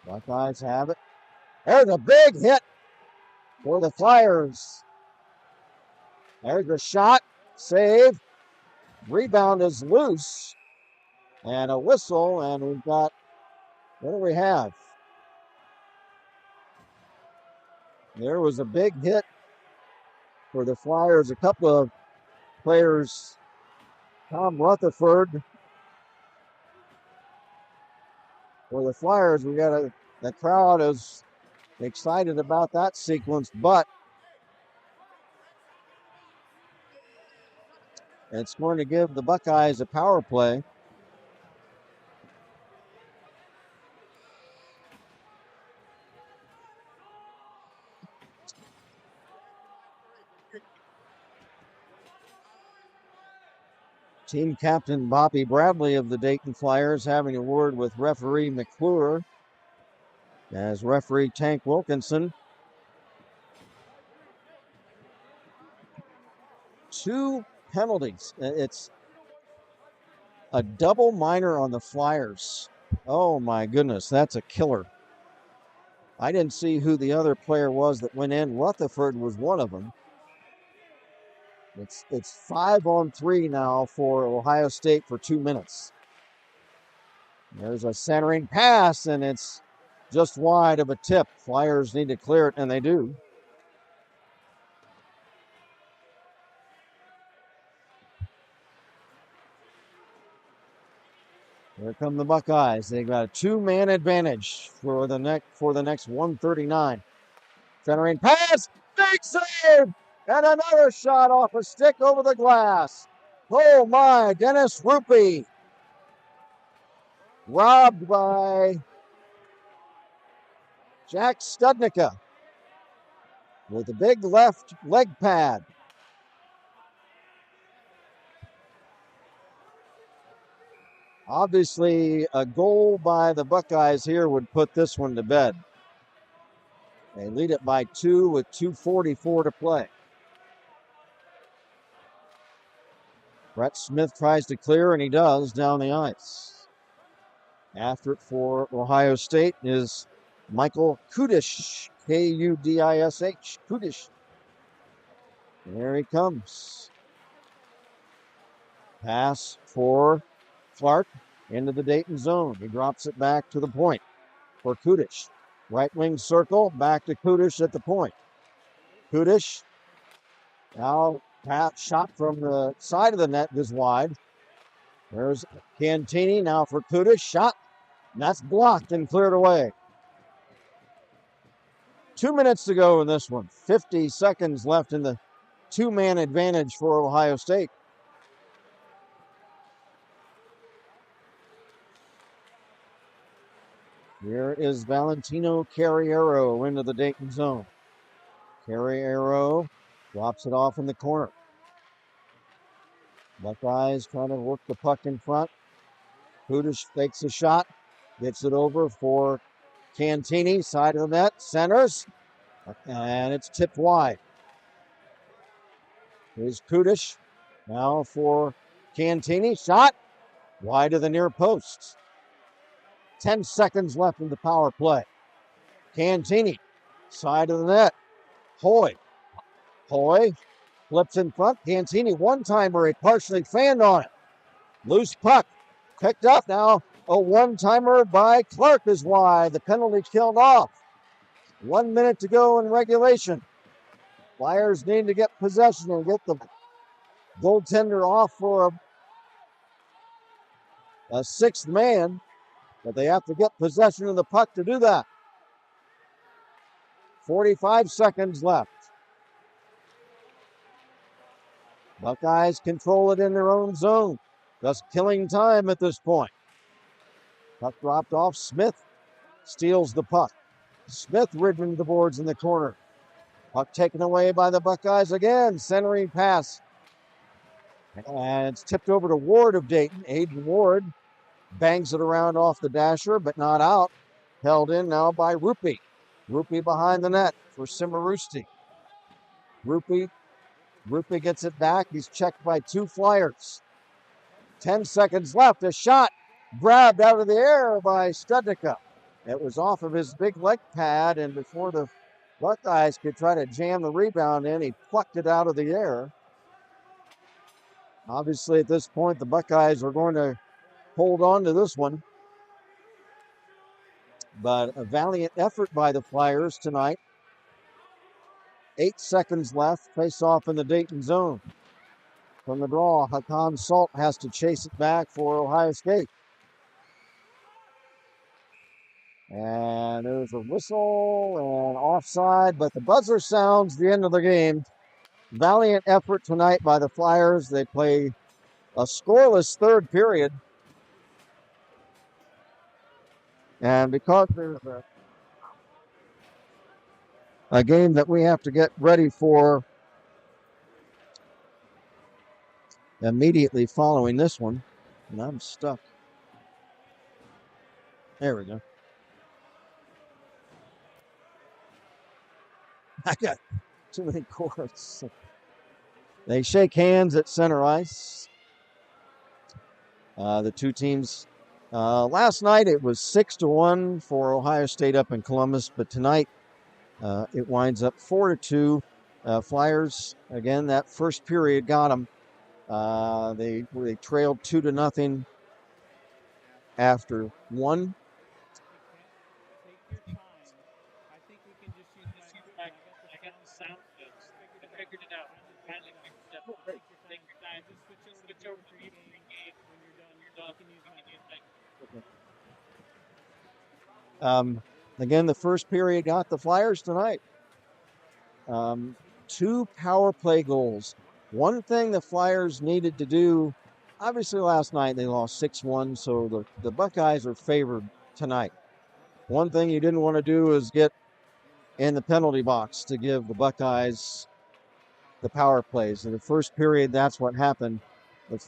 Buckeyes have it. There's a big hit for the Flyers. There's a shot, save. Rebound is loose. And a whistle, and we've got, what do we have? There was a big hit for the Flyers. A couple of players, Tom Rutherford. For the Flyers, we got the crowd is excited about that sequence, but it's going to give the Buckeyes a power play. Team captain Bobby Bradley of the Dayton Flyers having a word with referee McClure as referee Tank Wilkinson. 2 penalties. It's a double minor on the Flyers. Oh my goodness, that's a killer. I didn't see who the other player was that went in. Rutherford was one of them. It's 5-on-3 now for Ohio State for 2 minutes. There's a centering pass, and it's just wide of a tip. Flyers need to clear it, and they do. Here come the Buckeyes. They got a 2-man advantage for the next 139. Centering pass, big save, and another shot off a stick over the glass. Oh my, Dennis Ruppy. Robbed by Jack Studnicka with a big left leg pad. Obviously, a goal by the Buckeyes here would put this one to bed. They lead it by 2 with 2:44 to play. Brett Smith tries to clear, and he does down the ice. After it for Ohio State is Michael Kudish, Kudish. Kudish. There he comes. Pass for Clark into the Dayton zone. He drops it back to the point for Kudish. Right wing circle, back to Kudish at the point. Kudish now shot from the side of the net is wide. There's Cantini now for Kudish. Shot, and that's blocked and cleared away. 2 minutes to go in this one. 50 seconds left in the 2-man advantage for Ohio State. Here is Valentino Carriero into the Dayton zone. Carriero drops it off in the corner. Buckeyes trying to work the puck in front. Kudish fakes a shot, gets it over for Cantini, side of the net, centers, and it's tipped wide. Here's Kudish, now for Cantini, shot, wide of the near post. 10 seconds left in the power play. Cantini, side of the net. Hoy flips in front. Cantini, one-timer, he partially fanned on it. Loose puck, picked up now. A one-timer by Clark is wide. The penalty killed off. 1 minute to go in regulation. Flyers need to get possession and get the goaltender off for a sixth man, but they have to get possession of the puck to do that. 45 seconds left. Buckeyes control it in their own zone, thus killing time at this point. Puck dropped off. Smith steals the puck. Smith ridden to the boards in the corner. Puck taken away by the Buckeyes again. Centering pass. And it's tipped over to Ward of Dayton. Aiden Ward bangs it around off the dasher, but not out. Held in now by Rupi. Rupi behind the net for Cimarusti. Rupi gets it back. He's checked by two Flyers. 10 seconds left. A shot grabbed out of the air by Studnicka. It was off of his big leg pad, and before the Buckeyes could try to jam the rebound in, he plucked it out of the air. Obviously, at this point, the Buckeyes are going to hold on to this one. But a valiant effort by the Flyers tonight. 8 seconds left. Face off in the Dayton zone. From the draw, Hakan Salt has to chase it back for Ohio State. And there's a whistle and offside, but the buzzer sounds the end of the game. Valiant effort tonight by the Flyers. They play a scoreless third period. And because there's a game that we have to get ready for immediately following this one, and I'm stuck. There we go. I got too many cords. They shake hands at center ice. The two teams, last night it was 6-1 for Ohio State up in Columbus, but tonight it winds up 4-2. Flyers, again, that first period got them. They trailed 2-0 after one. Again, the first period got the Flyers tonight. 2 power play goals. One thing the Flyers needed to do, obviously last night they lost 6-1, so the Buckeyes are favored tonight. One thing you didn't want to do is get in the penalty box to give the Buckeyes the power plays. In the first period, that's what happened.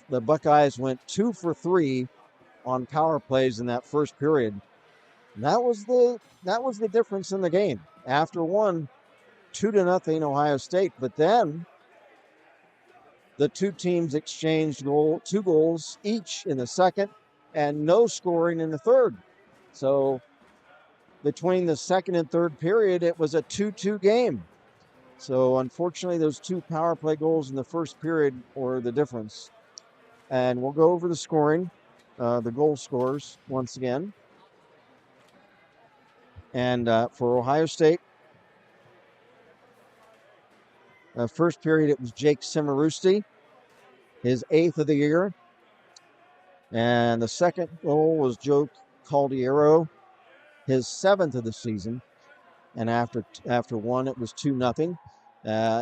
The Buckeyes went 2 for 3 on power plays in that first period. And that was the difference in the game. After one, 2-0 Ohio State, but then the two teams exchanged 2 goals each in the second and no scoring in the third. So between the second and third period, it was a 2-2 game. So unfortunately, those 2 power play goals in the first period were the difference. And we'll go over the scoring, the goal scorers once again. And for Ohio State, first period, it was Jake Cimarusti, his 8th of the year. And the second goal was Joe Caldiero, his 7th of the season. And after one, it was 2-0.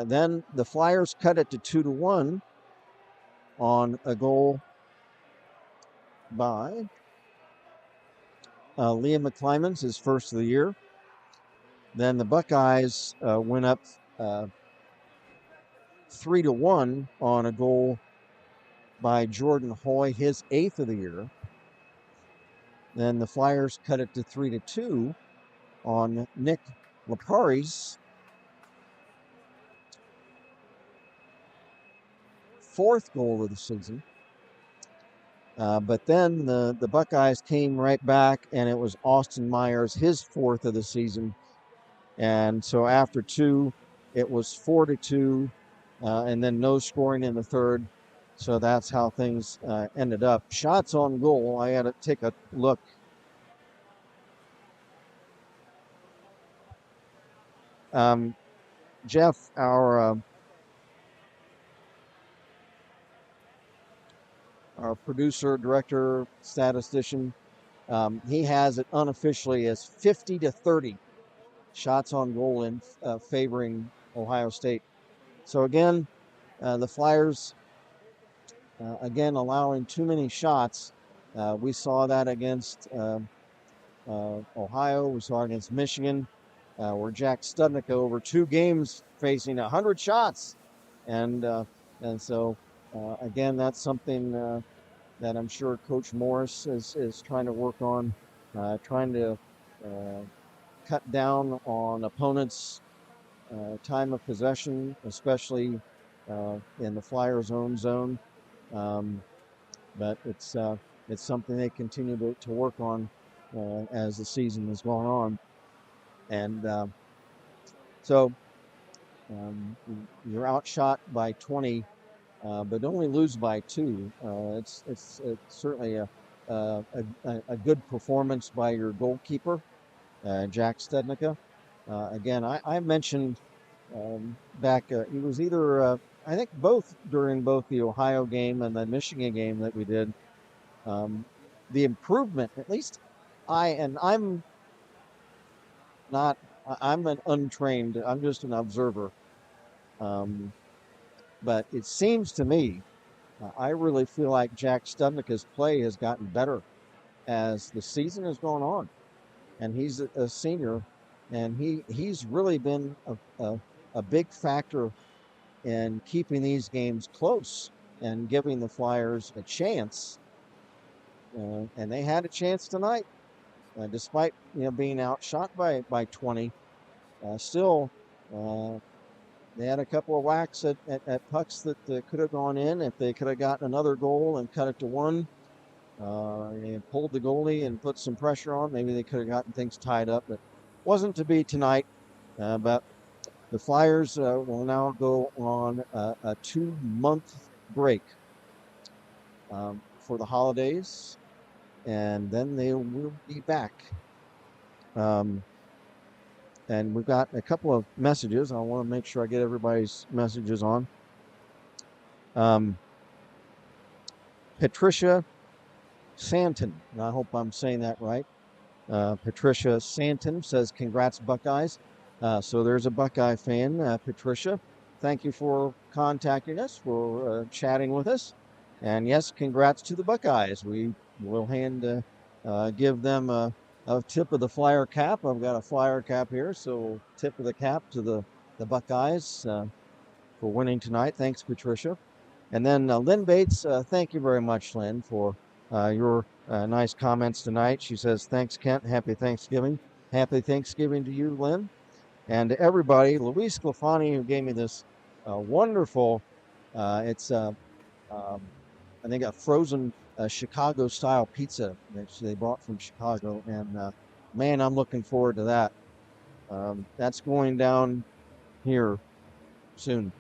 Then the Flyers cut it to 2-1 on a goal by Liam McClymans, his first of the year. Then the Buckeyes went up 3-1 on a goal by Jordan Hoy, his 8th of the year. Then the Flyers cut it to 3-2 on Nick Lapari's 4th goal of the season. But then the Buckeyes came right back, and it was Austin Myers, his 4th of the season. And so after 2, it was 4-2, and then no scoring in the third. So that's how things ended up. Shots on goal, I had to take a look. Jeff, our producer, director, statistician, he has it unofficially as 50-30 shots on goal in favoring Ohio State. So again, the Flyers, again, allowing too many shots. We saw that against Ohio. We saw it against Michigan, where Jack Studnicka over 2 games facing 100 shots. And so, again, that's something that I'm sure Coach Morris is trying to work on, trying to cut down on opponents' time of possession, especially in the Flyers' own zone. But it's something they continue to work on as the season is going on. And so you're outshot by 20, but only lose by 2. It's certainly a good performance by your goalkeeper, Jack Studnicka. Again, I mentioned back, it was either I think during both the Ohio game and the Michigan game that we did, the improvement. At least I'm not. I'm an untrained. I'm just an observer. But it seems to me, I really feel like Jack Studnicka's play has gotten better as the season has gone on, and he's a senior, and he's really been a big factor in keeping these games close and giving the Flyers a chance. And they had a chance tonight, despite being outshot by 20. Still, they had a couple of whacks at pucks that could have gone in. If they could have gotten another goal and cut it to 1, and pulled the goalie and put some pressure on, maybe they could have gotten things tied up. But wasn't to be tonight. But the Flyers will now go on a 2-month break for the holidays, and then they will be back. And we've got a couple of messages. I want to make sure I get everybody's messages on. Patricia Santon, and I hope I'm saying that right. Patricia Santon says, "Congrats, Buckeyes." So there's a Buckeye fan, Patricia. Thank you for contacting us, for chatting with us. And yes, congrats to the Buckeyes. We will give them a tip of the Flyer cap. I've got a Flyer cap here, so tip of the cap to the Buckeyes for winning tonight. Thanks, Patricia. And then Lynn Bates, thank you very much, Lynn, for your nice comments tonight. She says, "Thanks, Kent. Happy Thanksgiving." Happy Thanksgiving to you, Lynn. And to everybody, Luis Sclafani, who gave me this wonderful, it's I think a frozen Chicago-style pizza that they brought from Chicago. And man, I'm looking forward to that. That's going down here soon.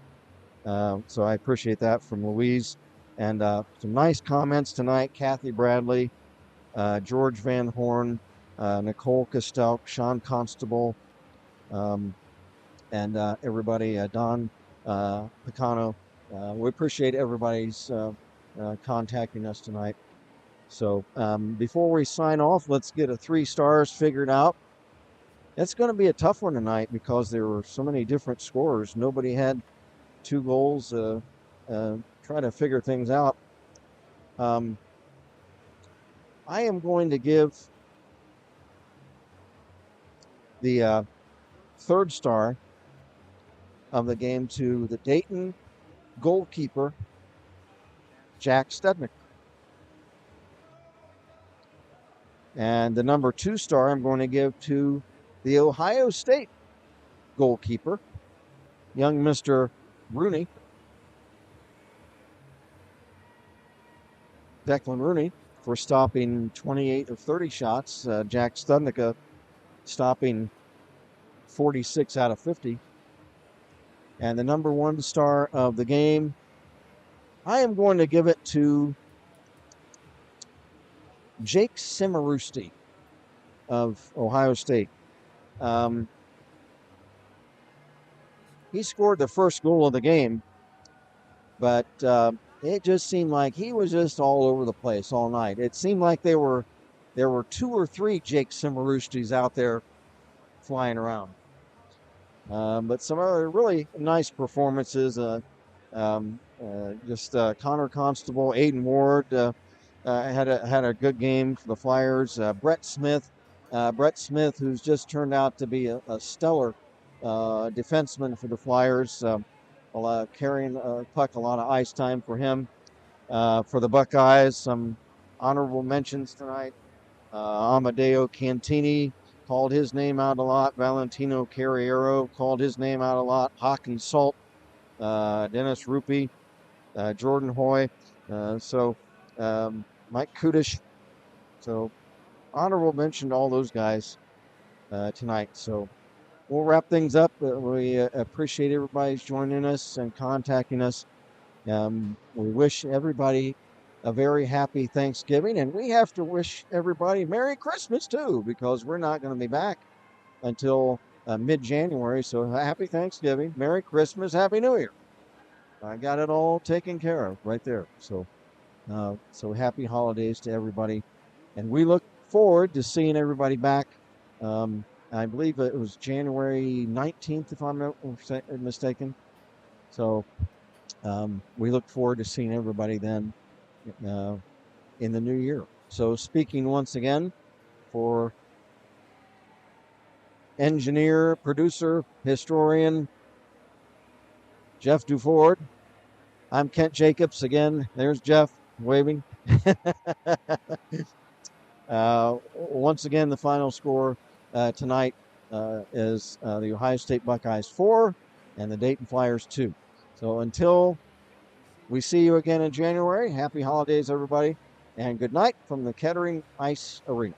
So I appreciate that from Louise. And some nice comments tonight. Kathy Bradley, George Van Horn, Nicole Costelk, Sean Constable, and everybody, Don Picano. We appreciate everybody's contacting us tonight. So before we sign off, let's get a 3 stars figured out. It's going to be a tough one tonight because there were so many different scorers. Nobody had 2 goals. Try to figure things out. I am going to give the 3rd star of the game to the Dayton goalkeeper, Jack Studnicka. And the number 2 star I'm going to give to the Ohio State goalkeeper, young Mr. Rooney, Declan Rooney, for stopping 28 of 30 shots. Jack Studnicka stopping 46 out of 50. And the number 1 star of the game, I am going to give it to Jake Simarusti of Ohio State. he scored the first goal of the game, but it just seemed like he was just all over the place all night. It seemed like there were 2 or 3 Jake Cimarushtis out there flying around. But some other really nice performances. Connor Constable, Aiden Ward had a good game for the Flyers. Brett Smith, who's just turned out to be a stellar defenseman for the Flyers, carrying the puck, a lot of ice time for him. For the Buckeyes, some honorable mentions tonight. Amadeo Cantini called his name out a lot. Valentino Carriero called his name out a lot. Hawkins Salt, Dennis Rupi, Jordan Hoy. Mike Kudish. So honorable mention to all those guys tonight. So we'll wrap things up. We appreciate everybody's joining us and contacting us. We wish everybody a very happy Thanksgiving, and we have to wish everybody Merry Christmas too, because we're not going to be back until mid-January. So happy Thanksgiving, Merry Christmas, Happy New Year. I got it all taken care of right there. So happy holidays to everybody, and we look forward to seeing everybody back. I believe it was January 19th, if I'm not mistaken. So we look forward to seeing everybody then in the new year. So speaking once again for engineer, producer, historian Jeff Duford, I'm Kent Jacobs again. There's Jeff waving. Once again, the final score tonight is the Ohio State Buckeyes 4 and the Dayton Flyers 2. So until we see you again in January, happy holidays, everybody, and good night from the Kettering Ice Arena.